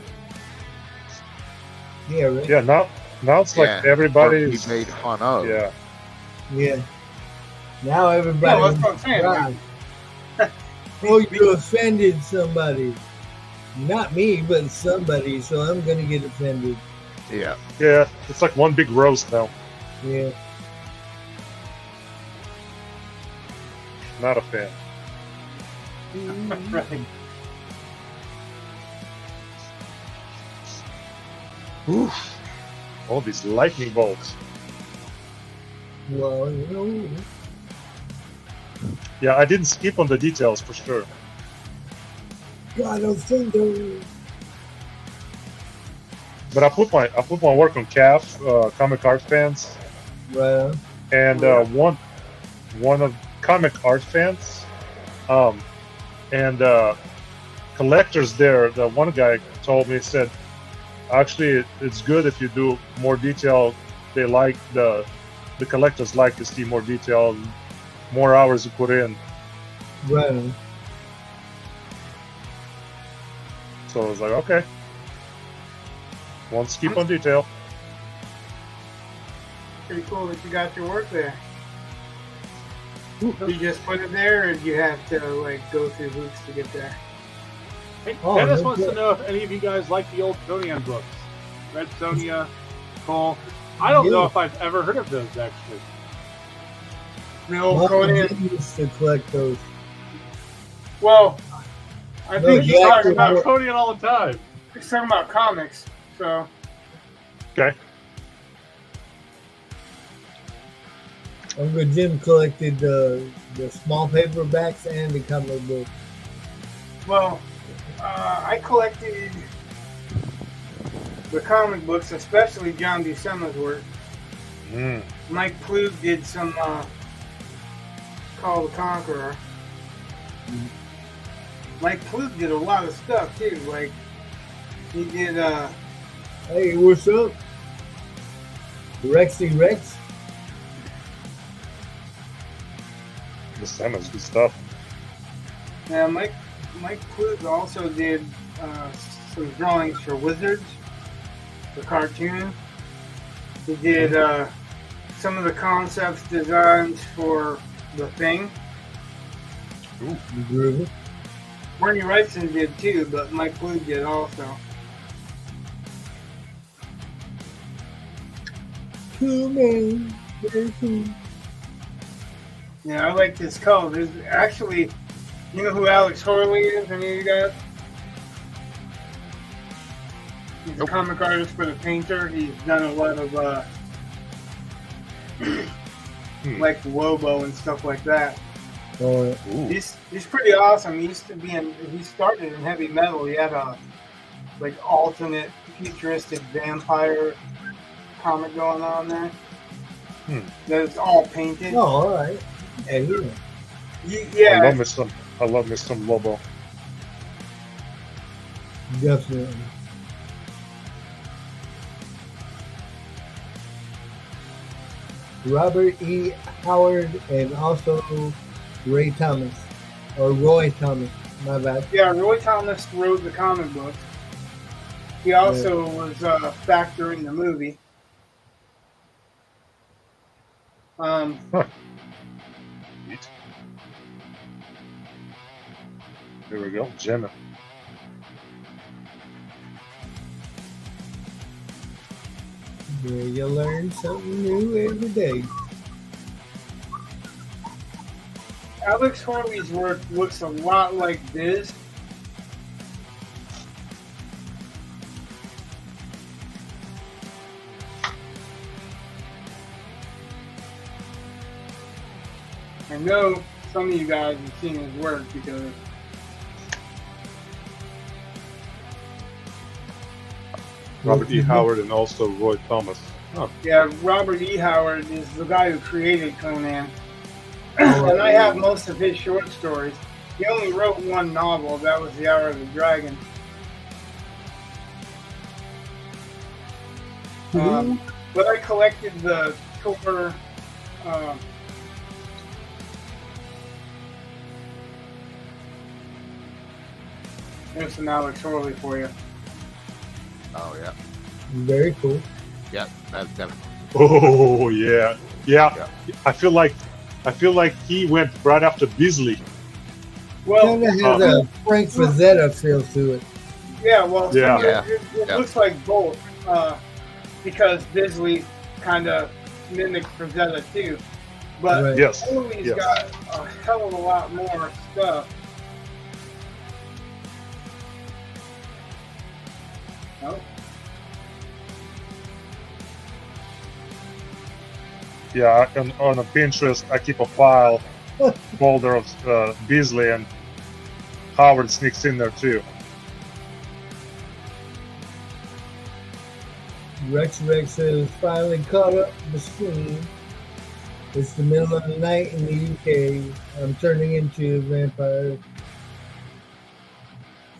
Yeah, right. Yeah, now it's like Or everybody's. be made fun of. Yeah, Yeah. Now everybody. No, that's what I'm saying. Right. Oh, you offended somebody. Not me, but somebody, so I'm going to get offended. Yeah. yeah, it's like one big roast now. Yeah. Not a fan. Right. Oof. All these lightning bolts. Well, you know. Yeah, I didn't skip on the details for sure. God offender. But I put my work on CAF, comic art fans, Well, and one of comic art fans, and collectors there. The one guy told me, said, actually it's good if you do more detail. They like the collectors like to see more detail, more hours you put in. well, So I was like, okay, won't skip on detail. Pretty cool that you got your work there. You just put it there, or do you have to like go through hoops to get there? Hey, Oh, Dennis no wants to good. know if any of you guys like the old Conan books. Red Sonja, Cole. I don't know Yeah. if I've ever heard of those, actually. The old Mom Conan. used to collect those. Well, I No, think you he's have talking to about work- Conan all the time. comics. So Okay. Uncle Jim collected the small paperbacks and the comic book. well, I collected the comic books, especially John Buscema's work. Mm. Mike Plug did some Call the Conqueror. Mike Plug did a lot of stuff too. Like he did Hey, what's up? Rexy Rex? The Salmon's good stuff. yeah, Mike Plug also did some drawings for Wizards, the cartoon. He did some of the concepts designs for The Thing. Groovy. Bernie Wrightson did too, but Mike Plug did also. Cool, man. Very cool. Yeah, I like this color. There's actually, you know who Alex Horley is? Any of you guys? He's a comic artist for The Painter. He's done a lot of like Lobo and stuff like that. Oh, Ooh. He's pretty awesome. He started in heavy metal. He had a like alternate futuristic vampire comic going on there. That's all painted. oh, all right. Yeah, Yeah, I love me some Lobo. definitely. Robert E. Howard and also Ray Thomas. Or Roy Thomas. My bad. yeah. Roy Thomas wrote the comic book. He also was a factor in the movie. Neat. There we go, Jenna. Yeah, you learn something new every day. Alex Horley's work looks a lot like this. I know some of you guys have seen his work because Robert E. Howard and also Roy Thomas. Oh, yeah, Robert E. Howard is the guy who created Conan. And I have most of his short stories. He only wrote one novel, that was The Hour of the Dragon. But I collected the Thor. There's an Alex Horley for you. Oh yeah. Very cool. Yeah, that's definitely. Oh yeah. Yeah. I feel like he went right after Beasley. Well, Kind of has a Frank Frazetta feel to it. yeah, well, Yeah. it looks like both because Bisley kind of mimicked Frazetta too. But Right. Yes. Horley's Yes. got a hell of a lot more stuff. Oh. Yeah, on a Pinterest, I keep a file folder of Beasley, and Howard sneaks in there too. Rex has finally caught up the stream. It's the middle of the night in the UK. I'm turning into a vampire.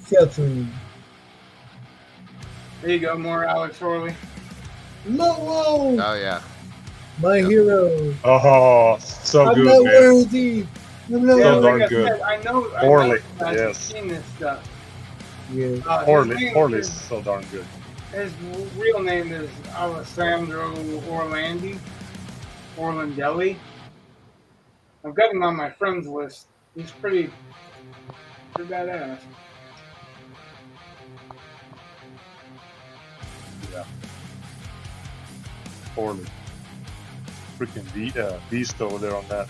Sheltering. There you go, more Alex Horley. Lolo! Oh yeah. My hero. Oh, so I'm good, not man. worthy. I'm not Yeah, So worthy. darn like I good. said, I know Horley, I've yes. seen this stuff. Yeah. Horley's so darn good. His real name is Alessandro Orlandelli. I've got him on my friends list. He's pretty badass. Yeah. Horley. Freaking beast over there on that.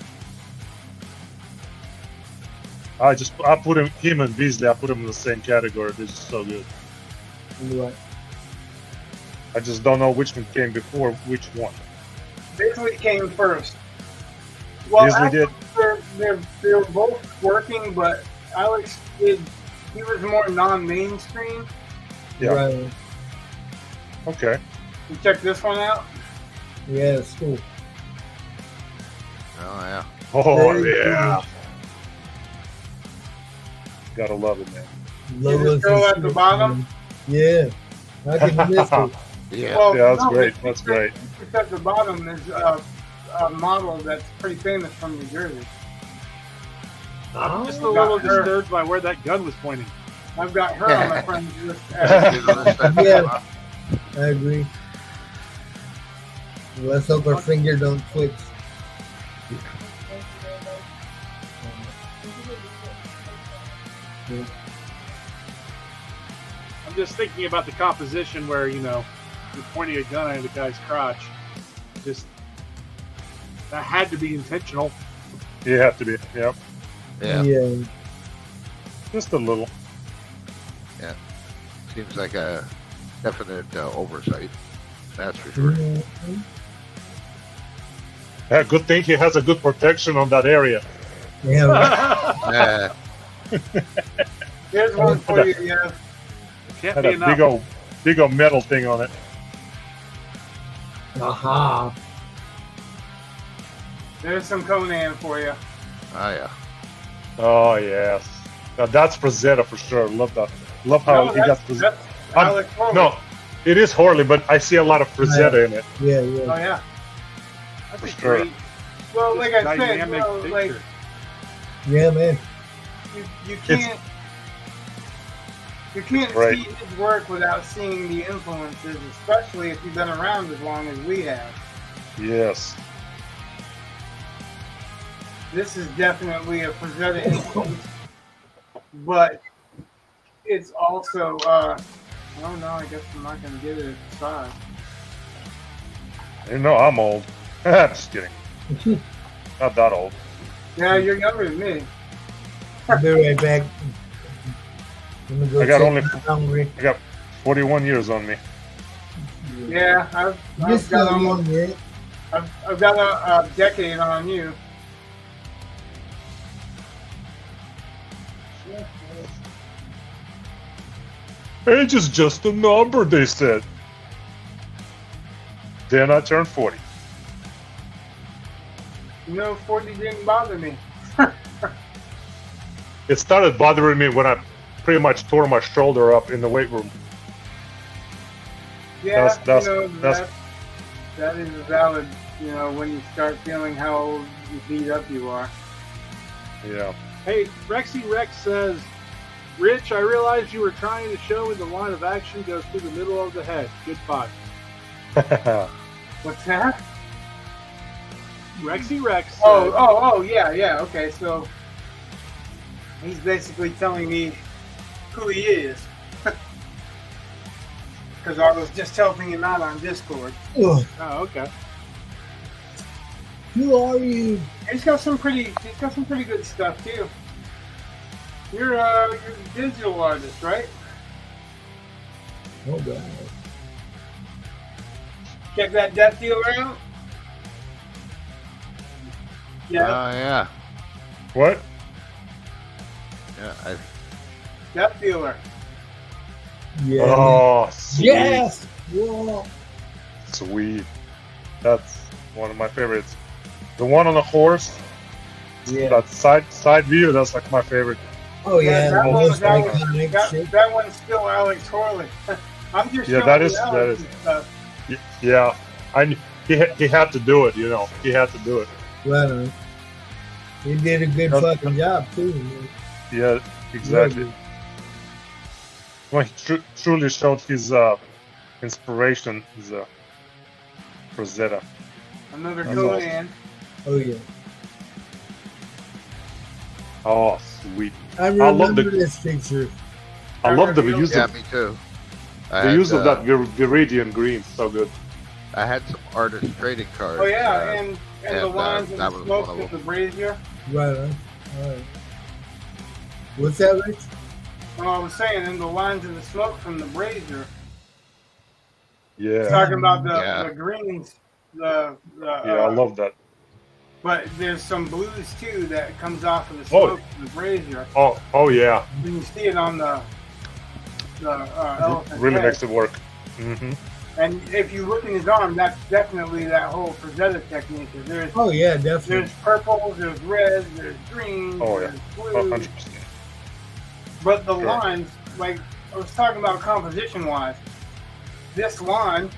I put him and Beasley. I put him in the same category. This is so good. Right. I just don't know which one came before which one. Bisley came first. Well, Beasley did. They were both working, but Alex did. He was more non-mainstream. Yeah. Right. Okay. You check this one out. Yeah, it's cool. Oh yeah. Oh Very yeah. cool. Gotta love it, man. Lola's girl is at the bottom? Yeah. I can miss it. Yeah. Well, Yeah, that's no, great. but That's great. At the bottom is a model that's pretty famous from New Jersey. I'm just a Got little her. disturbed by where that gun was pointing. I've got her on my friend's list. Yeah. I agree. Let's hope her finger don't twitch. I'm just thinking about the composition where, you're pointing a gun at the guy's crotch. Just, that had to be intentional. You have to be. Yep. Yeah. Just a little. Seems like a definite oversight. That's for sure. Mhm. Yeah, good thing he has a good protection on that area. Yeah. Right. Here's one for you, yeah. Can't Had be a enough. big old metal thing on it. Aha. There's some Conan for you. Oh yeah. Oh yes. Now that's Frazetta for sure. Love that. Love how No, he got that's Frazetta. Alex Horley. No, it is Horley, but I see a lot of Frazetta in it. Yeah, Oh yeah. yeah. That's For a sure. great, Well, like I said, dynamic like picture. Yeah, man. you can't Right. see his work without seeing the influences, especially if you've been around as long as we have. Yes. This is definitely a Frazetta influence, but it's also oh no, I guess I'm not gonna get it at the size. You know I'm old. Just kidding. Not that old. Yeah, you're younger than me. I'll be right back. I'm gonna go I got check only- my hungry. I got 41 years on me. Yeah, You're I've still got almost, young, right? I've got a decade on you. Age is just a number, they said. Then I turned 40. You know, 40 didn't bother me. It started bothering me when I pretty much tore my shoulder up in the weight room. Yeah, That's- that is valid. When you start feeling how beat up you are. Yeah. Hey, Rexy Rex says, Rich, I realized you were trying to show me the line of action goes through the middle of the head. Goodbye. What's that? Rexy Rex says, Yeah. Okay, so he's basically telling me who he is. Because I was just helping him out on Discord. Ugh, oh, okay. who are you? He's got some pretty good stuff too. You're a digital artist, right? Oh God. Check that Death Dealer out. Yeah, Yeah. What? Yeah. Death Dealer. Yeah. Oh, sweet. Yes. Whoa. Sweet. That's one of my favorites. The one on the horse, Yeah. that side view, that's like my favorite. Oh yeah. that the one most was iconic shit. that one's still Alex Horley. I'm just Yeah, showing that you is- Alex that is- stuff. Yeah, he had to do it, He had to do it. Right on. He did a good That's- fucking job too. Man. Yeah, exactly. Well, he truly showed his inspiration. His Rosetta. Another That's Conan. Oh yeah. Oh, sweet. I love remember the- this picture. I love the use Yeah, of me too. the use of that Viridian green. So good. I had some artist trading cards. Oh yeah, and and, the lines and that the was smoke one of of the brazier. Right on. All right. What's that, Rich? Oh, I was saying, in the lines of the smoke from the brazier. Yeah, Talking about Yeah. the greens, the yeah, I love that. But there's some blues too that comes off of the Oh. smoke of the brazier. Oh yeah, You can see it on the elephant really head. makes it work. Hmm. And if you look in his arm, that's definitely that whole Rosetta technique. There's Oh yeah, definitely. there's purples, there's reds, there's greens, Oh, yeah. there's blues. 100%. But the Correct. lines, like I was talking about composition wise, this line,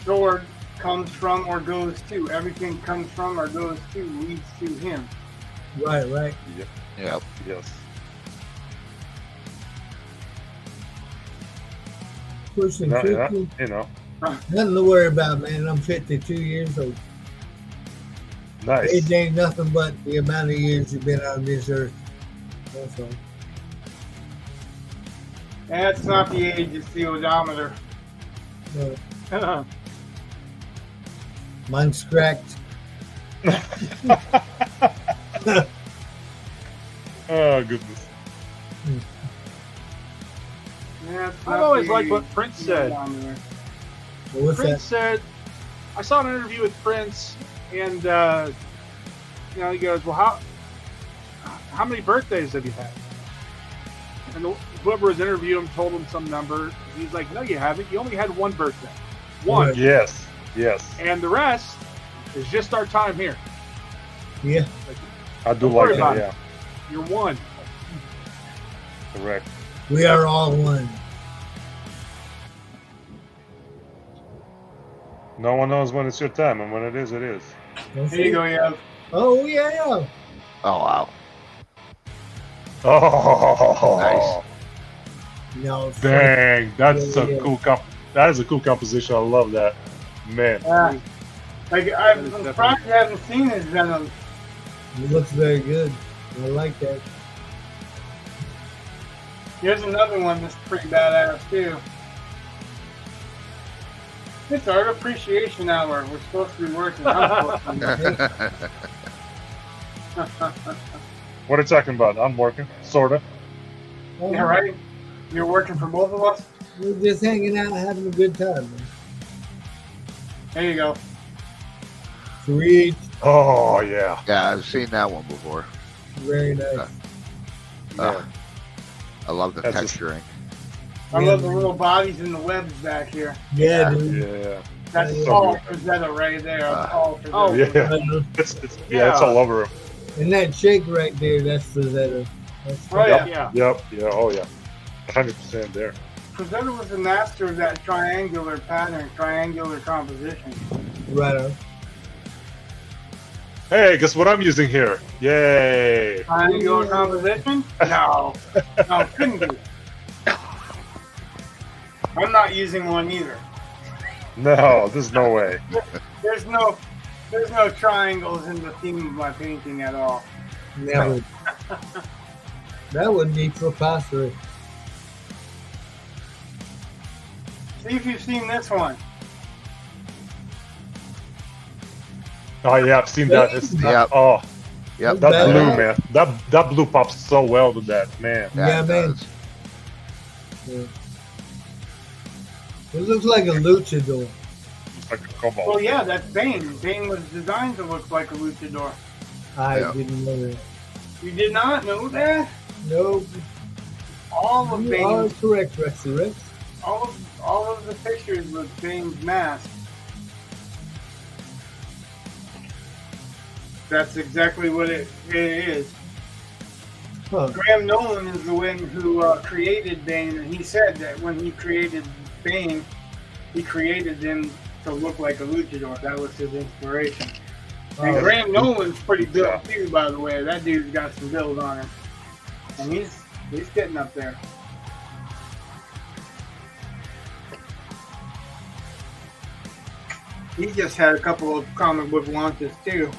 Thor comes from or goes to. Everything comes from or goes to, leads to him. Right, right. Yeah. Yes. Pushing Yeah, 50. Nothing to worry about, man. I'm 52 years old. Nice. Age ain't nothing but the amount of years you've been on this earth. That's all. That's not the age, it's the odometer. No, mine's cracked. Oh goodness. That's I've not always the liked what age, Prince the said. odometer. Well, what's Prince that? said, I saw an interview with Prince, and he goes, "Well, how many birthdays have you had?" And whoever was interviewing him told him some number. He's like, "No, you haven't. You only had one birthday, one, Right. Yes. Yes. and the rest is just our time here. Yeah. Like, I do Don't worry like about that. it. You're one." Yeah. Correct. We are all one. No one knows when it's your time, and when it is, it is. Don't Here you say- go, Yev. Oh, yeah. Oh wow. Oh, No, dang! That's Yeah, a yeah. cool That is a cool composition. I love that, man. Like, I'm surprised you haven't seen his Venom. it looks very good. I like that. Here's another one that's pretty badass, too. It's Art Appreciation Hour. We're supposed to be working. I'm supposed to What are you talking about? I'm working, sorta. Oh, be. Yeah, right? You're working for both of us? We're just hanging out, having a good time. Man. There you go. Sweet. Oh yeah. Yeah, I've seen that one before. Very nice. I love the That's just- texturing. I love the little bodies and the webs back here. Yeah, dude. Yeah. That's So all good. Rosetta right there. That's all Rosetta. Oh, Yeah. It's all over him. And that shake right there, that's the Zeta. That's Oh, yeah. Yeah. Yep. Yeah. Oh yeah. 100% there. Cruzetta was the master of that triangular pattern, triangular composition. Right on. Hey, guess what I'm using here? Yay! Triangular composition? No. No, couldn't be. I'm not using one either. No, there's no way. There's no triangles in the theme of my painting at all. Never. That would be preposterous. See if you've seen this one. Oh yeah, I've seen that. It's, Yep. Oh, Yep. that Bad. blue, man. That blue pops so well with that, man. Yeah, it man. does. Yeah. It looks like a luchador. It's like a cobalt. Well, yeah, that's Bane. Bane was designed to look like a luchador. I Yeah. didn't know that. You did not know that? No, All of you are Bane's, correct, Rexy Rex. all of the pictures with Bane's mask. That's exactly what it is. Huh. Graham Nolan is the one who created Bane, and he said that when he created Bane, he created him to look like a luchador. That was his inspiration. And Oh, Graham Nolan's pretty built too, by the way. That dude's got some build on him, and he's getting up there. He just had a couple of comic book launches too.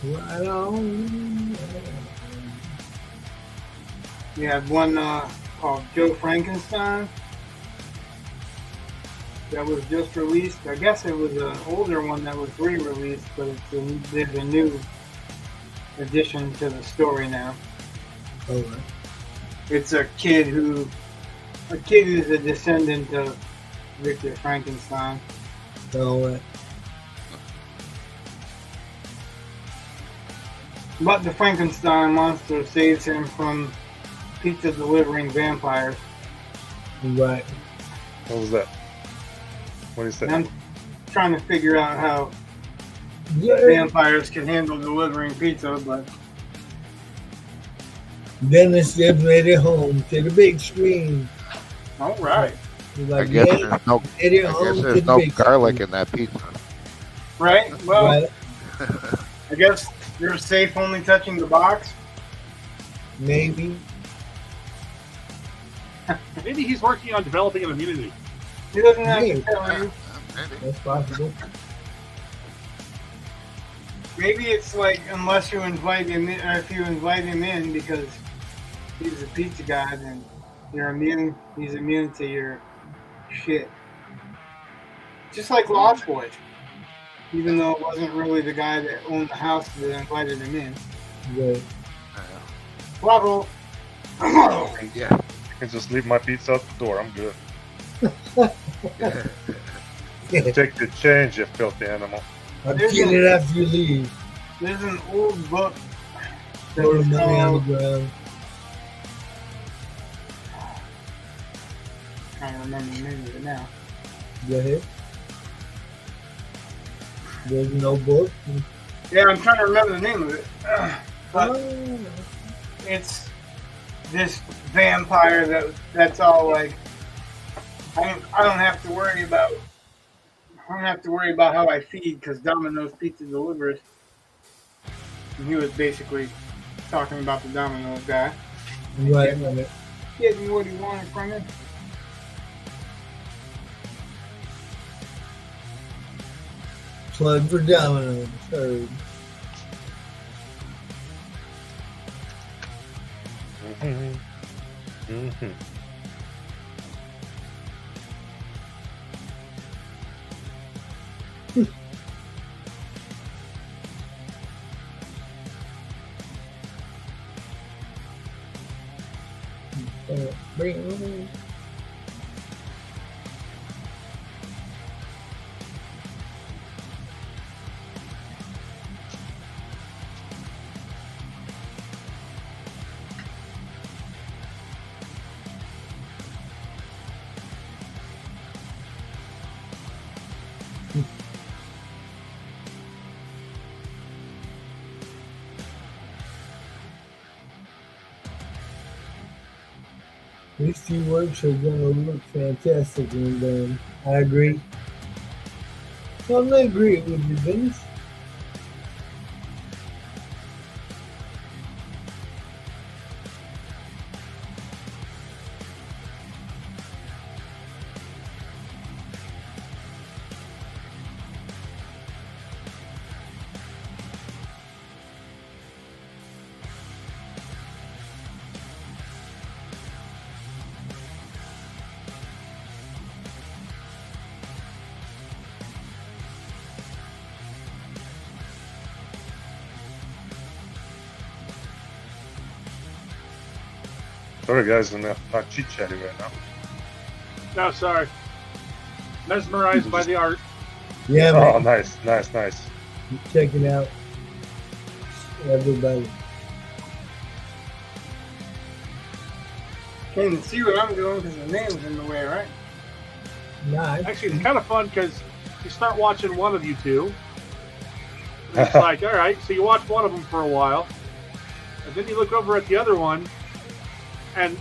right on. We have one called Joe Frankenstein that was just released. I guess it was an older one that was re-released, but there's a new addition to the story now. All right. It's a kid who's a descendant of Victor Frankenstein. All right. But the Frankenstein monster saves him from pizza delivering vampires. Right. What was that? What do you say? And I'm trying to figure out how Yeah. vampires can handle delivering pizza, but Dennis just made it home to the big screen. all right. He's I like, guess yeah, there's no, made it I home guess to there's the no big garlic screen. in that pizza. Right? Well, Right. I guess you're safe only touching the box. Maybe. Maybe he's working on developing an immunity. He doesn't have Maybe. to tell you. Maybe. That's possible. Maybe it's like unless you invite him in, or if you invite him in because he's a pizza guy, then you're immune. He's immune to your shit. Just like Lost Boys. Even though it wasn't really the guy that owned the house that invited him in. Right. Bravo. Yeah. I can just leave my pizza at the door. I'm good. Take the change, you filthy animal. I'll get it after you leave. There's an old book that Throw the was money on called, the ground. I can't remember the name of it now. Go ahead. There's no book. Yeah, I'm trying to remember the name of it. But Oh. it's this vampire that's all like I don't have to worry about how I feed because Domino's Pizza delivers. And he was basically talking about the Domino's guy Right. getting what he wanted from him. Plug for Domino's. Heard. Mm-hmm. Bring it on. These two works are gonna look fantastic when done. I agree. So I'm gonna agree with you, Vince. Sorry, guys, I'm not chit chatting right now. No, sorry. Mesmerized by the art. Yeah, Oh, man. nice. Checking out everybody. Can't even see what I'm doing because the name's in the way, right? Nice. Actually, it's kind of fun because you start watching one of you two. And it's like, all right, so you watch one of them for a while, and then you look over at the other one, and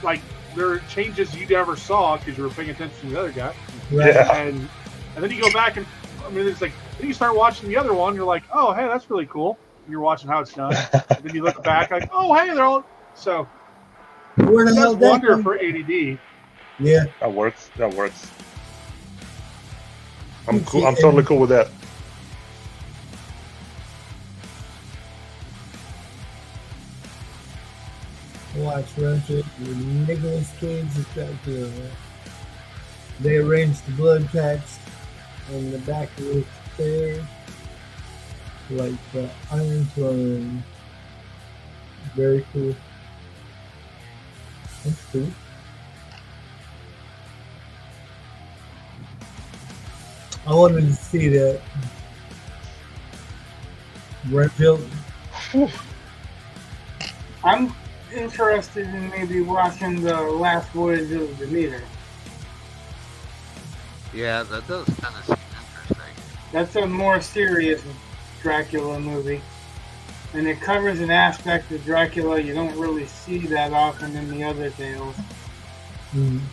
like there are changes you never saw because you were paying attention to the other guy. Right. Yeah. And then you go back and it's like then you start watching the other one. You're like, oh hey, that's really cool. And you're watching how it's done. And then you look back like, oh hey, they're all so. Where the It hell does that wonder come for ADD. Yeah. That works. I'm cool. I'm totally cool with that. Watch Russia with Nicolas Cage's Dracula. They arranged the blood packs on the back of his chair like the Iron Throne. Very cool. That's cool. I wanted to see that. Renfield. I'm interested in maybe watching the last voyage of Demeter. Yeah, that does kind of seem interesting. That's a more serious Dracula movie. And it covers an aspect of Dracula you don't really see that often in the other tales.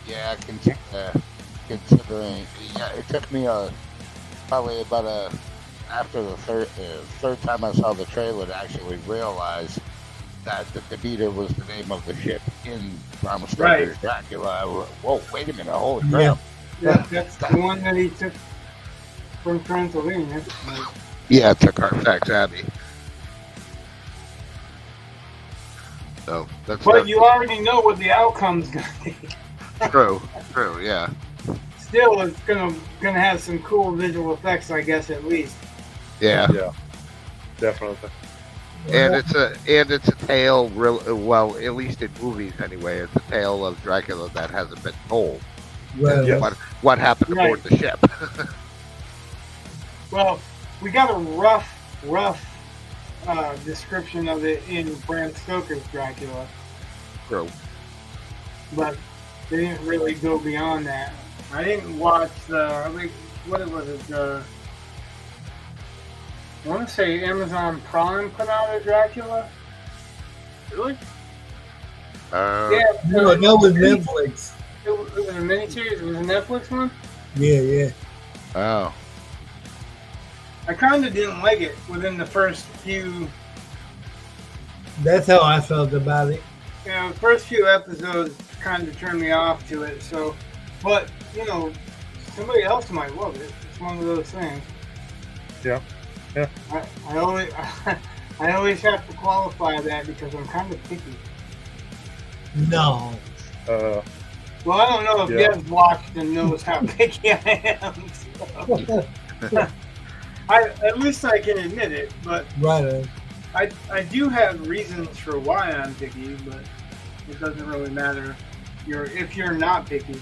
Yeah, considering, yeah, it took me probably about after the third time I saw the trailer to actually realize that the Demeter was the name of the ship in Bram Stoker's Dracula. Whoa, wait a minute, holy crap. Yeah, that's the one that he took from Transylvania. Yeah, to Carfax Abbey. So that's But you already know what the outcome's gonna be. true, yeah. Still, it's gonna have some cool visual effects, I guess, at least. Yeah. Definitely. And it's a tale, well, at least in movies anyway, it's a tale of Dracula that hasn't been told. Right. Yes. What happened aboard the ship? Well, we got a rough description of it in Bram Stoker's Dracula, True. but they didn't really go beyond that. I didn't watch what was it? I want to say Amazon Prime put out a Dracula. Really? Yeah, No, that was Netflix. it was a miniseries. It was a Netflix one. Yeah. Oh. I kind of didn't like it within the first few. That's how I felt about it. The first few episodes kind of turned me off to it. So, but somebody else might love it. It's one of those things. Yeah. I always I always have to qualify that because I'm kind of picky. No. Well, I don't know if Yev's watched and knows how picky I am. So. At least I can admit it, but Right. I do have reasons for why I'm picky, but it doesn't really matter if you're not picky,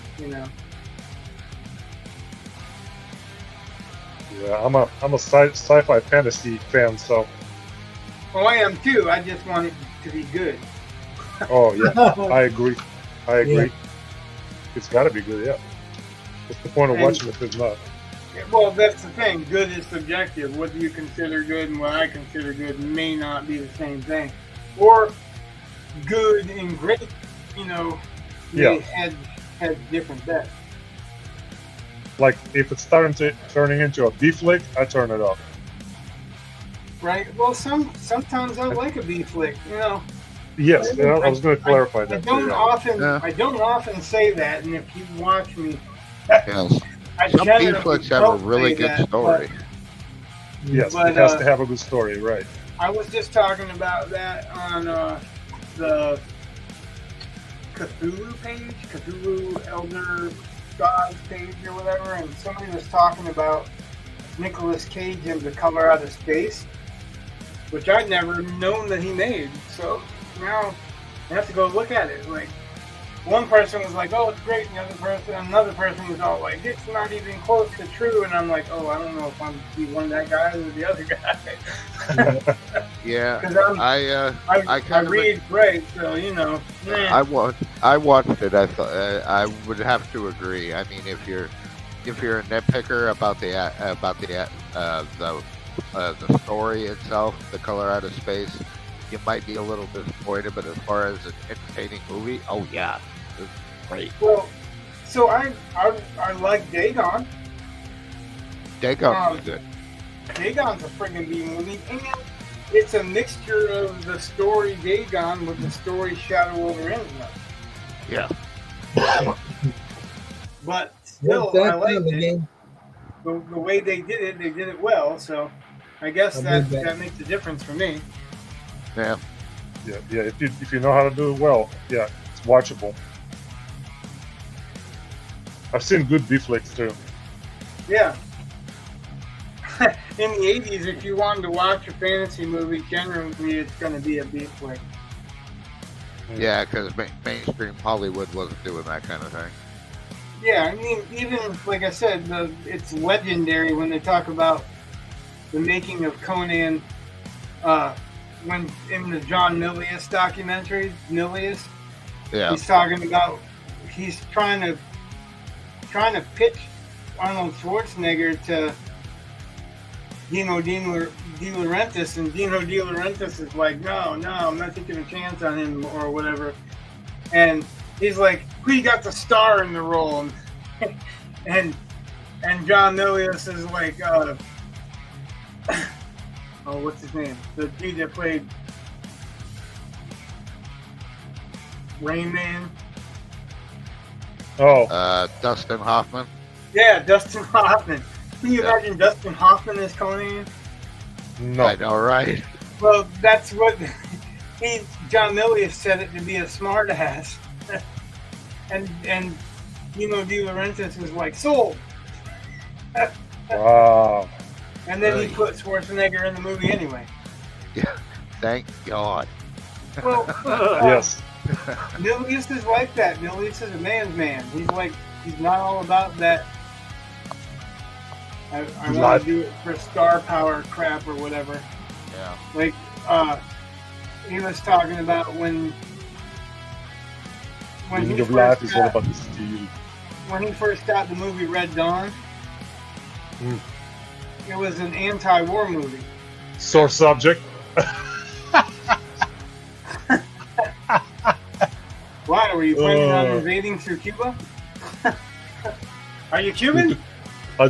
Yeah, I'm a sci-fi fantasy fan, so. Oh, I am too. I just want it to be good. Oh yeah, I agree. Yeah. It's got to be good, yeah. What's the point of watching it if it's not? Well, that's the thing. Good is subjective. What you consider good and what I consider good may not be the same thing. Or good and great, they had different bets. Like if it's turning into a B flick, I turn it off. Right. Well, sometimes I like a B flick. Yes, I was going to clarify that. I don't often say that, and if you watch me, Yes. I Some generally B-flicks have a don't really say good that, story. Yes, but, it has to have a good story, right? I was just talking about that on the Cthulhu page, Cthulhu Elder Gods page or whatever, and somebody was talking about Nicolas Cage and The Color Out of Space, which I'd never known that he made. So now I have to go look at it. Like, one person was like, "Oh, it's great," and another person was all like, "It's not even close to true." And I'm like, "Oh, I don't know if I'm the one that guy or the other guy." Yeah, Because I read great, so I watched it. I thought I would have to agree. I mean, if you're a nitpicker about the story itself, The Color Out of Space, you might be a little disappointed. But as far as an entertaining movie, oh yeah, it's great. Well, so I like Dagon. Dagon was good. Dagon's a friggin' B movie, and it's a mixture of the story Dagon with the story Shadow over Innsmouth. Yeah. But still, What's that I liked time it. again? The way they did it well. So I guess I'll that move that. that makes a difference for me. Yeah. Yeah. If you know how to do it well, yeah, it's watchable. I've seen good B flicks too. Yeah. In the 80s, if you wanted to watch a fantasy movie, generally it's going to be a B flick. Yeah, because mainstream Hollywood wasn't doing that kind of thing. Yeah, I mean, even like I said, it's legendary when they talk about the making of Conan. When in the John Milius documentary, Milius, Yeah. he's talking about he's trying to pitch Arnold Schwarzenegger to Dino De Laurentiis, and Dino De Laurentiis is like, no, I'm not taking a chance on him or whatever. And he's like, who you got the star in the role? And John Milius is like, oh, what's his name? The dude that played Rain Man. Oh, Dustin Hoffman. Yeah, Dustin Hoffman. Can you imagine Dustin Hoffman as Conan? no. I know, right? Well, that's what John Milius said it to be a smart ass. and Dino De Laurentiis was like, sold. Wow. And then he Right. put Schwarzenegger in the movie anyway. Yeah. Thank God. Well, Yes. Milius is like that. Milius is a man's man. He's not all about that. I want Not- to do it for star power crap or whatever. Yeah. Like, he was talking about when Meaning he of life is first all got, about the steel. when he first got the movie Red Dawn. Mm. It was an anti-war movie. Sore subject. Why? Were you planning on Oh. invading through Cuba? Are you Cuban?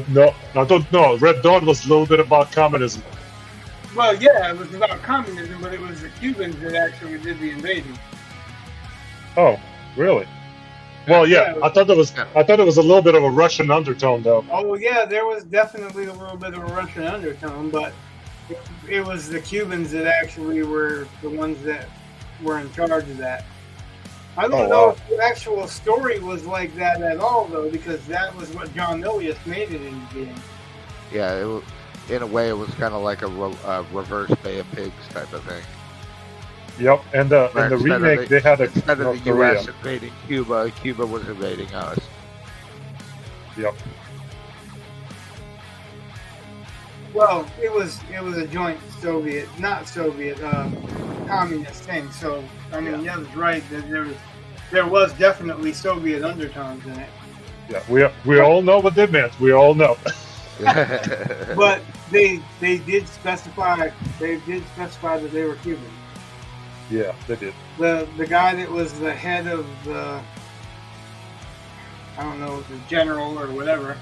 No, I don't know. Red Dawn was a little bit about communism. Well, yeah, it was about communism, but it was the Cubans that actually did the invading. Oh, really? Well, yeah. Yeah. I thought it was a little bit of a Russian undertone, though. Oh, yeah, there was definitely a little bit of a Russian undertone, but it was the Cubans that actually were the ones that were in charge of that. I don't Oh, know wow. if the actual story was like that at all, though, because that was what John Milius made it into being. Yeah. In a way, it was kind of like a reverse Bay of Pigs type of thing. Yep. And the Right, instead of remake, they had a Instead of North the Korea. U.S. invading Cuba, Cuba was invading us. Yep. Well, it was a joint Soviet, communist thing. So I mean, yeah, was right. There was definitely Soviet undertones in it. Yeah. We all know what they meant. We all know. But they did specify that they were Cuban. Yeah, they did. The guy that was the head of the, I don't know, the general or whatever.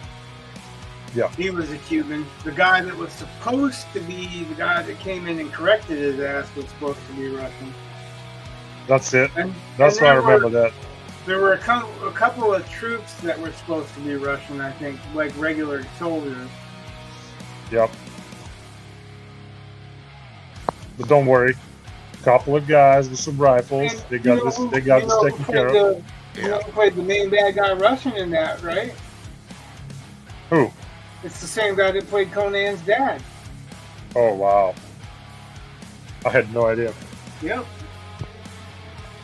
Yeah. He was a Cuban. The guy that was supposed to be the guy that came in and corrected his ass was supposed to be Russian. That's it. And That's why I remember that. There were a couple of troops that were supposed to be Russian, I think, like regular soldiers. Yep. But don't worry. Couple of guys with some rifles. And They got this. They got this taken care of. You know who played the main bad guy Russian in that, right? Who? It's the same guy that played Conan's dad. Oh wow. I had no idea. Yep.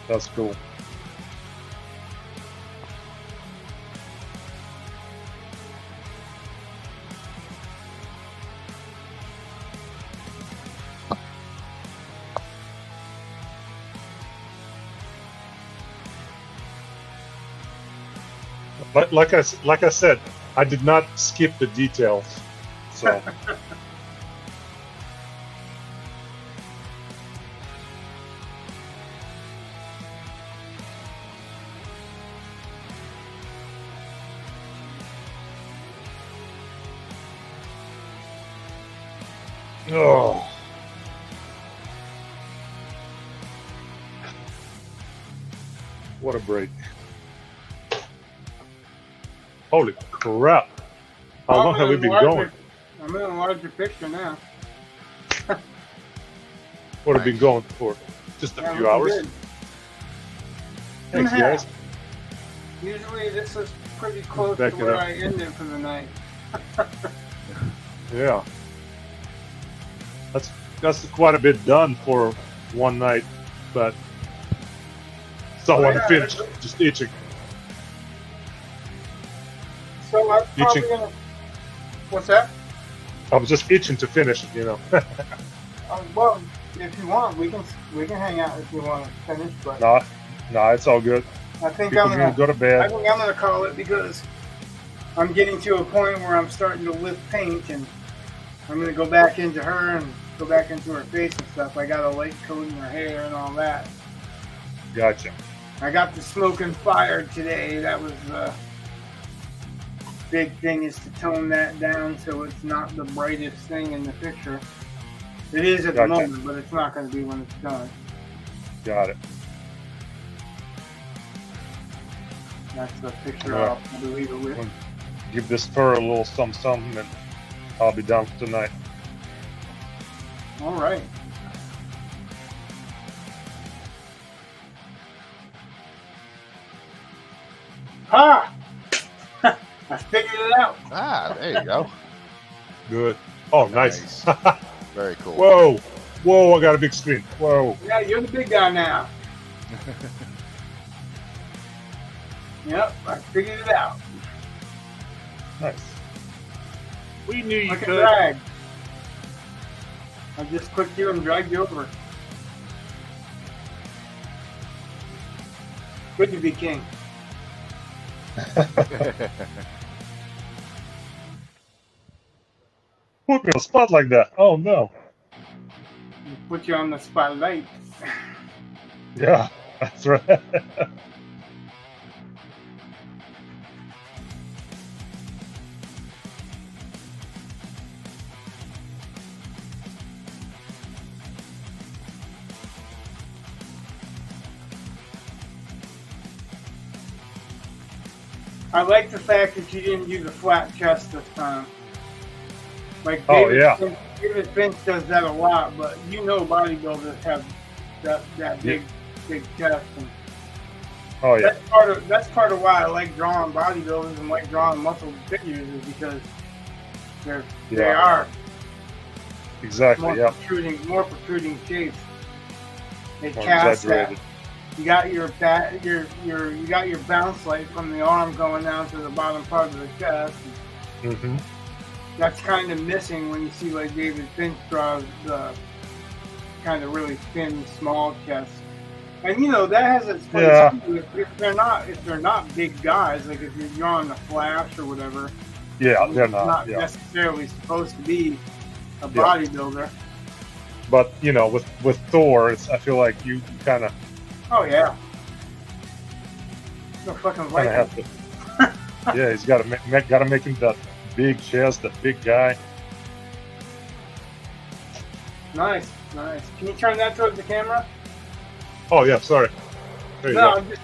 That's cool. Like I said, I did not skip the details. So oh. What a break. Holy crap. How long have we been going? I'm in a larger picture now. What have we been going for? Just a few hours? Good. Thanks, guys. Usually this is pretty close Back to it where up. I end it for the night. Yeah. That's quite a bit done for one night, but still want to finish. Just itching. So I'm probably Itching. gonna. What's that? I was just itching to finish, you know. Well, if you want, we can hang out if you want to finish. But Nah, it's all good. I think People I'm gonna go to I bed. think I'm gonna call it because I'm getting to a point where I'm starting to lift paint, and I'm gonna go back into her and go back into her face and stuff. I got a light coat in her hair and all that. Gotcha. I got the smoking fire today. That was the big thing, is to tone that down so it's not the brightest thing in the picture. It is at the Gotcha. moment, but it's not going to be when it's done. Got it. That's the picture All right. I'll probably leave it with. Give this fur a little something, and I'll be done for tonight. All right. Ha! I figured it out. Ah, there you go. Good. Oh, nice. Very cool. Whoa, I got a big screen. Whoa. Yeah, you're the big guy now. Yep, I figured it out. Nice. We knew you Like a could. drag. I just clicked you and dragged you over. Good to be king. Put me on a spot like that. Oh, no. Put you on the spotlight. Yeah, that's right. I like the fact that you didn't do the flat chest this time. Like Oh, yeah. David Finch does that a lot, but you know bodybuilders have that big chest. And Oh, yeah. that's part of why I like drawing bodybuilders and like drawing muscle figures, is because they are Exactly, yeah. more protruding shapes. They More cast that. exaggerated. You got you got your bounce light from the arm going down to the bottom part of the chest. Mm-hmm. That's kind of missing when you see like David Finch draws the kind of really thin, small chest. And you know that has its place. Yeah. If they're not big guys, like if you're drawing the Flash or whatever, Yeah, they're He's not. Yeah, necessarily supposed to be a Yeah. bodybuilder. but you know, with Thor, I feel like you kind of Oh yeah. No fucking kind of Viking. have to. Yeah, he's got to make him that big chest, that big guy. Nice. Can you turn that towards the camera? Oh yeah, sorry. There you No, go.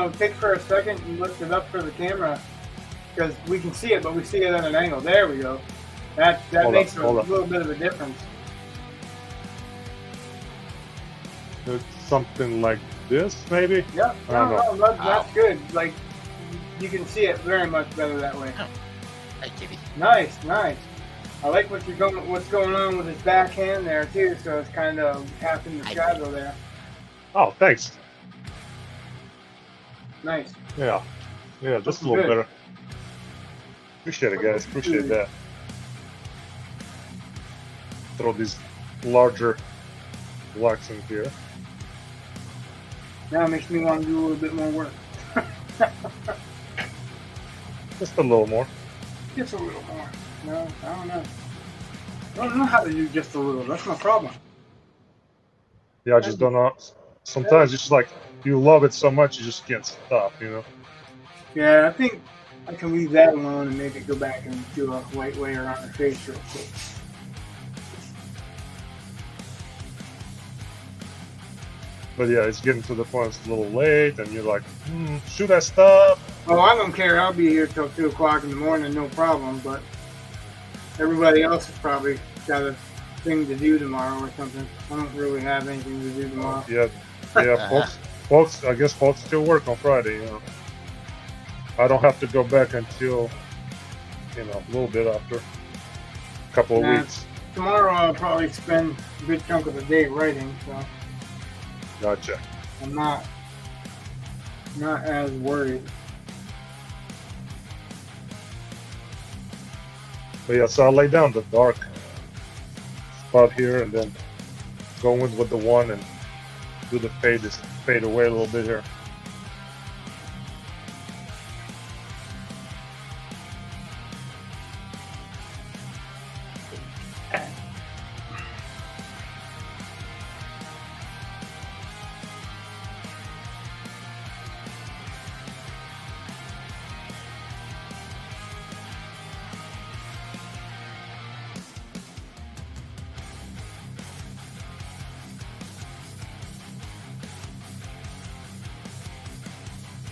just take for a second and lift it up for the camera because we can see it, but we see it at an angle. There we go. That Hold makes up, a hold up. little bit of a difference. It's something like this, maybe. Yeah, I don't know. no, that's good. Like you can see it very much better that way. Hi, kitty. Nice. I like what's going on with his backhand there too. So it's kind of half in the shadow there. Oh, thanks. Nice. Yeah, just a Looking little good. better. Appreciate it, guys. Appreciate that. Throw these larger blocks in here. Now it makes me want to do a little bit more work. Just a little more. Just a little more. No, I don't know. I don't know how to do just a little. That's my problem. Yeah, I just don't know. Sometimes it's just like you love it so much you just can't stop, you know. Yeah, I think I can leave that alone and maybe go back and do a white layer on the face real quick. But yeah, it's getting to the point it's a little late, and you're like, should I stop? Oh, I don't care. I'll be here till 2 o'clock in the morning, no problem. But everybody else has probably got a thing to do tomorrow or something. I don't really have anything to do tomorrow. Yeah, folks. I guess folks still work on Friday. You know, I don't have to go back until a little bit after a couple of Nah. weeks. Tomorrow I'll probably spend a good chunk of the day writing, so Gotcha. I'm not as worried. But yeah, so I'll lay down the dark spot here, and then go in with the one and do the fade away a little bit here.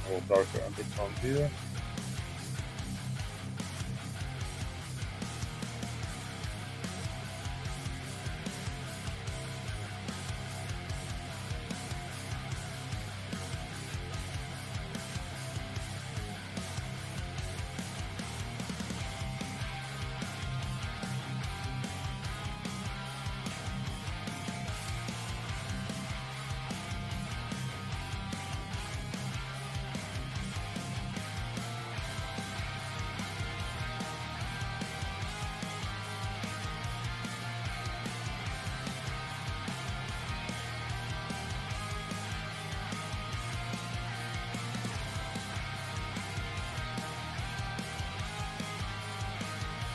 A little darker undertone here.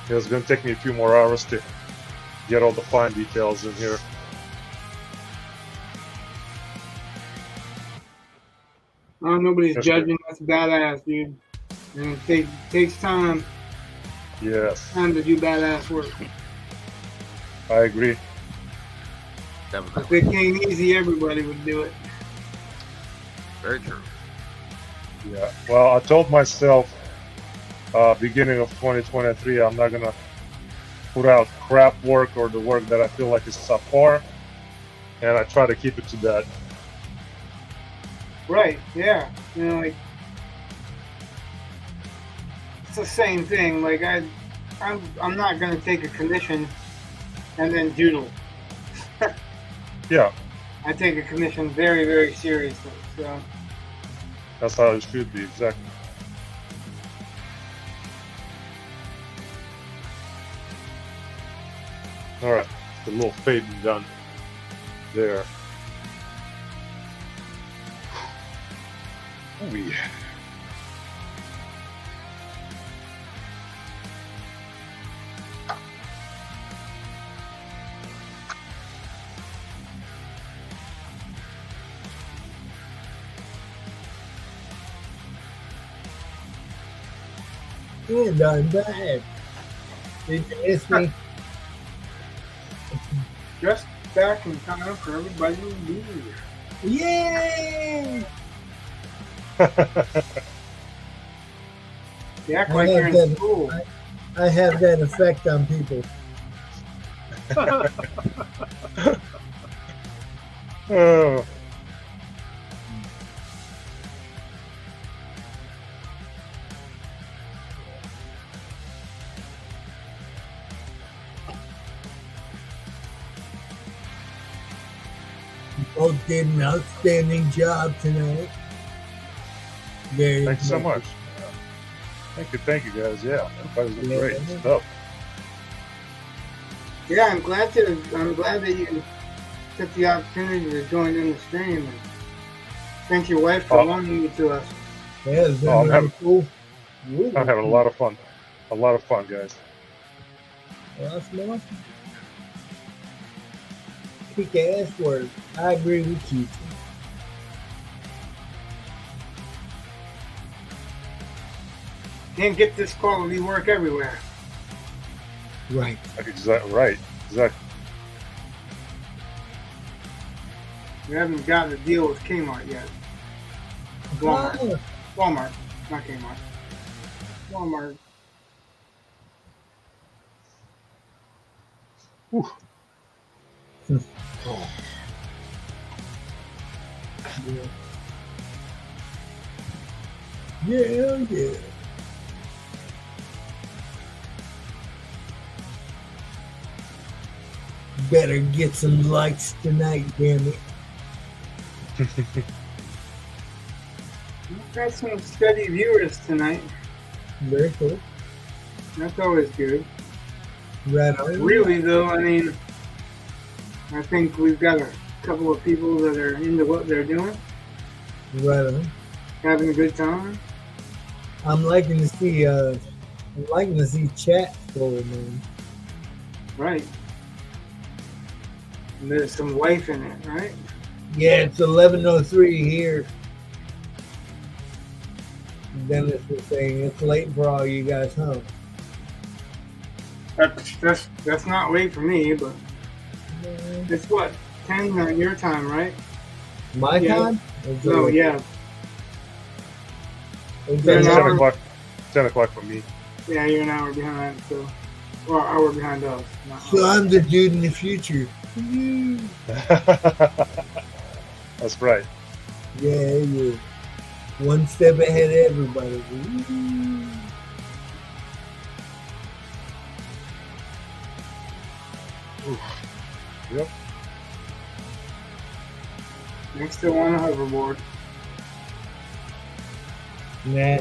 Yeah, it's gonna take me a few more hours to get all the fine details in here. Oh, nobody's That's judging. That's badass, dude. And it takes time Yes, to do badass work. I agree. If it came easy, everybody would do it. Very true. Yeah. Well, I told myself beginning of 2023, I'm not gonna put out crap work or the work that I feel like is subpar, and I try to keep it to that. Right, yeah. You know, like, it's the same thing. Like, I'm not going to take a commission and then doodle. Yeah, I take a commission very, very seriously. So, that's how it should be, exactly. All right, the little fading done there. Ooh, And I'm back. Did you miss me? Just back in time for everybody to be here. Yay! You act I like have you're in that- school. I have that effect on people. Oh, Both did an outstanding job tonight. Very thank you so impressive. much. Thank you guys. Yeah, everybody's doing Yeah. great stuff. Yeah, I'm glad that you took the opportunity to join in the stream. And thank your wife for Oh. loaning it to us. Yeah, it's been Oh, I'm really having- cool. Ooh. I'm having a lot of fun. A lot of fun, guys. Awesome. Kick ass work. I agree with you. Can't get this quality work everywhere. Right. Exactly right. Exactly. We haven't gotten a deal with Kmart yet. Walmart. Oh, Walmart, not Kmart. Walmart. yeah. Better get some likes tonight, damn it. We've got some steady viewers tonight. Very cool. That's always good. Right on. Really, though, I mean, I think we've got a couple of people that are into what they're doing, Right on. having a good time. I'm liking to see chat full, man. Right. And there's some life in it, right? Yeah, it's 11:03 here. Dennis was saying it's late for all you guys, huh? That's not late for me, but it's what, 10 on your time, right? My Yeah. time? No, yeah. It's You're It's an 10 hour- o'clock. 10 o'clock for me. Yeah, you're an hour behind, so. Well, an hour behind us. not So us. I'm the dude in the future. That's right. Yeah. One step ahead of everybody. Yep. Next to on a hoverboard. Nah.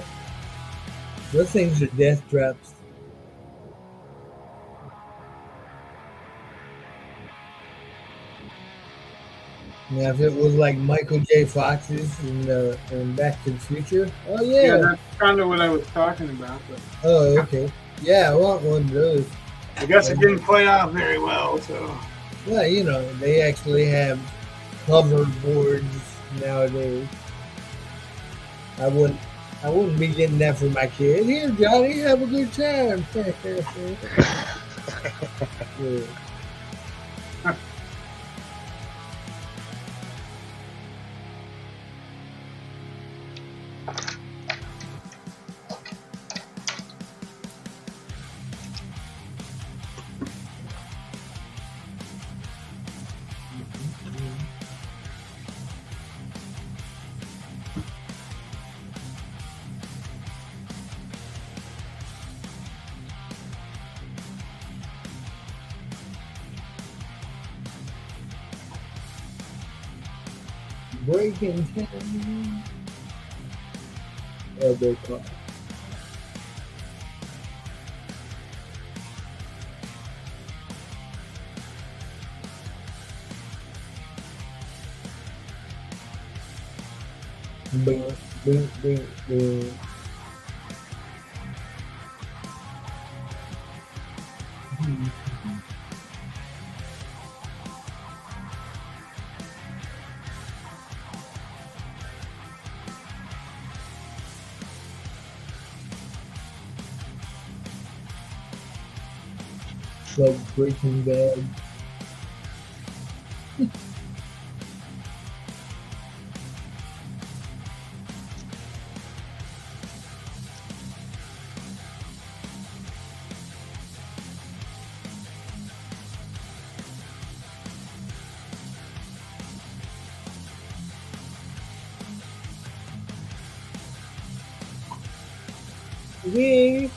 Those things are death traps. Now, if it was like Michael J. Fox's in Back to the Future, oh Yeah, yeah. that's kind of what I was talking about, but Oh, okay. Yeah, I want one of those. I guess it didn't play out very well, so. Yeah, you know, they actually have hoverboards nowadays. I wouldn't be getting that for my kid. Here, Johnny, have a good time. Yeah. Breaking time. Elbow cut. Boom, boom, boom, boom. like Breaking Bad. Yeah.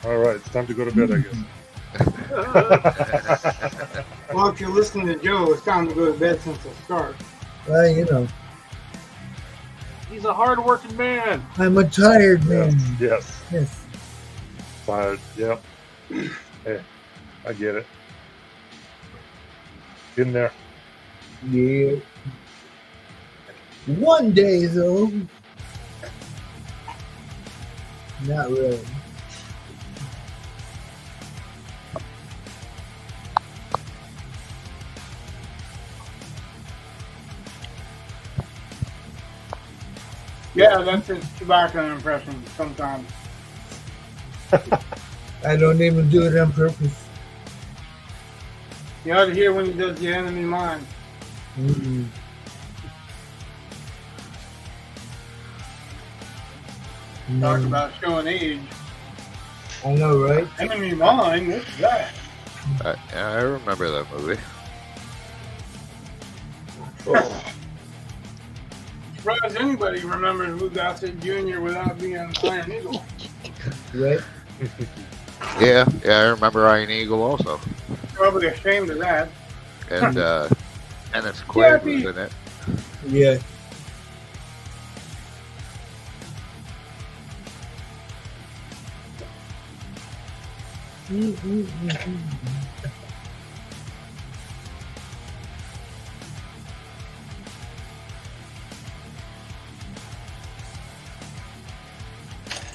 All right, it's time to go to bed, I guess. Well, if you're listening to Joe, it's time to go to bed since the start. Well, you know, He's a hard-working man. I'm a tired man. Yes. Yes. Tired. Yep. Hey, I get it. In there. Yeah. One day, though. Not really. Yeah, that's his tobacco impression sometimes. I don't even do it on purpose. You ought to hear when he does the enemy mine. Mm-mm. Talk No. about showing age. I know, right? Enemy mine, what's that? I remember that movie. Surprised anybody remembers Lou Gossett Jr. without being Iron Eagle. Right? Yeah, I remember Iron Eagle also. Probably ashamed of that. And Dennis Quaid was in it. Yeah.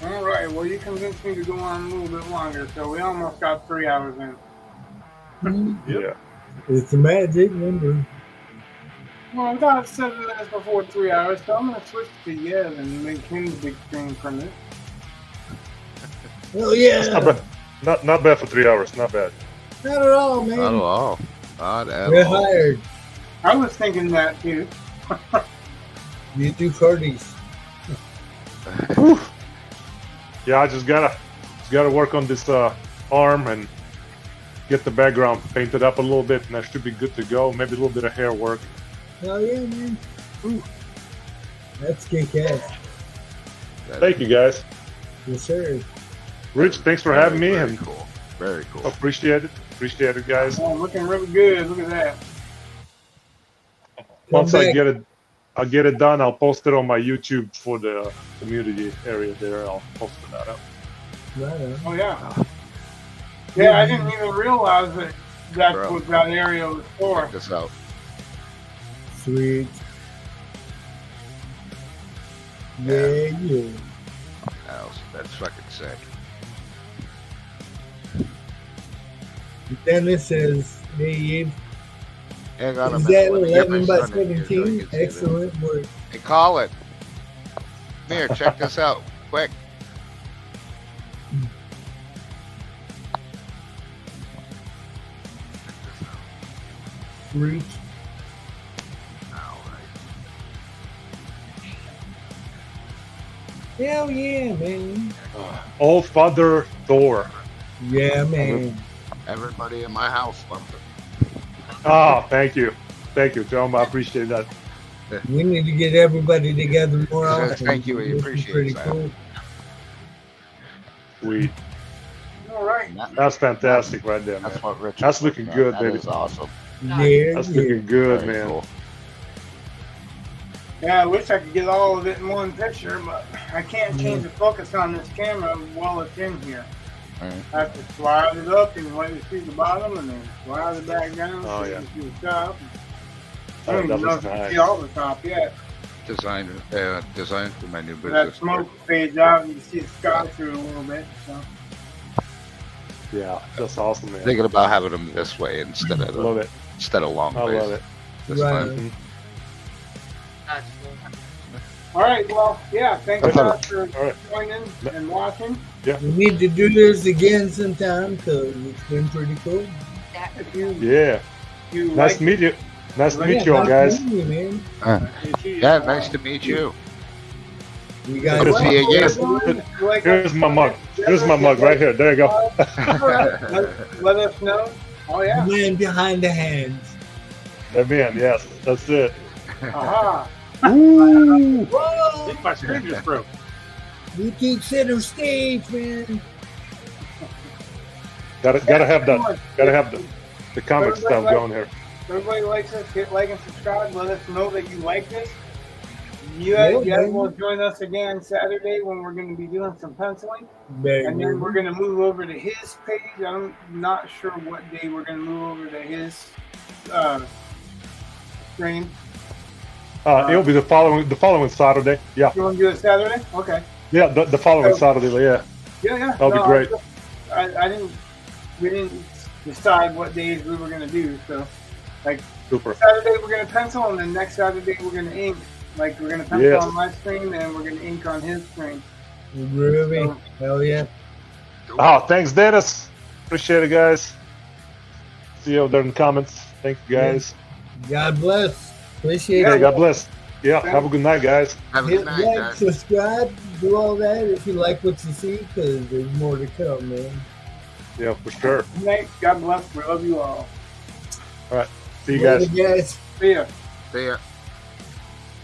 All right, well, you convinced me to go on a little bit longer, so we almost got 3 hours in. Yeah. It's a magic number. Well, we got 7 minutes before 3 hours, so I'm going to switch to Yev and make him the big screen from it. Oh, yeah. That's not bad. Not bad for 3 hours. Not bad. Not at all, man. Not at all. Not at We're all. hired. I was thinking that, too. You do parties. Yeah, I just gotta work on this arm and get the background painted up a little bit, and I should be good to go. Maybe a little bit of hair work. Oh, yeah, man. Ooh. That's kick-ass. Thank you, guys. Yes, sir. Rich, thanks for having me, Very and cool. Very cool. appreciate it, guys. Oh, looking really good. Look at that. Once Come I back. get it done, I'll post it on my YouTube for the community area there. I'll post that up. Right on. Oh, yeah. Yeah, I didn't even realize that that's Bro. what that area was for. Check this out. Sweet. Yeah, yeah. That's fucking sick. Dennis says, hey, Eve, Hang on a is minute. that Let me get 11 my by son in here so he 17? can see this. Excellent work. Hey, Colin. Come here, check this out. Quick. Sweet. Hell yeah, man. All Father Thor. Yeah, man. Everybody in my house loved it. Ah, thank you, Tom. I appreciate that. We need to get everybody together more Yeah, often. thank you, we This is appreciate pretty that. cool. Sweet. All right. That's fantastic right there, man. That's what Richard. That's looking said. good, That baby. is awesome. Yeah, That's yeah. looking good, Very man. cool. Yeah, I wish I could get all of it in one picture, but I can't change the focus on this camera while it's in here. Right. I have to slide it up and let you see the bottom, and then slide it back down Oh, so you yeah. can see the top. I don't that even know was if you nice. see all the top yet. Designed for my new That business. smoke fades out and you see the sky through it a little bit. So. Yeah, that's awesome, man. Thinking about having them this way instead of Love it. long I face love it. this Right. time. That's cool. All right. Well, yeah. Thanks Okay. guys for All right. joining and watching. We need to do this again sometime because it's been pretty cool. If you Yeah. you Nice like to meet you. Nice to meet Yeah, you all, nice guys. meeting you, man. Yeah, nice to meet you. You guys Good to see you again. Here's my mug. Here's my mug right here. There you go. Let us know. Oh yeah. the man behind the hands. Amen. Yes, that's it. Aha. Ooh. Whoa! I think my screen just broke. You keep center stage, man. Gotta have that. Gotta have the comic stuff going here. Everybody likes us. Hit like and subscribe. Let us know that you like this. You Yeah, guys man. will join us again Saturday when we're going to be doing some penciling. Very And then we're good. going to move over to his page. I'm not sure what day we're going to move over to his stream. It'll be the following Saturday. Yeah, You want to do it Saturday? Okay. yeah, the following Saturday. Yeah, Yeah. that'll be great. We didn't decide what days we were going to do. So, like, Super. Saturday we're going to pencil, and then next Saturday we're going to ink. Like, we're going to pencil Yes. on my screen, and we're going to ink on his screen. Groovy. Hell yeah. Oh, thanks, Dennis. Appreciate it, guys. See you over there in the comments. Thank you, guys. God bless. Appreciate Hey, it. God bless. Yeah, have a good night, guys. Have a Hit good night, like, guys. subscribe, do all that if you like what you see, because there's more to come, man. Yeah, for sure. Good night. God bless. We love you all. See you guys. Later, guys. See ya. See ya.